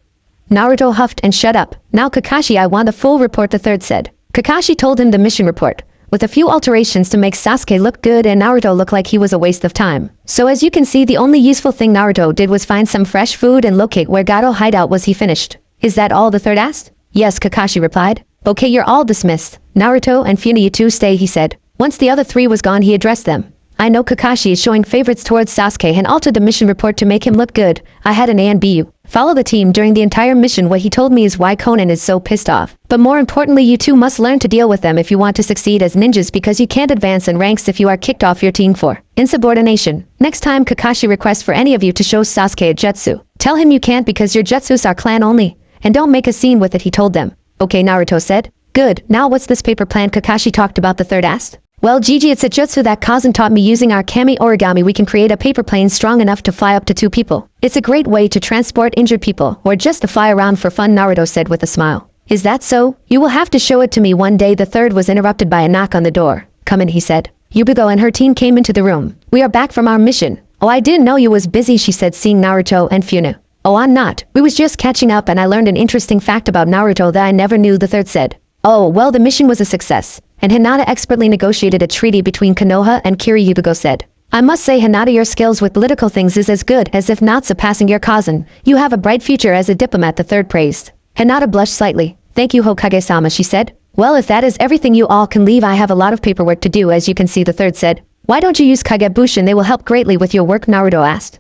Naruto huffed and shut up. Now Kakashi, I want the full report, the third said. Kakashi told him the mission report, with a few alterations to make Sasuke look good and Naruto look like he was a waste of time. So as you can see, the only useful thing Naruto did was find some fresh food and locate where Gato hideout was. He finished. Is that all, the third asked? Yes, Kakashi replied. Okay, you're all dismissed. Naruto and Funa, you two stay, he said. Once the other three was gone, he addressed them. I know Kakashi is showing favorites towards Sasuke and altered the mission report to make him look good. I had an A and B. Follow the team during the entire mission. What he told me is why Conan is so pissed off. But more importantly, you two must learn to deal with them if you want to succeed as ninjas, because you can't advance in ranks if you are kicked off your team for insubordination. Next time Kakashi requests for any of you to show Sasuke a jutsu, tell him you can't because your jutsus are clan only. And don't make a scene with it, he told them. Okay, Naruto said. Good, now what's this paper plan Kakashi talked about, the third asked. Well, Gigi, it's a jutsu that Kazan taught me. Using our kami origami, we can create a paper plane strong enough to fly up to 2 people. It's a great way to transport injured people, or just to fly around for fun, Naruto said with a smile. Is that so? You will have to show it to me one day. The third was interrupted by a knock on the door. Come in, he said. Yubigo and her team came into the room. We are back from our mission. Oh, I didn't know you was busy, she said, seeing Naruto and Funa. Oh, I'm not. We was just catching up and I learned an interesting fact about Naruto that I never knew, the third said. Oh, well, the mission was a success, and Hinata expertly negotiated a treaty between Konoha and Kiri, Yubigo said. I must say, Hinata, your skills with political things is as good as if not surpassing your cousin. You have a bright future as a diplomat, the third praised. Hinata blushed slightly. Thank you, Hokage-sama, she said. Well, if that is everything, you all can leave. I have a lot of paperwork to do, as you can see, the third said. Why don't you use Kagebushin? They will help greatly with your work, Naruto asked.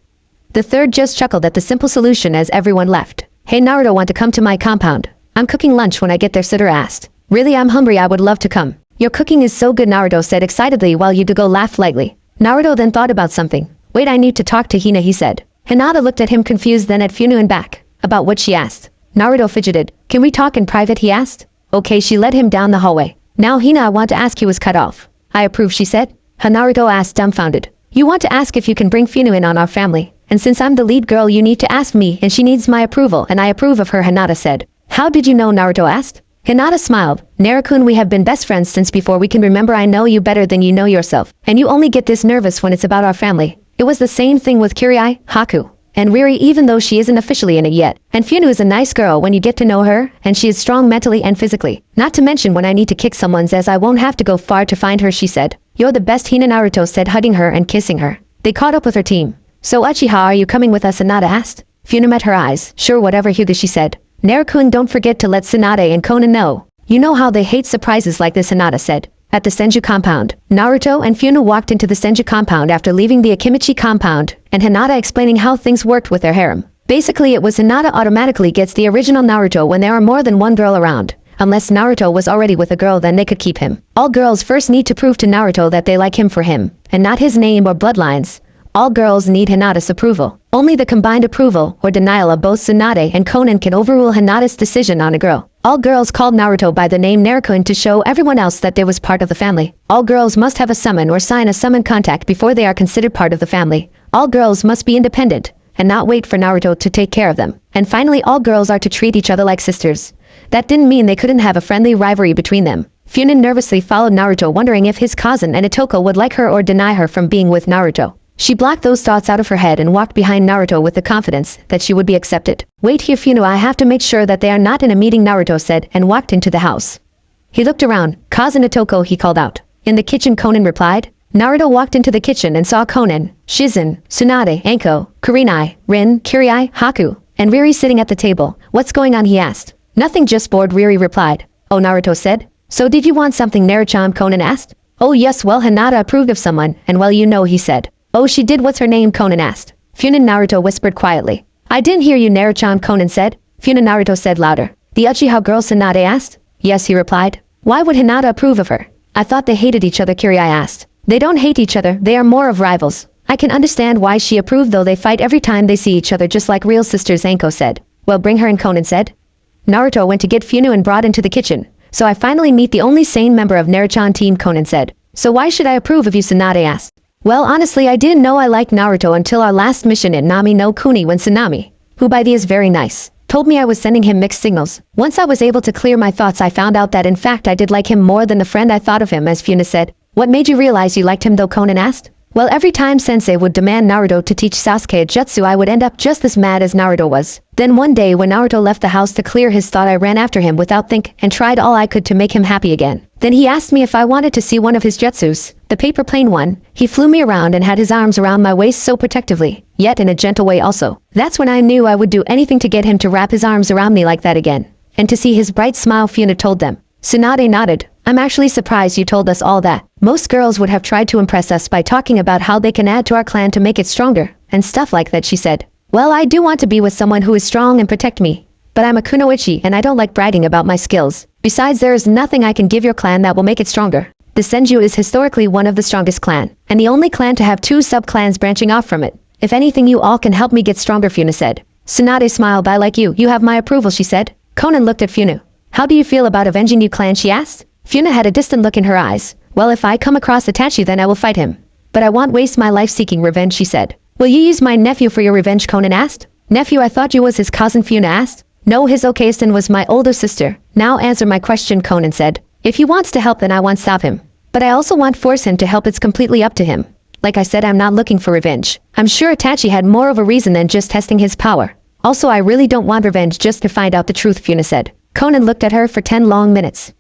The third just chuckled at the simple solution as everyone left. Hey, Naruto, want to come to my compound? I'm cooking lunch when I get there, Sutter asked. Really, I'm hungry. I would love to come. Your cooking is so good, Naruto said excitedly while Yubigo laughed lightly. Naruto then thought about something. Wait, I need to talk to Hina, he said. Hinata looked at him confused, then at Funu and back. About what, she asked. Naruto fidgeted. Can we talk in private, he asked. Okay, she led him down the hallway. Now Hina, I want to ask you was cut off. I approve, she said. Naruto asked, dumbfounded. You want to ask if you can bring Funu in on our family. And since I'm the lead girl, you need to ask me, and she needs my approval, and I approve of her, Hinata said. How did you know, Naruto asked. Hinata smiled. Narakun, we have been best friends since before we can remember. I know you better than you know yourself, and you only get this nervous when it's about our family. It was the same thing with Kirai, Haku, and Riri even though she isn't officially in it yet. And Funu is a nice girl when you get to know her, and she is strong mentally and physically. Not to mention when I need to kick someone's ass I won't have to go far to find her, she said. You're the best, Hina, Naruto said, hugging her and kissing her. They caught up with her team. So Uchiha, are you coming with us, Hinata asked. Funu met her eyes. Sure, whatever, Hyuga, she said. Naruto, don't forget to let Tsunade and Konan know. You know how they hate surprises like this, Hinata said. At the Senju compound, Naruto and Funu walked into the Senju compound after leaving the Akimichi compound, and Hinata explaining how things worked with their harem. Basically, it was Hinata automatically gets the original Naruto when there are more than one girl around. Unless Naruto was already with a girl, then they could keep him. All girls first need to prove to Naruto that they like him for him, and not his name or bloodlines. All girls need Hinata's approval. Only the combined approval or denial of both Tsunade and Konan can overrule Hinata's decision on a girl. All girls called Naruto by the name Narukun to show everyone else that they was part of the family. All girls must have a summon or sign a summon contact before they are considered part of the family. All girls must be independent and not wait for Naruto to take care of them. And finally, all girls are to treat each other like sisters. That didn't mean they couldn't have a friendly rivalry between them. Funin nervously followed Naruto, wondering if his cousin and Itoko would like her or deny her from being with Naruto. She blocked those thoughts out of her head and walked behind Naruto with the confidence that she would be accepted. Wait here, Funu, I have to make sure that they are not in a meeting, Naruto said, and walked into the house. He looked around. Cousin Itoko, he called out. In the kitchen, Konan replied. Naruto walked into the kitchen and saw Konan, Shizen, Tsunade, Anko, Kurenai, Rin, Kirai, Haku, and Riri sitting at the table. What's going on, he asked. Nothing, just bored, Riri replied. Oh, Naruto said. So did you want something, Naruto? Konan asked. Oh yes, well, Hinata approved of someone, and well, you know, he said. Oh, she did, what's her name? Konan asked. Funin, Naruto whispered quietly. I didn't hear you, Naruto, Konan said. Funin, Naruto said louder. The Uchiha girl, Tsunade asked. Yes, he replied. Why would Hinata approve of her? I thought they hated each other, Kirai asked. They don't hate each other, they are more of rivals. I can understand why she approved, though they fight every time they see each other just like real sisters, Anko said. Well, bring her in, Konan said. Naruto went to get Funu and brought into the kitchen. So I finally meet the only sane member of Naruto team, Konan said. So why should I approve of you, Tsunade asked. Well, honestly, I didn't know I liked Naruto until our last mission in Nami no Kuni when Tsunami, who by the is very nice, told me I was sending him mixed signals. Once I was able to clear my thoughts, I found out that in fact I did like him more than the friend I thought of him as, Funa said. What made you realize you liked him though, Konan asked. Well, every time Sensei would demand Naruto to teach Sasuke a jutsu, I would end up just as mad as Naruto was. Then one day when Naruto left the house to clear his thought, I ran after him without think and tried all I could to make him happy again. Then he asked me if I wanted to see one of his jutsus, the paper plane one. He flew me around and had his arms around my waist so protectively, yet in a gentle way also. That's when I knew I would do anything to get him to wrap his arms around me like that again. And to see his bright smile, Funa told them. Tsunade nodded. I'm actually surprised you told us all that. Most girls would have tried to impress us by talking about how they can add to our clan to make it stronger, and stuff like that, she said. Well, I do want to be with someone who is strong and protect me. But I'm a kunoichi and I don't like bragging about my skills. Besides, there is nothing I can give your clan that will make it stronger. The Senju is historically one of the strongest clan, and the only clan to have two sub-clans branching off from it. If anything, you all can help me get stronger, Funa said. Tsunade smiled. I like you. You have my approval, she said. Konan looked at Funu. How do you feel about avenging you clan, she asked. Funa had a distant look in her eyes. Well, if I come across Itachi, then I will fight him. But I won't waste my life seeking revenge, she said. Will you use my nephew for your revenge, Konan asked. Nephew, I thought you was his cousin, Funa asked. No, his Okaisten was my older sister. Now answer my question, Konan said. If he wants to help, then I won't stop him. But I also won't force him to help, it's completely up to him. Like I said, I'm not looking for revenge. I'm sure Itachi had more of a reason than just testing his power. Also, I really don't want revenge just to find out the truth, Funa said. Konan looked at her for 10 long minutes.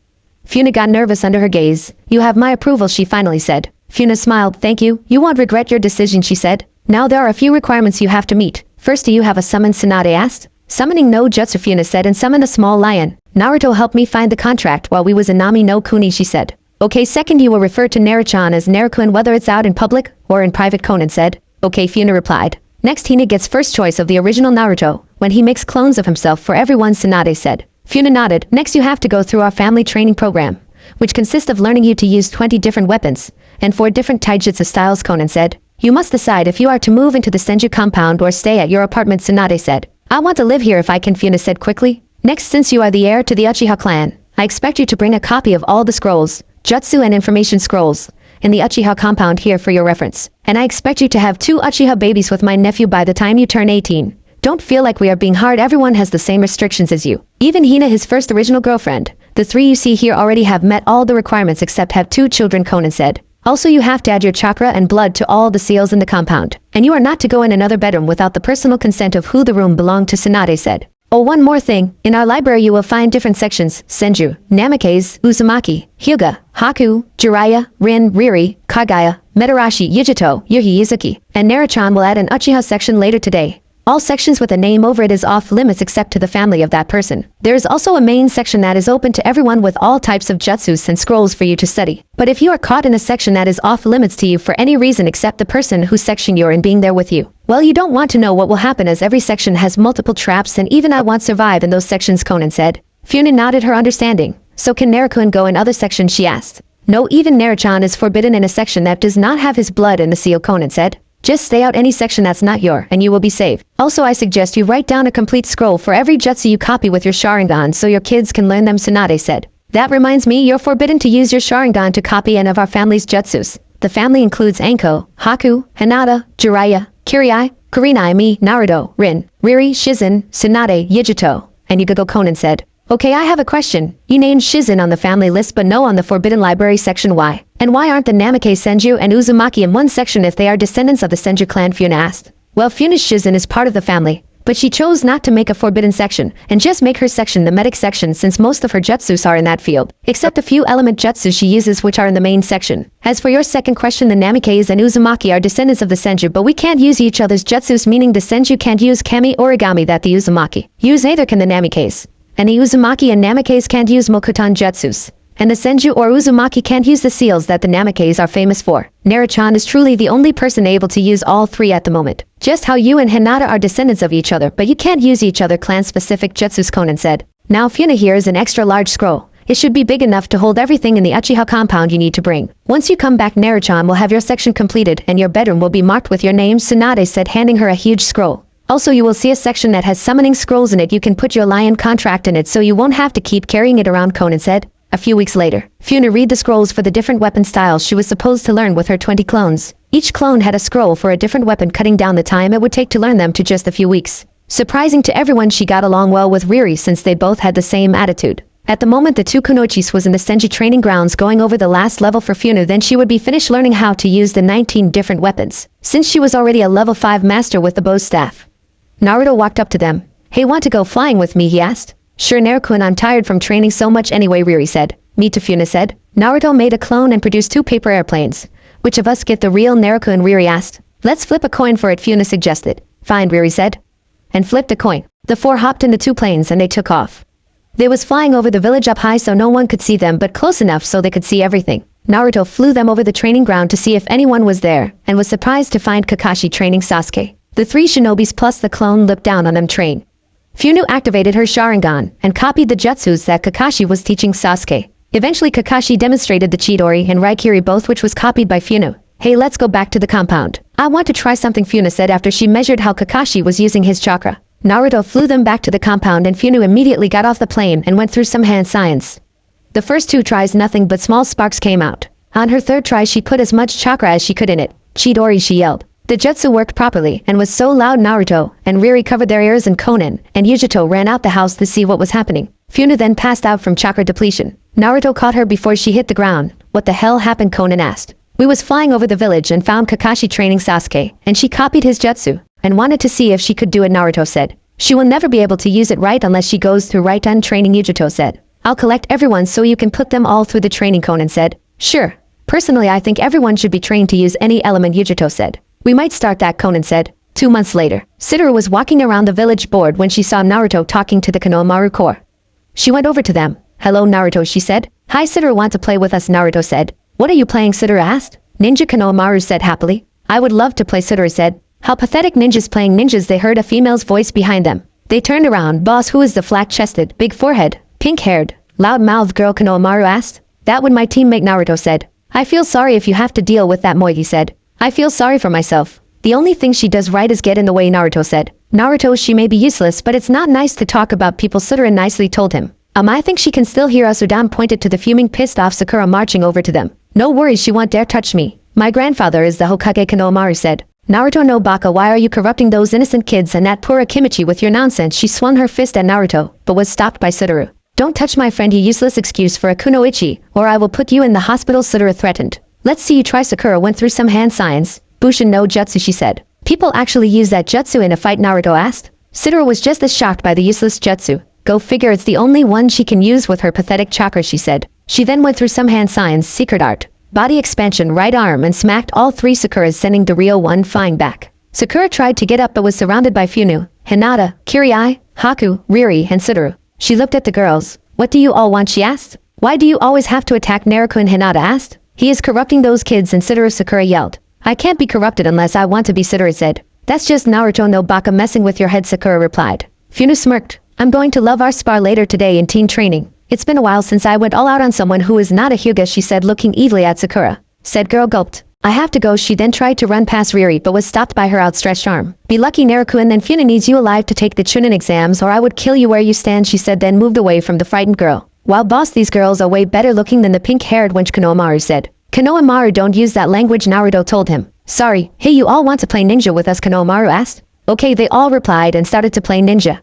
Funa got nervous under her gaze. You have my approval, she finally said. Funa smiled. Thank you. You won't regret your decision, she said. Now there are a few requirements you have to meet. First, do you have a summon, Tsunade asked. Summoning no jutsu, Funa said, and summon a small lion. Naruto helped me find the contract while we was in Nami no Kuni, she said. Okay, second, you will refer to Naruchan as Narukun whether it's out in public or in private, Konan said. Okay, Funa replied. Next, Hina gets first choice of the original Naruto when he makes clones of himself for everyone, Tsunade said. Funa nodded. Next, you have to go through our family training program, which consists of learning you to use 20 different weapons and 4 different taijutsu styles, Konan said. You must decide if you are to move into the Senju compound or stay at your apartment, Tsunade said. I want to live here if I can, Funa said quickly. Next, since you are the heir to the Uchiha clan, I expect you to bring a copy of all the scrolls, jutsu and information scrolls, in the Uchiha compound here for your reference. And I expect you to have 2 Uchiha babies with my nephew by the time you turn 18. Don't feel like we are being hard, everyone has the same restrictions as you. Even Hina, his first original girlfriend. The 3 you see here already have met all the requirements except have 2 children, Konan said. Also, you have to add your chakra and blood to all the seals in the compound. And you are not to go in another bedroom without the personal consent of who the room belonged to, Tsunade said. Oh, one more thing. In our library you will find different sections: Senju, Namikaze, Uzumaki, Hyuga, Haku, Jiraiya, Rin, Riri, Kagaya, Metarashi, Yujito, Yuhi, Izuki, and Naruchan will add an Uchiha section later today. All sections with a name over it is off limits except to the family of that person. There is also a main section that is open to everyone with all types of jutsus and scrolls for you to study. But if you are caught in a section that is off limits to you for any reason except the person whose section you're in being there with you, well, you don't want to know what will happen, as every section has multiple traps and even I won't survive in those sections, Conan said. Funa nodded her understanding. So can Naruto go in other sections, she asked. No, even Naruchan is forbidden in a section that does not have his blood in the seal, Conan said. Just stay out any section that's not your, and you will be safe. Also, I suggest you write down a complete scroll for every jutsu you copy with your Sharingan so your kids can learn them, Tsunade said. That reminds me, you're forbidden to use your Sharingan to copy any of our family's jutsus. The family includes Anko, Haku, Hinata, Jiraiya, Kirai, Kurenai, me, Naruto, Rin, Riri, Shizen, Tsunade, Yujito, and Yugago, Conan said. Okay, I have a question. You named Shizen on the family list but no on the Forbidden Library section, why? And why aren't the Namikaze, Senju, and Uzumaki in one section if they are descendants of the Senju clan, Funa asked. Well, Funa's Shizen is part of the family, but she chose not to make a forbidden section, and just make her section the medic section since most of her jutsus are in that field, except a few element jutsus she uses which are in the main section. As for your second question, the Namikaze and Uzumaki are descendants of the Senju, but we can't use each other's jutsus, meaning the Senju can't use Kami Origami that the Uzumaki use, neither can the Namikaze. And the Uzumaki and Namikaze can't use Mokutan jutsus. And the Senju or Uzumaki can't use the seals that the Namikaze are famous for. Naruchan is truly the only person able to use all three at the moment. Just how you and Hinata are descendants of each other, but you can't use each other clan-specific jutsus, Conan said. Now Funa here is an extra large scroll. It should be big enough to hold everything in the Uchiha compound you need to bring. Once you come back, Naruchan will have your section completed and your bedroom will be marked with your name, Tsunade said, handing her a huge scroll. Also, you will see a section that has summoning scrolls in it. You can put your lion contract in it so you won't have to keep carrying it around, Conan said. A few weeks later, Funa read the scrolls for the different weapon styles she was supposed to learn with her 20 clones. Each clone had a scroll for a different weapon, cutting down the time it would take to learn them to just a few weeks. Surprising to everyone, she got along well with Riri since they both had the same attitude. At the moment, the two Kunoichis was in the Senju training grounds going over the last level for Funa, then she would be finished learning how to use the 19 different weapons, since she was already a level 5 master with the bow staff. Naruto walked up to them. Hey, want to go flying with me, he asked. Sure, Naruto, I'm tired from training so much anyway, Riri said. Me too, Funa said. Naruto made a clone and produced 2 paper airplanes. Which of us get the real Naruto, and Riri asked. Let's flip a coin for it, Funa suggested. Fine, Riri said. And flipped a coin. The 4 hopped into 2 planes and they took off. They was flying over the village up high so no one could see them, but close enough so they could see everything. Naruto flew them over the training ground to see if anyone was there, and was surprised to find Kakashi training Sasuke. The 3 shinobis plus the clone looked down on them train. Funa activated her Sharingan and copied the jutsus that Kakashi was teaching Sasuke. Eventually Kakashi demonstrated the Chidori and Raikiri both, which was copied by Funa. Hey, let's go back to the compound. I want to try something, Funa said after she measured how Kakashi was using his chakra. Naruto flew them back to the compound and Funa immediately got off the plane and went through some hand science. The first 2 tries nothing but small sparks came out. On her 3rd try she put as much chakra as she could in it. Chidori, she yelled. The jutsu worked properly and was so loud Naruto and Riri covered their ears and Conan and Yujito ran out the house to see what was happening. Funa then passed out from chakra depletion. Naruto caught her before she hit the ground. What the hell happened, Conan asked. We was flying over the village and found Kakashi training Sasuke, and she copied his jutsu and wanted to see if she could do it, Naruto said. She will never be able to use it right unless she goes through right-on training, Yujito said. I'll collect everyone so you can put them all through the training, Conan said. Sure. Personally, I think everyone should be trained to use any element, Yujito said. We might start that, Conan said. 2 months later, Satoru was walking around the village bored when she saw Naruto talking to the Konohamaru Corps. She went over to them. Hello, Naruto, she said. Hi, Satoru, want to play with us, Naruto said. What are you playing, Satoru asked. Ninja, Konohamaru said happily. I would love to play, Satoru said. How pathetic, ninjas playing ninjas. They heard a female's voice behind them. They turned around. Boss, who is the flat-chested, big forehead, pink-haired, loud-mouthed girl, Konohamaru asked. That would my teammate, Naruto said. I feel sorry if you have to deal with that, Moigi said. I feel sorry for myself. The only thing she does right is get in the way, Naruto said. Naruto, she may be useless, but it's not nice to talk about people, Satoru nicely told him. I think she can still hear us. Udam pointed to the fuming, pissed-off Sakura marching over to them. No worries, she won't dare touch me. My grandfather is the Hokage, Konohamaru said. Naruto, no Baka, why are you corrupting those innocent kids and that poor Akimichi with your nonsense? She swung her fist at Naruto, but was stopped by Satoru. Don't touch my friend, you useless excuse for a kunoichi, or I will put you in the hospital, Satoru threatened. Let's see you try. Sakura went through some hand signs. Bushin no jutsu, she said. People actually use that jutsu in a fight, Naruto asked. Sakura was just as shocked by the useless jutsu. Go figure, it's the only one she can use with her pathetic chakra, she said. She then went through some hand signs, secret art, body expansion, right arm, and smacked all three Sakuras, sending the real one flying back. Sakura tried to get up but was surrounded by Funu, Hinata, Kirai, Haku, Riri, and Suduru. She looked at the girls. What do you all want, she asked. Why do you always have to attack Naruto, Hinata asked. He is corrupting those kids, and Suduru, Sakura yelled. I can't be corrupted unless I want to be, Suduru said. That's just Naruto no baka messing with your head, Sakura replied. Funu smirked. I'm going to love our spar later today in teen training. It's been a while since I went all out on someone who is not a Hyuga, she said, looking evilly at Sakura. Said girl gulped. I have to go. She then tried to run past Riri but was stopped by her outstretched arm. Be lucky, Naruto, and then Funa needs you alive to take the Chunin exams or I would kill you where you stand, she said, then moved away from the frightened girl. While boss, these girls are way better looking than the pink-haired wench, Konohamaru said. Konohamaru, don't use that language, Naruto told him. Sorry. Hey, you all want to play ninja with us, Konohamaru asked. Okay, they all replied and started to play ninja.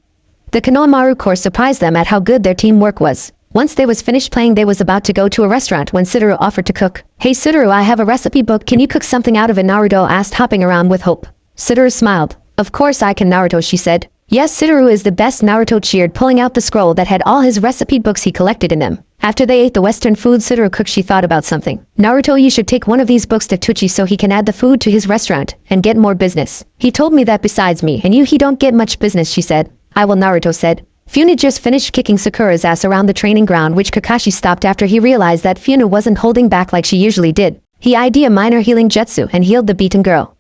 The Konohamaru course surprised them at how good their teamwork was. Once they was finished playing, they was about to go to a restaurant when Suduru offered to cook. Hey Suduru, I have a recipe book, can you cook something out of it, Naruto asked, hopping around with hope. Suduru smiled. Of course I can, Naruto, she said. Yes, Suduru is the best, Naruto cheered, pulling out the scroll that had all his recipe books he collected in them. After they ate the western food Suduru cooked, she thought about something. Naruto, you should take one of these books to Tucci so he can add the food to his restaurant and get more business. He told me that besides me and you he don't get much business, she said. I will, Naruto said. Funa just finished kicking Sakura's ass around the training ground, which Kakashi stopped after he realized that Funa wasn't holding back like she usually did. He ID'd a minor healing jutsu and healed the beaten girl.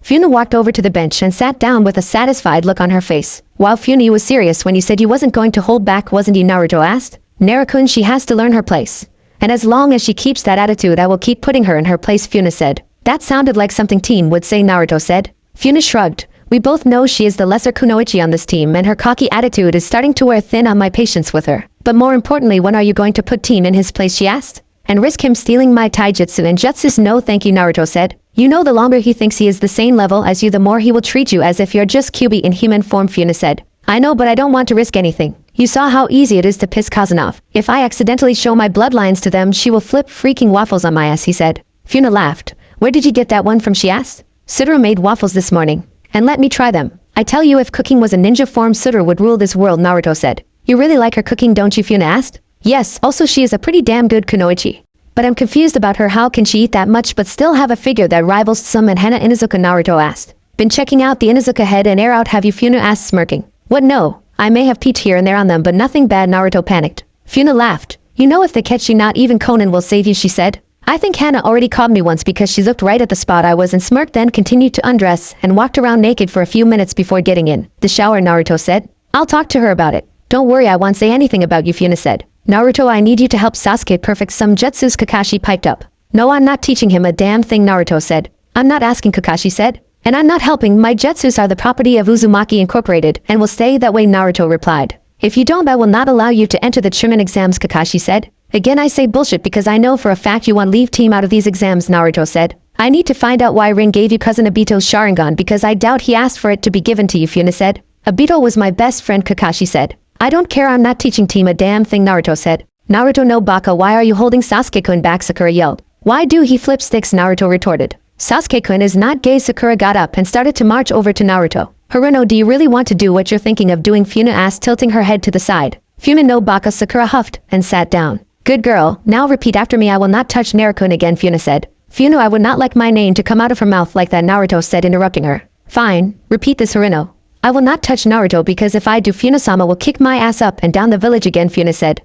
Funa walked over to the bench and sat down with a satisfied look on her face. While Funa was serious when you said you wasn't going to hold back, wasn't you, Naruto asked. Naruto, she has to learn her place. And as long as she keeps that attitude, I will keep putting her in her place, Funa said. That sounded like something Teen would say, Naruto said. Funa shrugged. We both know she is the lesser kunoichi on this team and her cocky attitude is starting to wear thin on my patience with her. But more importantly, when are you going to put Teen in his place, she asked? And risk him stealing my taijutsu and jutsus? No thank you, Naruto said. You know, the longer he thinks he is the same level as you, the more he will treat you as if you're just Kyuubi in human form, Funa said. I know, but I don't want to risk anything. You saw how easy it is to piss Kazanov. If I accidentally show my bloodlines to them, she will flip freaking waffles on my ass, he said. Funa laughed. Where did you get that one from, she asked. Suduru made waffles this morning. And let me try them. I tell you, if cooking was a ninja form, Suduru would rule this world, Naruto said. You really like her cooking, don't you, Funa asked. Yes, also she is a pretty damn good kunoichi. But I'm confused about her. How can she eat that much but still have a figure that rivals some and Hana Inuzuka, Naruto asked. Been checking out the Inuzuka head and air out, have you, Funa asked, smirking. What, no? I may have peach here and there on them but nothing bad, Naruto panicked. Funa laughed. You know, if they catch you, not even Conan will save you, she said. I think Hannah already caught me once because she looked right at the spot I was and smirked, then continued to undress and walked around naked for a few minutes before getting in the shower, Naruto said. I'll talk to her about it. Don't worry, I won't say anything about you, Funa said. Naruto, I need you to help Sasuke perfect some jutsus, Kakashi piped up. No, I'm not teaching him a damn thing, Naruto said. I'm not asking, Kakashi said. And I'm not helping. My jutsus are the property of Uzumaki Incorporated and will stay that way, Naruto replied. If you don't, I will not allow you to enter the Chunin exams, Kakashi said. Again, I say bullshit because I know for a fact you want leave team out of these exams, Naruto said. I need to find out why Rin gave you cousin Obito's Sharingan because I doubt he asked for it to be given to you, Funa said. Obito was my best friend, Kakashi said. I don't care, I'm not teaching team a damn thing, Naruto said. Naruto no baka, why are you holding Sasuke-kun back, Sakura yelled. Why do he flip sticks, Naruto retorted. Sasuke-kun is not gay. Sakura got up and started to march over to Naruto. Haruno, do you really want to do what you're thinking of doing, Funa asked, tilting her head to the side. Funa no baka, Sakura huffed and sat down. Good girl, now repeat after me. I will not touch Naruto again, Funa said. Funa, I would not like my name to come out of her mouth like that, Naruto said, interrupting her. Fine, repeat this, Haruno. I will not touch Naruto because if I do, Funa-sama will kick my ass up and down the village again, Funa said.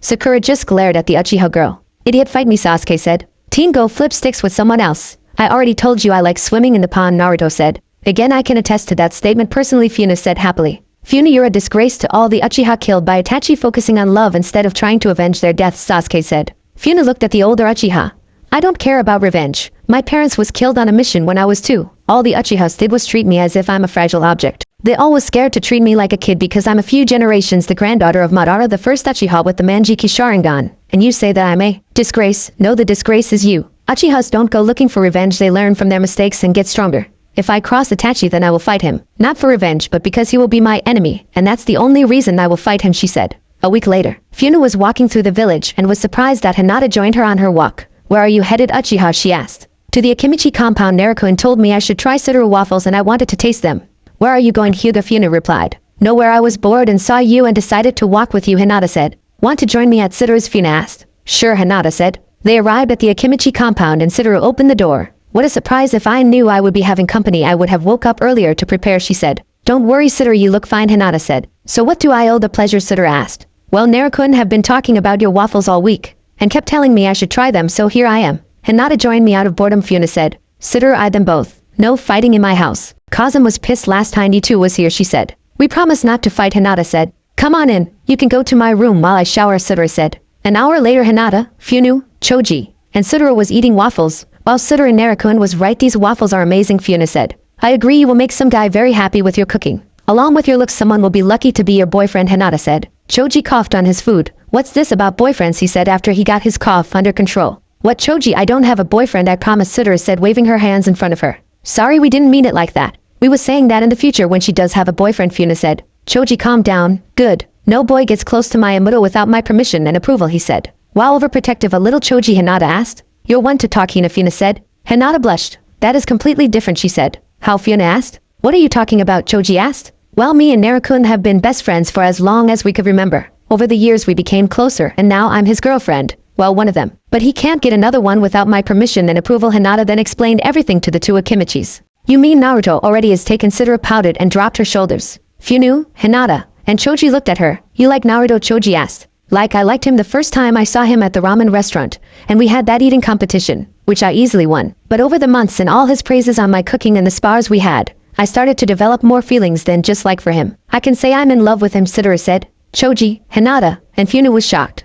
Sakura just glared at the Uchiha girl. Idiot, fight me, Sasuke said. Teen, go flip sticks with someone else. I already told you I like swimming in the pond, Naruto said. Again, I can attest to that statement personally, Funa said happily. Funa, you're a disgrace to all the Uchiha killed by Itachi, focusing on love instead of trying to avenge their deaths, Sasuke said. Funa looked at the older Uchiha. I don't care about revenge. My parents was killed on a mission when I was 2. All the Uchihas did was treat me as if I'm a fragile object. They all was scared to treat me like a kid because I'm a few generations the granddaughter of Madara, the first Uchiha with the Manjiki Sharingan. And you say that I'm a disgrace? No, the disgrace is you. Uchihas don't go looking for revenge, they learn from their mistakes and get stronger. If I cross Itachi, then I will fight him. Not for revenge, but because he will be my enemy, and that's the only reason I will fight him, she said. A week later, Funa was walking through the village and was surprised that Hinata joined her on her walk. Where are you headed, Uchiha? She asked. To the Akimichi compound. Naruto told me I should try Satoru waffles and I wanted to taste them. Where are you going? Hyuga Funa replied. Nowhere. I was bored and saw you and decided to walk with you, Hinata said. Want to join me at Satoru's? Funa asked. Sure, Hinata said. They arrived at the Akimichi compound and Satoru opened the door. What a surprise! If I knew I would be having company I would have woke up earlier to prepare, she said. Don't worry, Satoru, you look fine, Hinata said. So what do I owe the pleasure? Satoru asked. Well, Naruto have been talking about your waffles all week and kept telling me I should try them, so here I am. Hinata joined me out of boredom, Funa said. Satoru eyed them both. No fighting in my house. Kazum was pissed last time you two was here, she said. We promise not to fight, Hinata said. Come on in. You can go to my room while I shower, Satoru said. An hour later, Hinata, Funu, Choji, and Satoru was eating waffles. While Satoru and Naruto was right, these waffles are amazing, Funa said. I agree, you will make some guy very happy with your cooking. Along with your looks, someone will be lucky to be your boyfriend, Hinata said. Choji coughed on his food. What's this about boyfriends, he said after he got his cough under control. What, Choji? I don't have a boyfriend, I promise, Satoru said, waving her hands in front of her. Sorry, we didn't mean it like that. We was saying that in the future when she does have a boyfriend, Funa said. Choji calmed down. Good. No boy gets close to my Amuto without my permission and approval, he said. While overprotective a little, Choji, Hinata asked. You're one to talk, Funa said. Hinata blushed. That is completely different, she said. How? Funa asked. What are you talking about? Choji asked. Well, me and Naruto have been best friends for as long as we could remember. Over the years we became closer and now I'm his girlfriend. Well, one of them. But he can't get another one without my permission and approval. Hinata then explained everything to the two Akimichis. You mean Naruto already has taken? Satoru pouted and dropped her shoulders. Funu, Hinata, and Choji looked at her. You like Naruto? Choji asked. Like I liked him the first time I saw him at the ramen restaurant, and we had that eating competition, which I easily won. But over the months and all his praises on my cooking and the spars we had, I started to develop more feelings than just like for him. I can say I'm in love with him, Satoru said. Choji, Hinata, and Funu was shocked.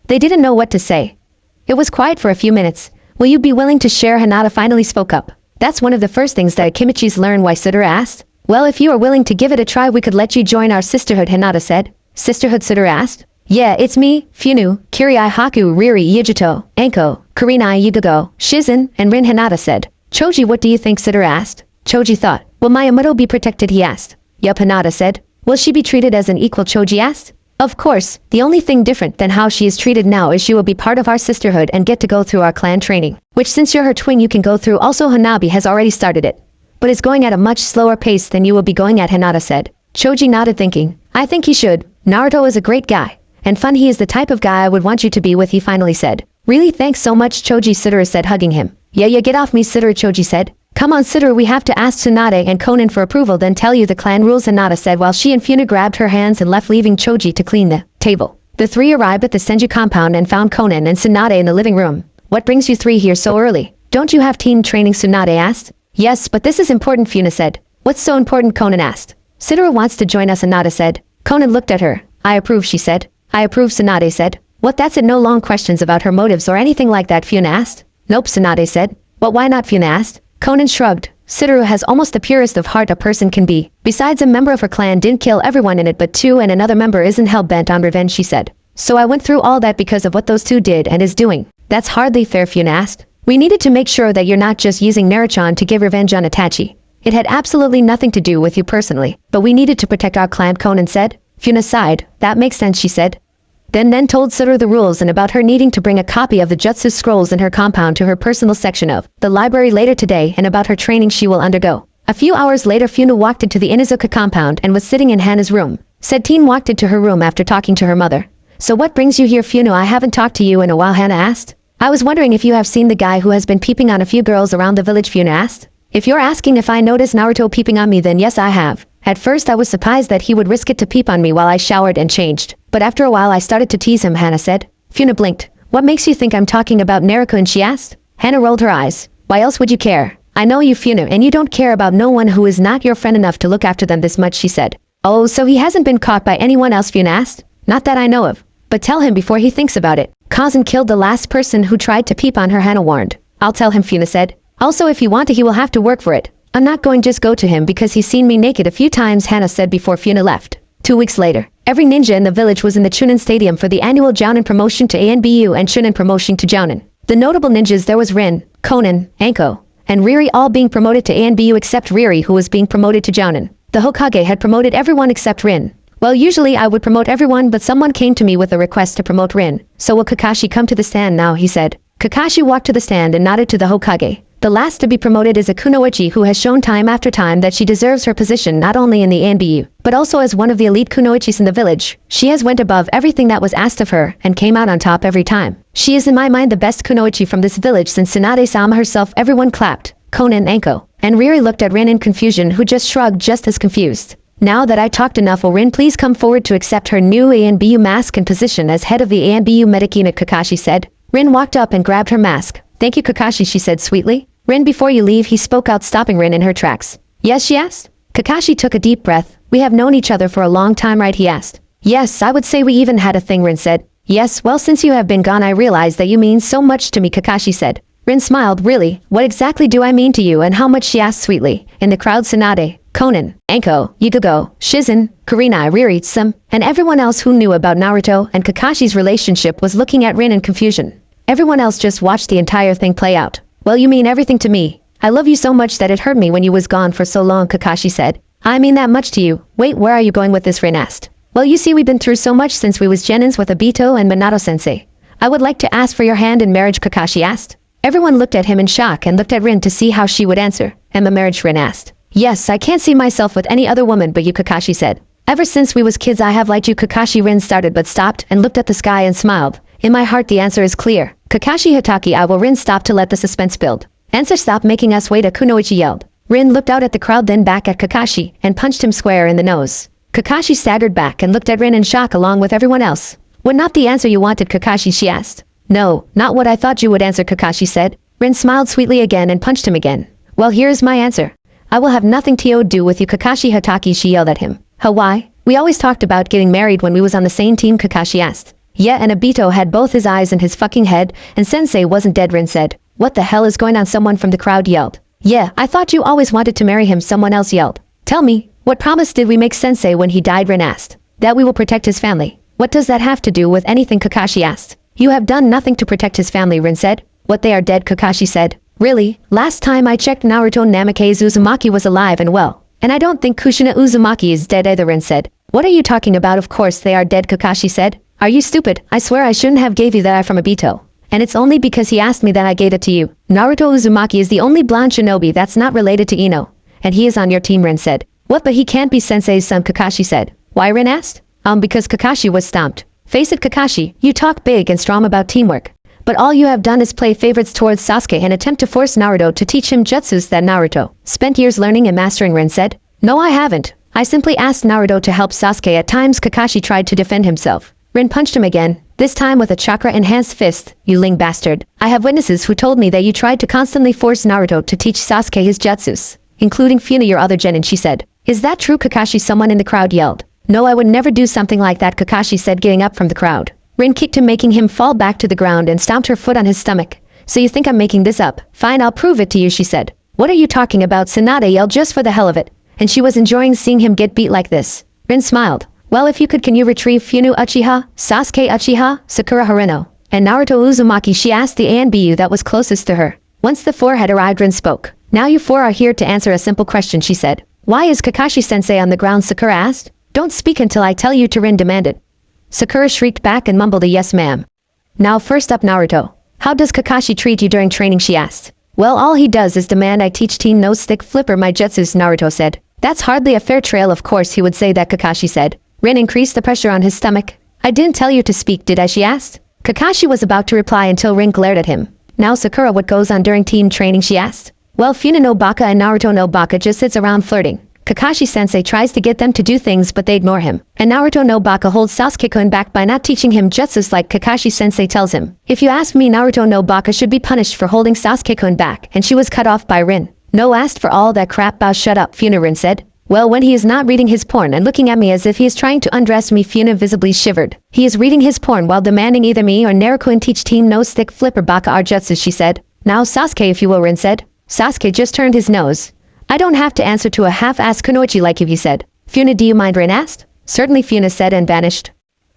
They didn't know what to say. It was quiet for a few minutes. Will you be willing to share? Hinata finally spoke up. That's one of the first things that Akimichis learn. Why? Satoru asked. Well, if you are willing to give it a try, we could let you join our sisterhood, Hinata said. Sisterhood? Satoru asked. Yeah, it's me, Funu, Kirai Haku, Riri, Yujito, Anko, Kurinai, Yugago, Shizen, and Rin, Hinata said. Choji, what do you think? Satoru asked. Choji thought. Will my Amuto be protected? He asked. Yup, Hinata said. Will she be treated as an equal? Choji asked. Of course, the only thing different than how she is treated now is she will be part of our sisterhood and get to go through our clan training, which since you're her twin you can go through. Also, Hanabi has already started it, but is going at a much slower pace than you will be going at, Hinata said. Choji nodded, thinking, I think he should. Naruto is a great guy, and fun. He is the type of guy I would want you to be with, he finally said. Really? Thanks so much, Choji, Satoru said, hugging him. Yeah, get off me, Satoru, Choji said. Come on, Satoru, we have to ask Tsunade and Konan for approval, then tell you the clan rules, Hinata said while she and Funa grabbed her hands and left, leaving Choji to clean the table. The three arrived at the Senju compound and found Konan and Tsunade in the living room. What brings you three here so early? Don't you have team training? Tsunade asked. Yes, but this is important, Funa said. What's so important? Konan asked. Satoru wants to join us, Hinata said. Konan looked at her. I approve, she said. I approve, Tsunade said. What? That's it? No long questions about her motives or anything like that, Funa asked. Nope, Tsunade said. But why not? Funa asked. Konan shrugged. Satoru has almost the purest of heart a person can be. Besides, a member of her clan didn't kill everyone in it but two, and another member isn't hell-bent on revenge, she said. So I went through all that because of what those two did and is doing. That's hardly fair, Funa asked. We needed to make sure that you're not just using Naruto to give revenge on Itachi. It had absolutely nothing to do with you personally, but we needed to protect our clan, Konan said. Funa sighed. That makes sense, she said. Then told Satoru the rules and about her needing to bring a copy of the Jutsu scrolls in her compound to her personal section of the library later today and about her training she will undergo. A few hours later, Funa walked into the Inuzuka compound and was sitting in Hana's room. Said teen walked into her room after talking to her mother. So what brings you here, Funa? I haven't talked to you in a while, Hana asked. I was wondering if you have seen the guy who has been peeping on a few girls around the village, Funa asked. If you're asking if I noticed Naruto peeping on me, then yes, I have. At first I was surprised that he would risk it to peep on me while I showered and changed. But after a while I started to tease him, Hana said. Funa blinked. What makes you think I'm talking about Naruto? She asked. Hana rolled her eyes. Why else would you care? I know you, Funa, and you don't care about no one who is not your friend enough to look after them this much, she said. Oh, so he hasn't been caught by anyone else, Funa asked. Not that I know of. But tell him before he thinks about it. Kazan killed the last person who tried to peep on her, Hana warned. I'll tell him, Funa said. Also, if you want to, he will have to work for it. I'm not going just go to him because he's seen me naked a few times, Hana said before Funa left. 2 weeks later, every ninja in the village was in the Chunin Stadium for the annual Jounin promotion to ANBU and Chunin promotion to Jounin. The notable ninjas there was Rin, Konan, Anko, and Riri all being promoted to ANBU except Riri who was being promoted to Jounin. The Hokage had promoted everyone except Rin. Well, usually I would promote everyone, but someone came to me with a request to promote Rin. So will Kakashi come to the stand now, he said. Kakashi walked to the stand and nodded to the Hokage. The last to be promoted is a kunoichi who has shown time after time that she deserves her position not only in the ANBU, but also as one of the elite kunoichis in the village. She has went above everything that was asked of her and came out on top every time. She is in my mind the best kunoichi from this village since Tsunade-sama herself. Everyone clapped. Konan, Anko, and Riri looked at Rin in confusion, who just shrugged just as confused. Now that I talked enough, will Rin please come forward to accept her new ANBU mask and position as head of the ANBU medic unit, Kakashi said. Rin walked up and grabbed her mask. Thank you, Kakashi, she said sweetly. Rin, before you leave, he spoke out, stopping Rin in her tracks. Yes, she asked. Kakashi took a deep breath. We have known each other for a long time, right, he asked. Yes, I would say we even had a thing, Rin said. Yes, well, since you have been gone, I realize that you mean so much to me, Kakashi said. Rin smiled. Really? What exactly do I mean to you and how much, she asked sweetly. In the crowd, Tsunade, Konan, Anko, Yugogo, Shizen, Kurenai, Riri, Sam, and everyone else who knew about Naruto and Kakashi's relationship was looking at Rin in confusion. Everyone else just watched the entire thing play out. Well, you mean everything to me. I love you so much that it hurt me when you was gone for so long, Kakashi said. I mean that much to you. Wait, where are you going with this, Rin asked. Well, you see, we've been through so much since we was Genins with Obito and Minato-sensei. I would like to ask for your hand in marriage, Kakashi asked. Everyone looked at him in shock and looked at Rin to see how she would answer. Am a marriage, Rin asked. Yes, I can't see myself with any other woman but you, Kakashi said. Ever since we was kids I have liked you, Kakashi. Rin started but stopped and looked at the sky and smiled. In my heart the answer is clear. Kakashi Hatake, I will. Rin stopped to let the suspense build. Answer, stop making us wait, a kunoichi yelled. Rin looked out at the crowd, then back at Kakashi, and punched him square in the nose. Kakashi staggered back and looked at Rin in shock along with everyone else. What, not the answer you wanted, Kakashi, she asked. No, not what I thought you would answer, Kakashi said. Rin smiled sweetly again and punched him again. Well, here is my answer. I will have nothing to do with you, Kakashi Hatake, she yelled at him. How, why? We always talked about getting married when we was on the same team, Kakashi asked. Yeah, and Obito had both his eyes in his fucking head, and Sensei wasn't dead, Rin said. What the hell is going on, someone from the crowd yelled. Yeah, I thought you always wanted to marry him, someone else yelled. Tell me, what promise did we make Sensei when he died, Rin asked. That we will protect his family. What does that have to do with anything, Kakashi asked. You have done nothing to protect his family, Rin said. What, they are dead, Kakashi said. Really? Last time I checked, Naruto Namikaze Uzumaki was alive and well. And I don't think Kushina Uzumaki is dead either, Rin said. What are you talking about? Of course they are dead, Kakashi said. Are you stupid? I swear I shouldn't have gave you that eye from Obito. And it's only because he asked me that I gave it to you. Naruto Uzumaki is the only blonde shinobi that's not related to Ino. And he is on your team, Rin said. What, but he can't be Sensei's son, Kakashi said. Why, Rin asked. Because Kakashi was stomped. Face it, Kakashi, you talk big and strong about teamwork. But all you have done is play favorites towards Sasuke and attempt to force Naruto to teach him jutsus that Naruto spent years learning and mastering, Rin said. No, I haven't. I simply asked Naruto to help Sasuke. At times Kakashi tried to defend himself. Rin punched him again, this time with a chakra-enhanced fist. You ling bastard. I have witnesses who told me that you tried to constantly force Naruto to teach Sasuke his jutsus, including Funa, your other genin, she said. Is that true, Kakashi? Someone in the crowd yelled. No, I would never do something like that, Kakashi said, getting up from the crowd. Rin kicked him, making him fall back to the ground, and stomped her foot on his stomach. So you think I'm making this up? Fine, I'll prove it to you, she said. What are you talking about? Tsunade yelled, just for the hell of it. And she was enjoying seeing him get beat like this. Rin smiled. Well, if you could, can you retrieve Funu Uchiha, Sasuke Uchiha, Sakura Harino, and Naruto Uzumaki? She asked the ANBU that was closest to her. Once the four had arrived, Rin spoke. Now you four are here to answer a simple question, she said. Why is Kakashi-sensei on the ground? Sakura asked. Don't speak until I tell you to, Rin demanded. Sakura shrieked back and mumbled a yes, ma'am. Now first up, Naruto. How does Kakashi treat you during training? She asked. Well, all he does is demand I teach Team No Stick Flipper my jutsus, Naruto said. That's hardly a fair trial. Of course he would say that, Kakashi said. Rin increased the pressure on his stomach. I didn't tell you to speak, did I? She asked. Kakashi was about to reply until Rin glared at him. Now Sakura, what goes on during team training? She asked. Well, Funa no Baka and Naruto no Baka just sits around flirting. Kakashi-sensei tries to get them to do things but they ignore him. And Naruto no Baka holds Sasuke-kun back by not teaching him jutsus like Kakashi-sensei tells him. If you ask me, Naruto no Baka should be punished for holding Sasuke-kun back, and she was cut off by Rin. No asked for all that crap, bow shut up, Funa, Rin said. Well, when he is not reading his porn and looking at me as if he is trying to undress me, Funa visibly shivered. He is reading his porn while demanding either me or Naruto teach Team No Stick Flipper Baka our jutsus, she said. Now Sasuke, if you will, Rin said. Sasuke just turned his nose. I don't have to answer to a half-assed kunoichi like you, he said. Funa, do you mind? Rin asked. Certainly, Funa said and vanished.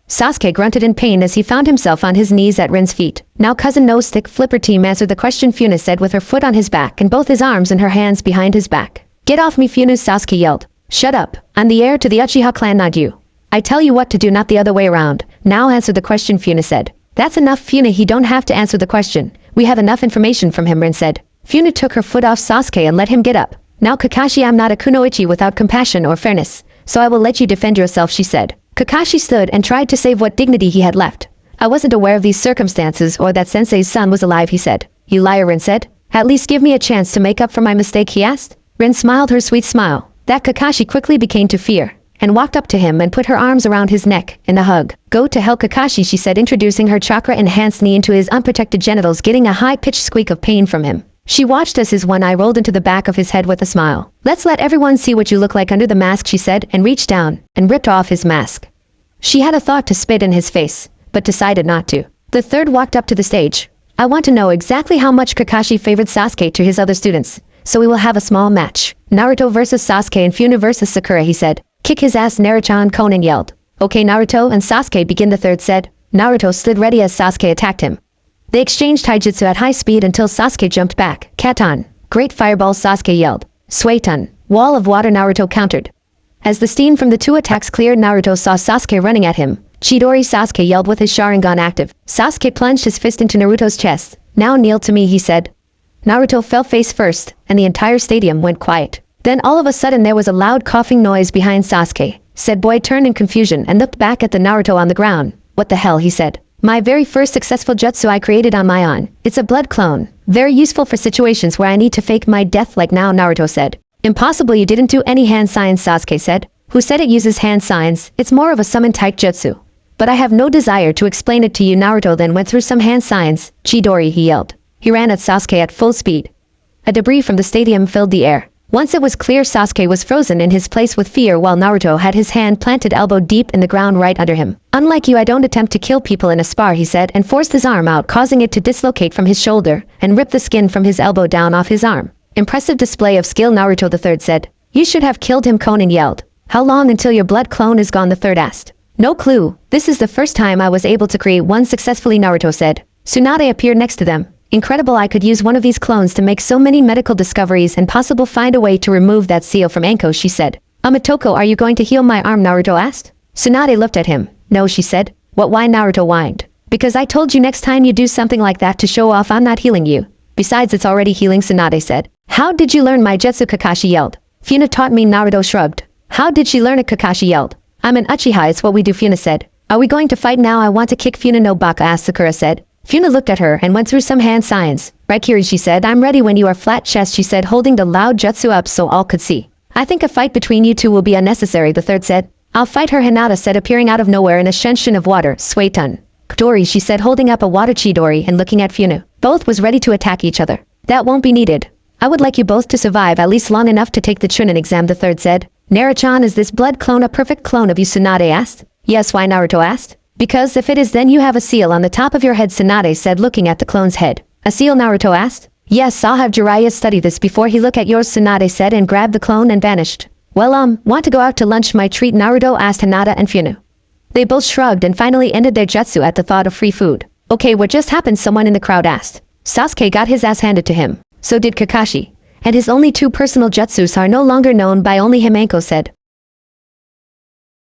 Sasuke grunted in pain as he found himself on his knees at Rin's feet. Now cousin No Stick Flipper team answered the question, Funa said with her foot on his back and both his arms and her hands behind his back. Get off me, Funa, Sasuke yelled. Shut up. I'm the heir to the Uchiha clan, not you. I tell you what to do, not the other way around. Now answer the question, Funa said. That's enough, Funa, he don't have to answer the question. We have enough information from him, Rin said. Funa took her foot off Sasuke and let him get up. Now Kakashi, I'm not a kunoichi without compassion or fairness, so I will let you defend yourself, she said. Kakashi stood and tried to save what dignity he had left. I wasn't aware of these circumstances or that sensei's son was alive, he said. You liar, Rin said. At least give me a chance to make up for my mistake, he asked. Rin smiled her sweet smile. That Kakashi quickly became to fear, and walked up to him and put her arms around his neck in a hug. Go to hell, Kakashi, she said, introducing her chakra-enhanced knee into his unprotected genitals, getting a high-pitched squeak of pain from him. She watched as his one eye rolled into the back of his head with a smile. Let's let everyone see what you look like under the mask, she said, and reached down and ripped off his mask. She had a thought to spit in his face, but decided not to. The third walked up to the stage. I want to know exactly how much Kakashi favored Sasuke to his other students, so we will have a small match. Naruto versus Sasuke and Funa versus Sakura, he said. Kick his ass, Naruto, Conan yelled. Okay, Naruto and Sasuke begin, the third said. Naruto slid ready as Sasuke attacked him. They exchanged taijutsu at high speed until Sasuke jumped back. Katon. Great fireball, Sasuke yelled. Suiton. Wall of water, Naruto countered. As the steam from the two attacks cleared, Naruto saw Sasuke running at him. Chidori, Sasuke yelled with his Sharingan active. Sasuke plunged his fist into Naruto's chest. Now kneel to me, he said. Naruto fell face first, and the entire stadium went quiet. Then all of a sudden there was a loud coughing noise behind Sasuke. Said boy turned in confusion and looked back at the Naruto on the ground. What the hell, he said. My very first successful jutsu I created on my own. It's a blood clone. Very useful for situations where I need to fake my death like now, Naruto said. Impossible, you didn't do any hand signs, Sasuke said. Who said it uses hand signs? It's more of a summon type jutsu. But I have no desire to explain it to you. Naruto then went through some hand signs. Chidori, he yelled. He ran at Sasuke at full speed. A debris from the stadium filled the air. Once it was clear, Sasuke was frozen in his place with fear while Naruto had his hand planted elbow deep in the ground right under him. Unlike you, I don't attempt to kill people in a spar, he said, and forced his arm out, causing it to dislocate from his shoulder and rip the skin from his elbow down off his arm. Impressive display of skill, Naruto, the third said. You should have killed him, Conan yelled. How long until your blood clone is gone, the third asked. No clue. This is the first time I was able to create one successfully, Naruto said. Tsunade appeared next to them. Incredible, I could use one of these clones to make so many medical discoveries and possible find a way to remove that seal from Anko, she said. Amatoko, are you going to heal my arm, Naruto asked. Tsunade looked at him. No, she said. What, why, Naruto whined. Because I told you next time you do something like that to show off I'm not healing you. Besides, it's already healing, Tsunade said. How did you learn my jutsu, Kakashi yelled. Funa taught me, Naruto shrugged. How did she learn it, Kakashi yelled. I'm an Uchiha, it's what we do, Funa said. Are we going to fight now? I want to kick Funa no Baka, asked Sakura said. Funa looked at her and went through some hand signs. Right, Kiri, she said. I'm ready when you are flat chest, she said, holding the loud jutsu up so all could see. I think a fight between you two will be unnecessary, the third said. I'll fight her, Hinata said, appearing out of nowhere in a shenshin of water. Suiton. Dori, she said, holding up a water Chidori and looking at Funa. Both was ready to attack each other. That won't be needed. I would like you both to survive at least long enough to take the Chunin exam, the third said. Naruto, is this blood clone a perfect clone of you, Tsunade asked. Yes, why, Naruto asked. Because if it is, then you have a seal on the top of your head, Tsunade said, looking at the clone's head. A seal, Naruto asked. Yes, I'll have Jiraiya study this before he look at yours, Tsunade said, and grabbed the clone and vanished. Well, want to go out to lunch, my treat, Naruto asked Hinata and Funa. They both shrugged and finally ended their jutsu at the thought of free food. Okay, what just happened, someone in the crowd asked. Sasuke got his ass handed to him. So did Kakashi. And his only two personal jutsus are no longer known by only him, Anko said.